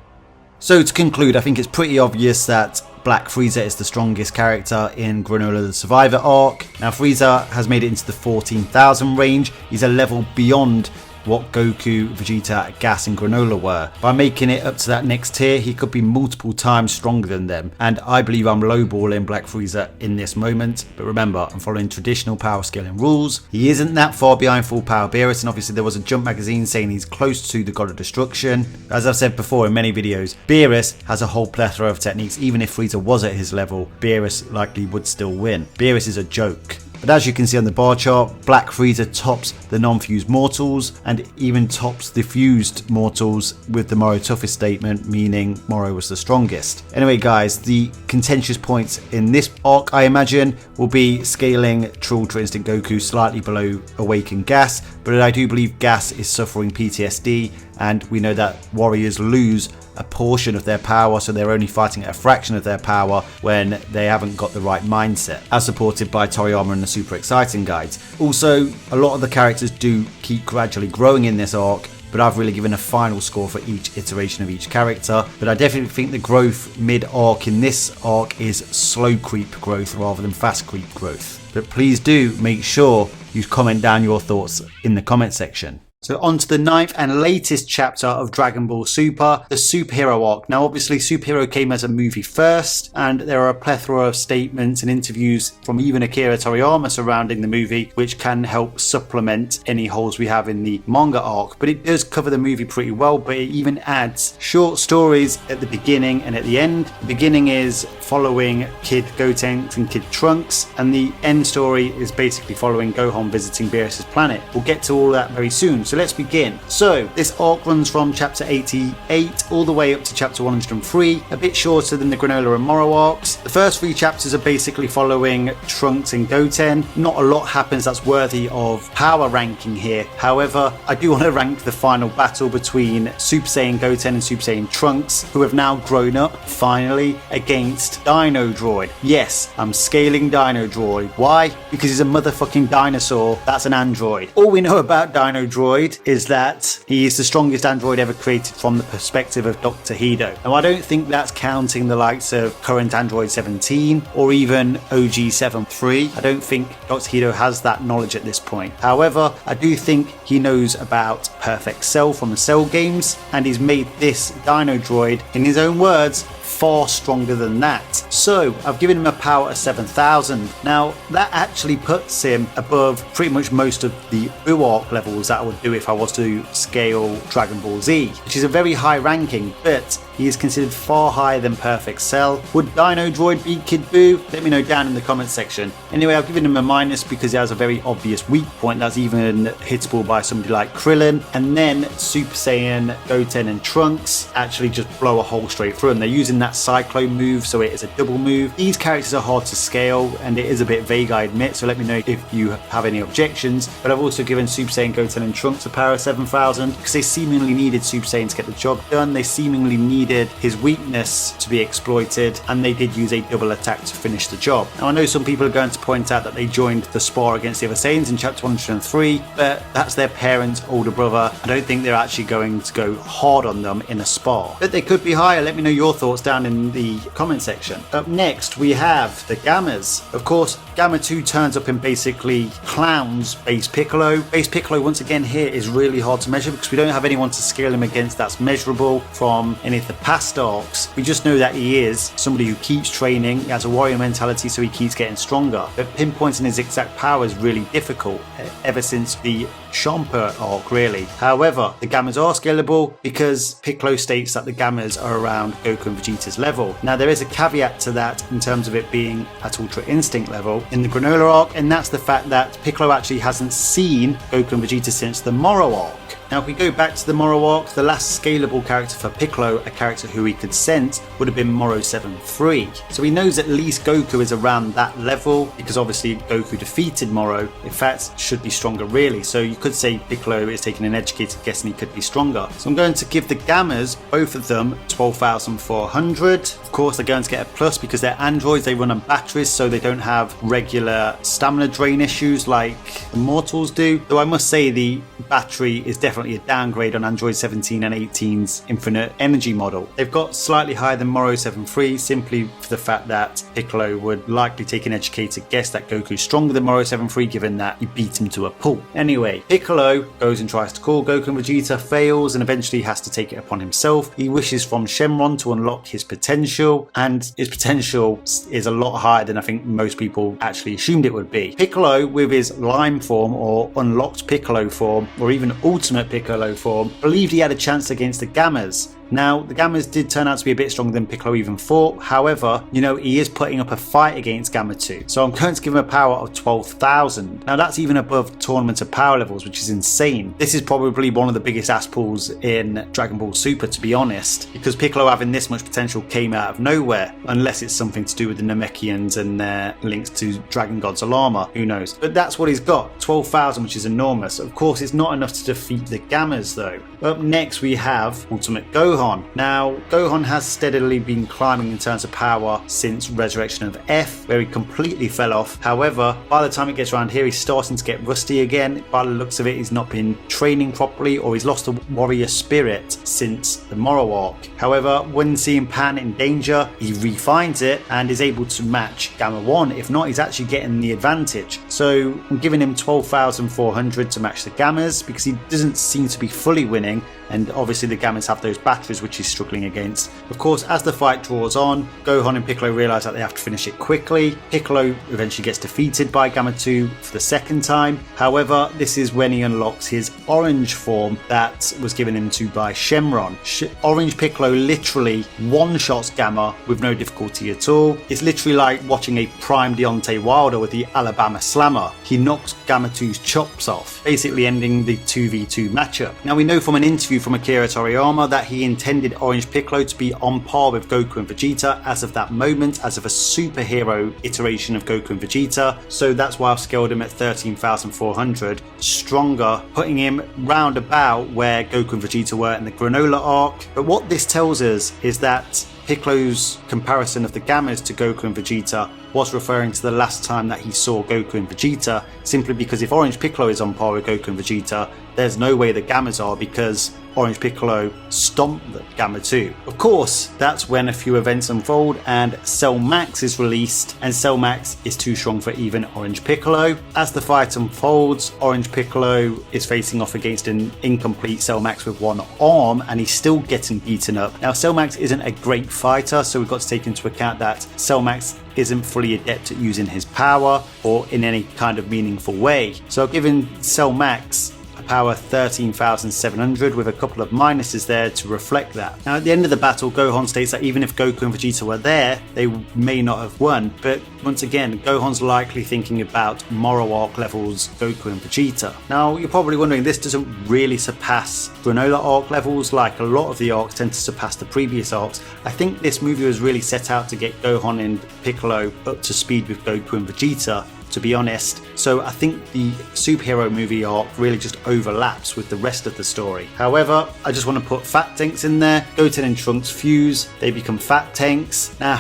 So to conclude, I think it's pretty obvious that Black Frieza is the strongest character in Granolah the Survivor arc. Now Frieza has made it into the 14,000 range. He's a level beyond what Goku, Vegeta, Gas and Granolah were. By making it up to that next tier, he could be multiple times stronger than them, and I believe I'm lowballing Black Frieza in this moment, but remember, I'm following traditional power scaling rules. He isn't that far behind full power Beerus, and obviously there was a Jump magazine saying he's close to the God of Destruction. As I've said before in many videos, Beerus has a whole plethora of techniques. Even if Frieza was at his level, Beerus likely would still win. Beerus is a joke. But as you can see on the bar chart, Black Frieza tops the non-fused mortals and even tops the fused mortals with the Moro toughest statement, meaning Moro was the strongest. Anyway guys, the contentious points in this arc I imagine will be scaling True Ultra Instinct Goku slightly below Awakened Gas, but I do believe Gas is suffering PTSD, and we know that warriors lose a portion of their power, so they're only fighting at a fraction of their power when they haven't got the right mindset, as supported by Toriyama and the Super Exciting guides. Also, a lot of the characters do keep gradually growing in this arc, but I've really given a final score for each iteration of each character. But I definitely think the growth mid-arc in this arc is slow creep growth rather than fast creep growth. But please do make sure you comment down your thoughts in the comment section. So on to the 9th and latest chapter of Dragon Ball Super, the Superhero arc. Now obviously Superhero came as a movie first, and there are a plethora of statements and interviews from even Akira Toriyama surrounding the movie, which can help supplement any holes we have in the manga arc. But it does cover the movie pretty well, but it even adds short stories at the beginning and at the end. The beginning is following Kid Goten and Kid Trunks, and the end story is basically following Gohan visiting Beerus' planet. We'll get to all that very soon. So let's begin. So this arc runs from chapter 88 all the way up to chapter 103, a bit shorter than the Granolah and Moro arcs. The first 3 chapters are basically following Trunks and Goten. Not a lot happens that's worthy of power ranking here. However, I do want to rank the final battle between Super Saiyan Goten and Super Saiyan Trunks, who have now grown up finally against Dino Droid. Yes, I'm scaling Dino Droid. Why? Because he's a motherfucking dinosaur. That's an android. All we know about Dino Droid is that he is the strongest android ever created from the perspective of Dr. Hido. Now I don't think that's counting the likes of current Android 17 or even OG73. I don't think Dr. Hido has that knowledge at this point. However, I do think he knows about Perfect Cell from the Cell games, and he's made this Dino Droid, in his own words, far stronger than that. So I've given him a power of 7,000. Now that actually puts him above pretty much most of the UARC levels that I would do if I was to scale Dragon Ball Z, which is a very high ranking, but he is considered far higher than Perfect Cell. Would Dino Droid beat Kid Buu? Let me know down in the comment section. Anyway, I've given him a minus because he has a very obvious weak point that's even hittable by somebody like Krillin, and then Super Saiyan Goten and Trunks actually just blow a hole straight through him. They're using that Cyclone move, so it is a double move. These characters are hard to scale, and it is a bit vague, I admit, so let me know if you have any objections. But I've also given Super Saiyan Goten and Trunks a power of 7,000 because they seemingly needed Super Saiyan to get the job done. They seemingly needed his weakness to be exploited, and they did use a double attack to finish the job. Now I know some people are going to point out that they joined the spar against the other Saiyans in chapter 103, but that's their parents' older brother. I don't think they're actually going to go hard on them in a spar, but they could be higher. Let me know your thoughts down in the comment section. Up next we have the Gammas. Of course, Gamma 2 turns up and basically clowns Base Piccolo. Base Piccolo once again here is really hard to measure because we don't have anyone to scale him against that's measurable from any of the past arcs. We just know that he is somebody who keeps training, he has a warrior mentality, so he keeps getting stronger. But pinpointing his exact power is really difficult ever since the Champa arc, really. However, the Gammas are scalable because Piccolo states that the Gammas are around Goku and Vegeta's level. Now there is a caveat to that in terms of it being at Ultra Instinct level in the Granola arc, and that's the fact that Piccolo actually hasn't seen Goku and Vegeta since the Moro arc. Now if we go back to the Moro arc, the last scalable character for Piccolo, a character who he could sense, would have been Moro 7-3. So he knows at least Goku is around that level because obviously Goku defeated Moro. In fact, should be stronger really. So you could say Piccolo is taking an educated guess and he could be stronger. So I'm going to give the Gammas, both of them, 12,400. Of course they're going to get a plus because they're androids, they run on batteries, so they don't have regular stamina drain issues like the mortals do. Though I must say the battery is definitely a downgrade on Android 17 and 18's infinite energy model. They've got slightly higher than Moro 7-3 simply for the fact that Piccolo would likely take an educated guess that Goku's stronger than Moro 7-3 given that he beat him to a pulp. Anyway, Piccolo goes and tries to call Goku and Vegeta, fails, and eventually has to take it upon himself. He wishes from Shenron to unlock his potential, and his potential is a lot higher than I think most people actually assumed it would be. Piccolo, with his Lime form or unlocked Piccolo form or even Ultimate Piccolo form, believed he had a chance against the Gammas. Now, the Gammas did turn out to be a bit stronger than Piccolo even thought. However, you know, he is putting up a fight against Gamma 2. So I'm going to give him a power of 12,000. Now, that's even above Tournament of Power Levels, which is insane. This is probably one of the biggest ass pulls in Dragon Ball Super, to be honest, because Piccolo having this much potential came out of nowhere, unless it's something to do with the Namekians and their links to Dragon God's Alarma. Who knows? But that's what he's got, 12,000, which is enormous. Of course, it's not enough to defeat the Gammas, though. Up next, we have Ultimate Gohan. Now, Gohan has steadily been climbing in terms of power since Resurrection of F, where he completely fell off. However, by the time it gets around here, he's starting to get rusty again. By the looks of it, he's not been training properly, or he's lost a warrior spirit since the Moro arc. However, when seeing Pan in danger, he refines it and is able to match Gamma 1. If not, he's actually getting the advantage. So I'm giving him 12,400 to match the Gammas because he doesn't seem to be fully winning, and obviously the Gammas have those batteries which he's struggling against. Of course, as the fight draws on, Gohan and Piccolo realise that they have to finish it quickly. Piccolo eventually gets defeated by Gamma 2 for the second time. However, this is when he unlocks his orange form that was given him to by Shenron. Orange Piccolo literally one-shots Gamma with no difficulty at all. It's literally like watching a prime Deontay Wilder with the Alabama Slammer. He knocks Gamma 2's chops off, basically ending the 2v2 matchup. Now, we know from an interview from Akira Toriyama that he intended Orange Piccolo to be on par with Goku and Vegeta as of that moment, as of a superhero iteration of Goku and Vegeta. So that's why I've scaled him at 13,400, stronger, putting him round about where Goku and Vegeta were in the Granola arc. But what this tells us is that Piccolo's comparison of the Gammas to Goku and Vegeta was referring to the last time that he saw Goku and Vegeta, simply because if Orange Piccolo is on par with Goku and Vegeta, there's no way the Gammas are, because Orange Piccolo stomped the Gamma 2. Of course, that's when a few events unfold and Cell Max is released, and Cell Max is too strong for even Orange Piccolo. As the fight unfolds, Orange Piccolo is facing off against an incomplete Cell Max with one arm, and he's still getting beaten up. Now, Cell Max isn't a great fighter, so we've got to take into account that Cell Max isn't fully adept at using his power or in any kind of meaningful way. So I've given Cell Max a a power 13,700 with a couple of minuses there to reflect that. Now at the end of the battle, Gohan states that even if Goku and Vegeta were there, they may not have won, but once again, Gohan's likely thinking about Moro arc levels Goku and Vegeta. Now you're probably wondering, this doesn't really surpass Granola arc levels like a lot of the arcs tend to surpass the previous arcs. I think this movie was really set out to get Gohan and Piccolo up to speed with Goku and Vegeta, to be honest. So I think the superhero movie arc really just overlaps with the rest of the story. However, I just want to put Fat Tanks in there. Goten and Trunks fuse, they become Fat Tanks. Now,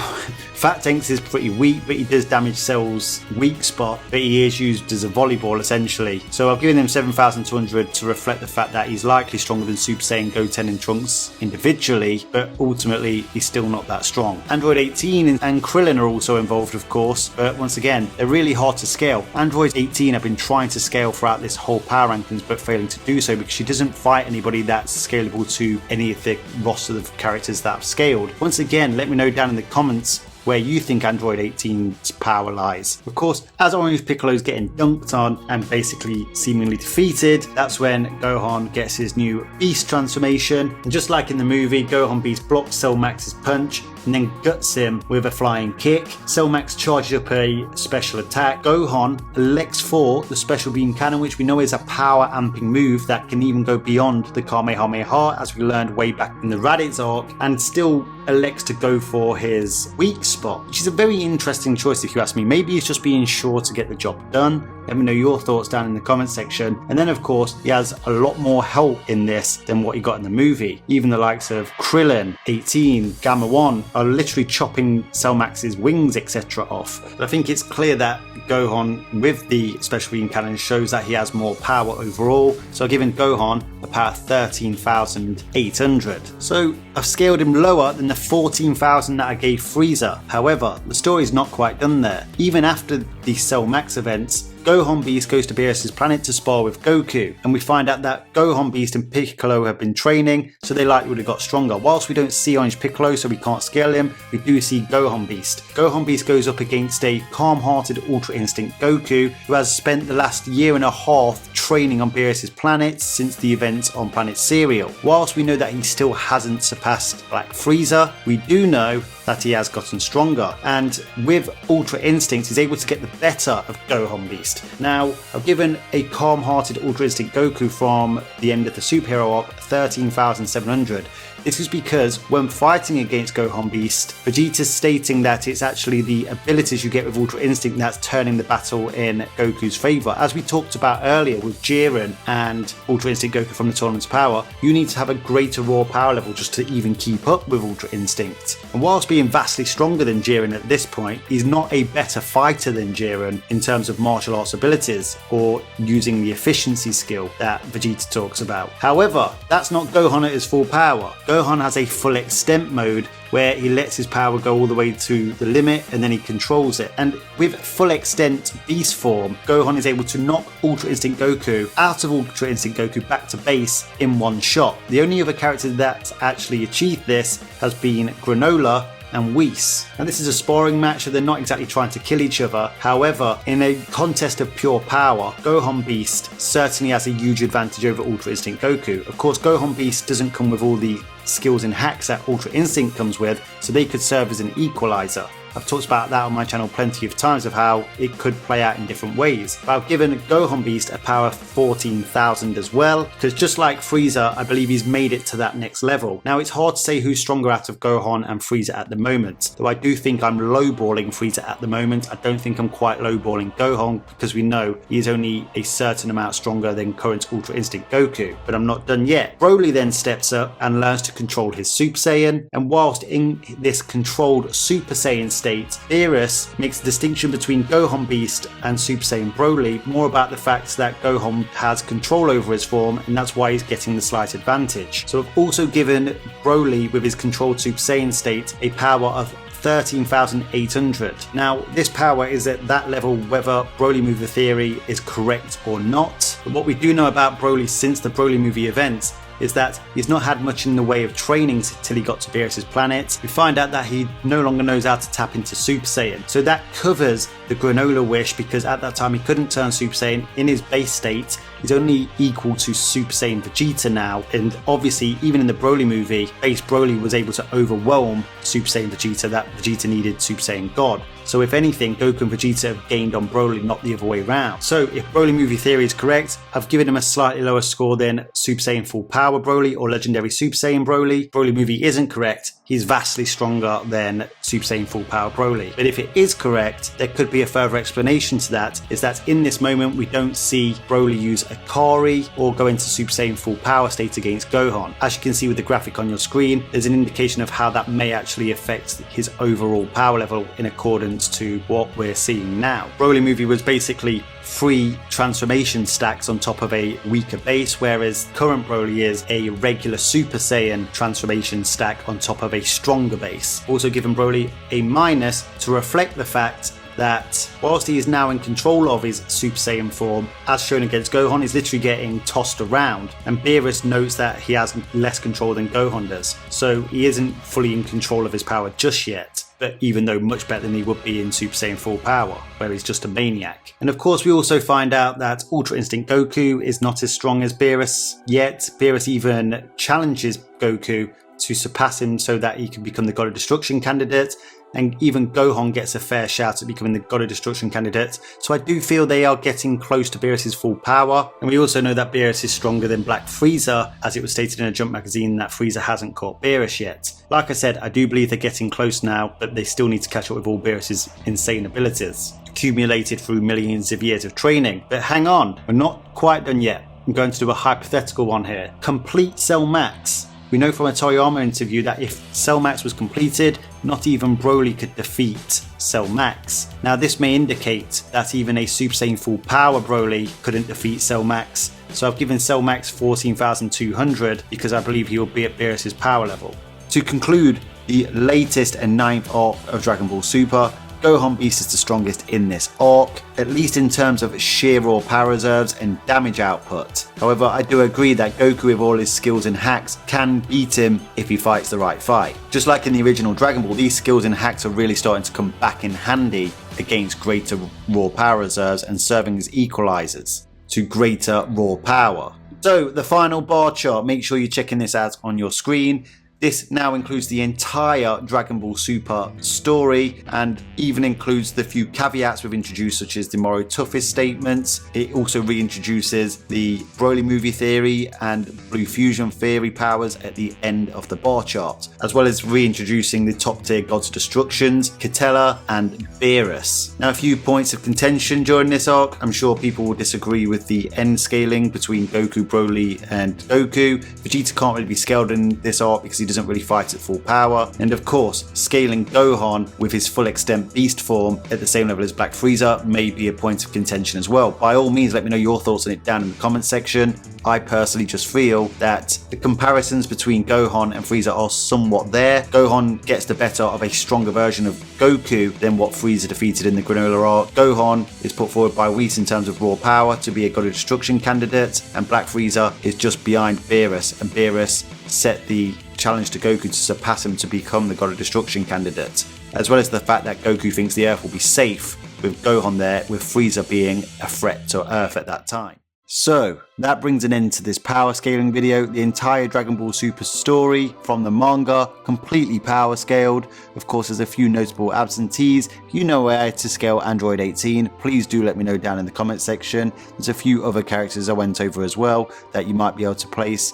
Fat Tanks is pretty weak, but he does damage Cell's weak spot, but he is used as a volleyball essentially. So I've given him 7,200 to reflect the fact that he's likely stronger than Super Saiyan Goten and Trunks individually, but ultimately he's still not that strong. Android 18 and Krillin are also involved, of course, but once again, they're really hard to scale. Android 18 have been trying to scale throughout this whole power rankings, but failing to do so because she doesn't fight anybody that's scalable to any of the roster of characters that have scaled. Once again, let me know down in the comments where you think Android 18's power lies. Of course, as Orange Piccolo is getting dunked on and basically seemingly defeated, that's when Gohan gets his new Beast transformation. And just like in the movie, Gohan Beast blocks Cell Max's punch and then guts him with a flying kick. Cell Max charges up a special attack. Gohan elects for the special beam cannon, which we know is a power amping move that can even go beyond the Kamehameha, as we learned way back in the Raditz arc, and still elects to go for his weak spot, which is a very interesting choice if you ask me. Maybe he's just being sure to get the job done. Let me know your thoughts down in the comment section. And then of course, he has a lot more help in this than what he got in the movie. Even the likes of Krillin, 18, Gamma 1 are literally chopping Cell Max's wings, etc. off. But I think it's clear that Gohan with the special beam cannon shows that he has more power overall. So I've given Gohan a power 13,800. So I've scaled him lower than the 14,000 that I gave Frieza. However, the story's not quite done there. Even after the Cell Max events, Gohan Beast goes to Beerus' planet to spar with Goku, and we find out that Gohan Beast and Piccolo have been training, so they likely would have got stronger. Whilst we don't see Orange Piccolo, so we can't scale him, we do see Gohan Beast. Gohan Beast goes up against a calm-hearted Ultra Instinct Goku, who has spent the last year and a half training on Beerus' planet since the events on Planet Cereal. Whilst we know that he still hasn't surpassed Black Frieza, we do know that he has gotten stronger, and with Ultra Instinct he's able to get the better of Gohan Beast. Now, I've given a calm-hearted Ultra Instinct Goku from the end of the superhero arc 13,700. This is because when fighting against Gohan Beast, Vegeta's stating that it's actually the abilities you get with Ultra Instinct that's turning the battle in Goku's favour. As we talked about earlier with Jiren and Ultra Instinct Goku from the Tournament's Power, you need to have a greater raw power level just to even keep up with Ultra Instinct. And whilst being vastly stronger than Jiren at this point, he's not a better fighter than Jiren in terms of martial arts abilities or using the efficiency skill that Vegeta talks about. However, that's not Gohan at his full power. Gohan has a full extent mode where he lets his power go all the way to the limit and then he controls it. And with full extent beast form, Gohan is able to knock Ultra Instinct Goku out of Ultra Instinct Goku back to base in one shot. The only other character that's actually achieved this has been Granola and Whis. Now this is a sparring match, so they're not exactly trying to kill each other. However, in a contest of pure power, Gohan Beast certainly has a huge advantage over Ultra Instinct Goku. Of course, Gohan Beast doesn't come with all the skills and hacks that Ultra Instinct comes with, so they could serve as an equalizer. I've talked about that on my channel plenty of times of how it could play out in different ways. But I've given Gohan Beast a power of 14,000 as well, because just like Frieza, I believe he's made it to that next level. Now it's hard to say who's stronger out of Gohan and Frieza at the moment, though I do think I'm lowballing Frieza at the moment. I don't think I'm quite lowballing Gohan, because we know he is only a certain amount stronger than current Ultra Instinct Goku, but I'm not done yet. Broly then steps up and learns to control his Super Saiyan, and whilst in this controlled Super Saiyan state, Beerus makes the distinction between Gohan Beast and Super Saiyan Broly more about the fact that Gohan has control over his form, and that's why he's getting the slight advantage. So I've also given Broly with his controlled Super Saiyan state a power of 13,800. Now this power is at that level whether Broly movie theory is correct or not. But what we do know about Broly since the Broly movie events is that he's not had much in the way of training till he got to Beerus' planet. We find out that he no longer knows how to tap into Super Saiyan. So that covers the Granola wish, because at that time he couldn't turn Super Saiyan in his base state. He's only equal to Super Saiyan Vegeta now, and obviously even in the Broly movie, base Broly was able to overwhelm Super Saiyan Vegeta, that Vegeta needed Super Saiyan God. So if anything, Goku and Vegeta have gained on Broly, not the other way around. So if Broly movie theory is correct, I've given him a slightly lower score than Super Saiyan Full Power Broly or Legendary Super Saiyan Broly. Broly movie isn't correct. He's vastly stronger than Super Saiyan Full Power Broly. But if it is correct, there could be a further explanation to that, is that in this moment we don't see Broly use Akari or go into Super Saiyan Full Power state against Gohan. As you can see with the graphic on your screen, there's an indication of how that may actually affect his overall power level in accordance to what we're seeing now. Broly movie was basically 3 transformation stacks on top of a weaker base, whereas current Broly is a regular Super Saiyan transformation stack on top of a stronger base. Also given Broly a minus to reflect the fact that whilst he is now in control of his Super Saiyan form, as shown against Gohan, he's literally getting tossed around, and Beerus notes that he has less control than Gohan does, so he isn't fully in control of his power just yet, but even though much better than he would be in Super Saiyan Full Power, where he's just a maniac. And of course we also find out that Ultra Instinct Goku is not as strong as Beerus, yet Beerus even challenges Goku to surpass him so that he can become the God of Destruction candidate, and even Gohan gets a fair shout at becoming the God of Destruction candidate. So I do feel they are getting close to Beerus' full power. And we also know that Beerus is stronger than Black Frieza, as it was stated in a Jump magazine that Frieza hasn't caught Beerus yet. Like I said, I do believe they're getting close now, but they still need to catch up with all Beerus' insane abilities, accumulated through millions of years of training. But hang on, we're not quite done yet. I'm going to do a hypothetical one here. Complete Cell Max. We know from a Toyotaro interview that if Cell Max was completed, not even Broly could defeat Cell Max. Now this may indicate that even a Super Saiyan Full Power Broly couldn't defeat Cell Max, so I've given Cell Max 14,200 because I believe he will be at Beerus' power level. To conclude the latest and 9th arc of Dragon Ball Super, Gohan Beast is the strongest in this arc, at least in terms of sheer raw power reserves and damage output. However, I do agree that Goku with all his skills and hacks can beat him if he fights the right fight. Just like in the original Dragon Ball, these skills and hacks are really starting to come back in handy against greater raw power reserves and serving as equalizers to greater raw power. So the final bar chart, make sure you're checking this out on your screen. This now includes the entire Dragon Ball Super story and even includes the few caveats we've introduced, such as the Moro toughest statements. It also reintroduces the Broly movie theory and Blue Fusion theory powers at the end of the bar chart, as well as reintroducing the top tier Gods of Destructions, Kitella and Beerus. Now a few points of contention during this arc. I'm sure people will disagree with the end scaling between Goku, Broly and Goku. Vegeta can't really be scaled in this arc because he doesn't really fight at full power, and of course scaling Gohan with his full extent beast form at the same level as Black Frieza may be a point of contention as well. By all means, let me know your thoughts on it down in the comment section. I personally just feel that the comparisons between Gohan and Frieza are somewhat there. Gohan gets the better of a stronger version of Goku than what Frieza defeated in the Granola arc. Gohan is put forward by Whis in terms of raw power to be a God of Destruction candidate, and Black Frieza is just behind Beerus, and Beerus set the challenge to Goku to surpass him to become the God of Destruction candidate, as well as the fact that Goku thinks the Earth will be safe with Gohan there, with Frieza being a threat to Earth at that time. So that brings an end to this power scaling video. The entire Dragon Ball Super story from the manga, completely power scaled. Of course, there's a few notable absentees. If you know where to scale Android 18, please do let me know down in the comment section. There's a few other characters I went over as well that you might be able to place.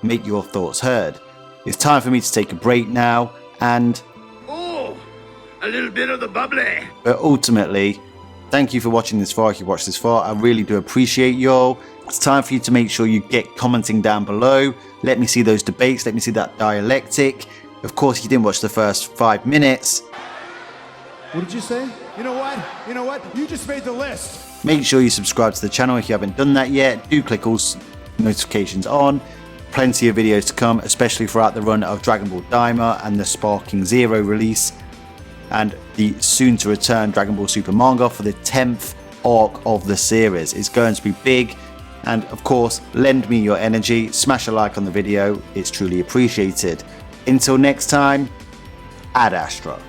Make your thoughts heard. It's time for me to take a break now, and Oh, a little bit of the bubbly. But ultimately, thank you for watching this far. If you watched this far, I really do appreciate y'all. It's time for you to make sure you get commenting down below. Let me see those debates. Let me see that dialectic. Of course, you didn't watch the first 5 minutes. What did you say? You know what? You know what? You just made the list. Make sure you subscribe to the channel if you haven't done that yet. Do click all notifications on. Plenty of videos to come, especially throughout the run of Dragon Ball Daima and the Sparking Zero release, and the soon to return Dragon Ball Super Manga for the 10th arc of the series. It's going to be big. And of course, lend me your energy, smash a like on the video, it's truly appreciated. Until next time, Ad Astra.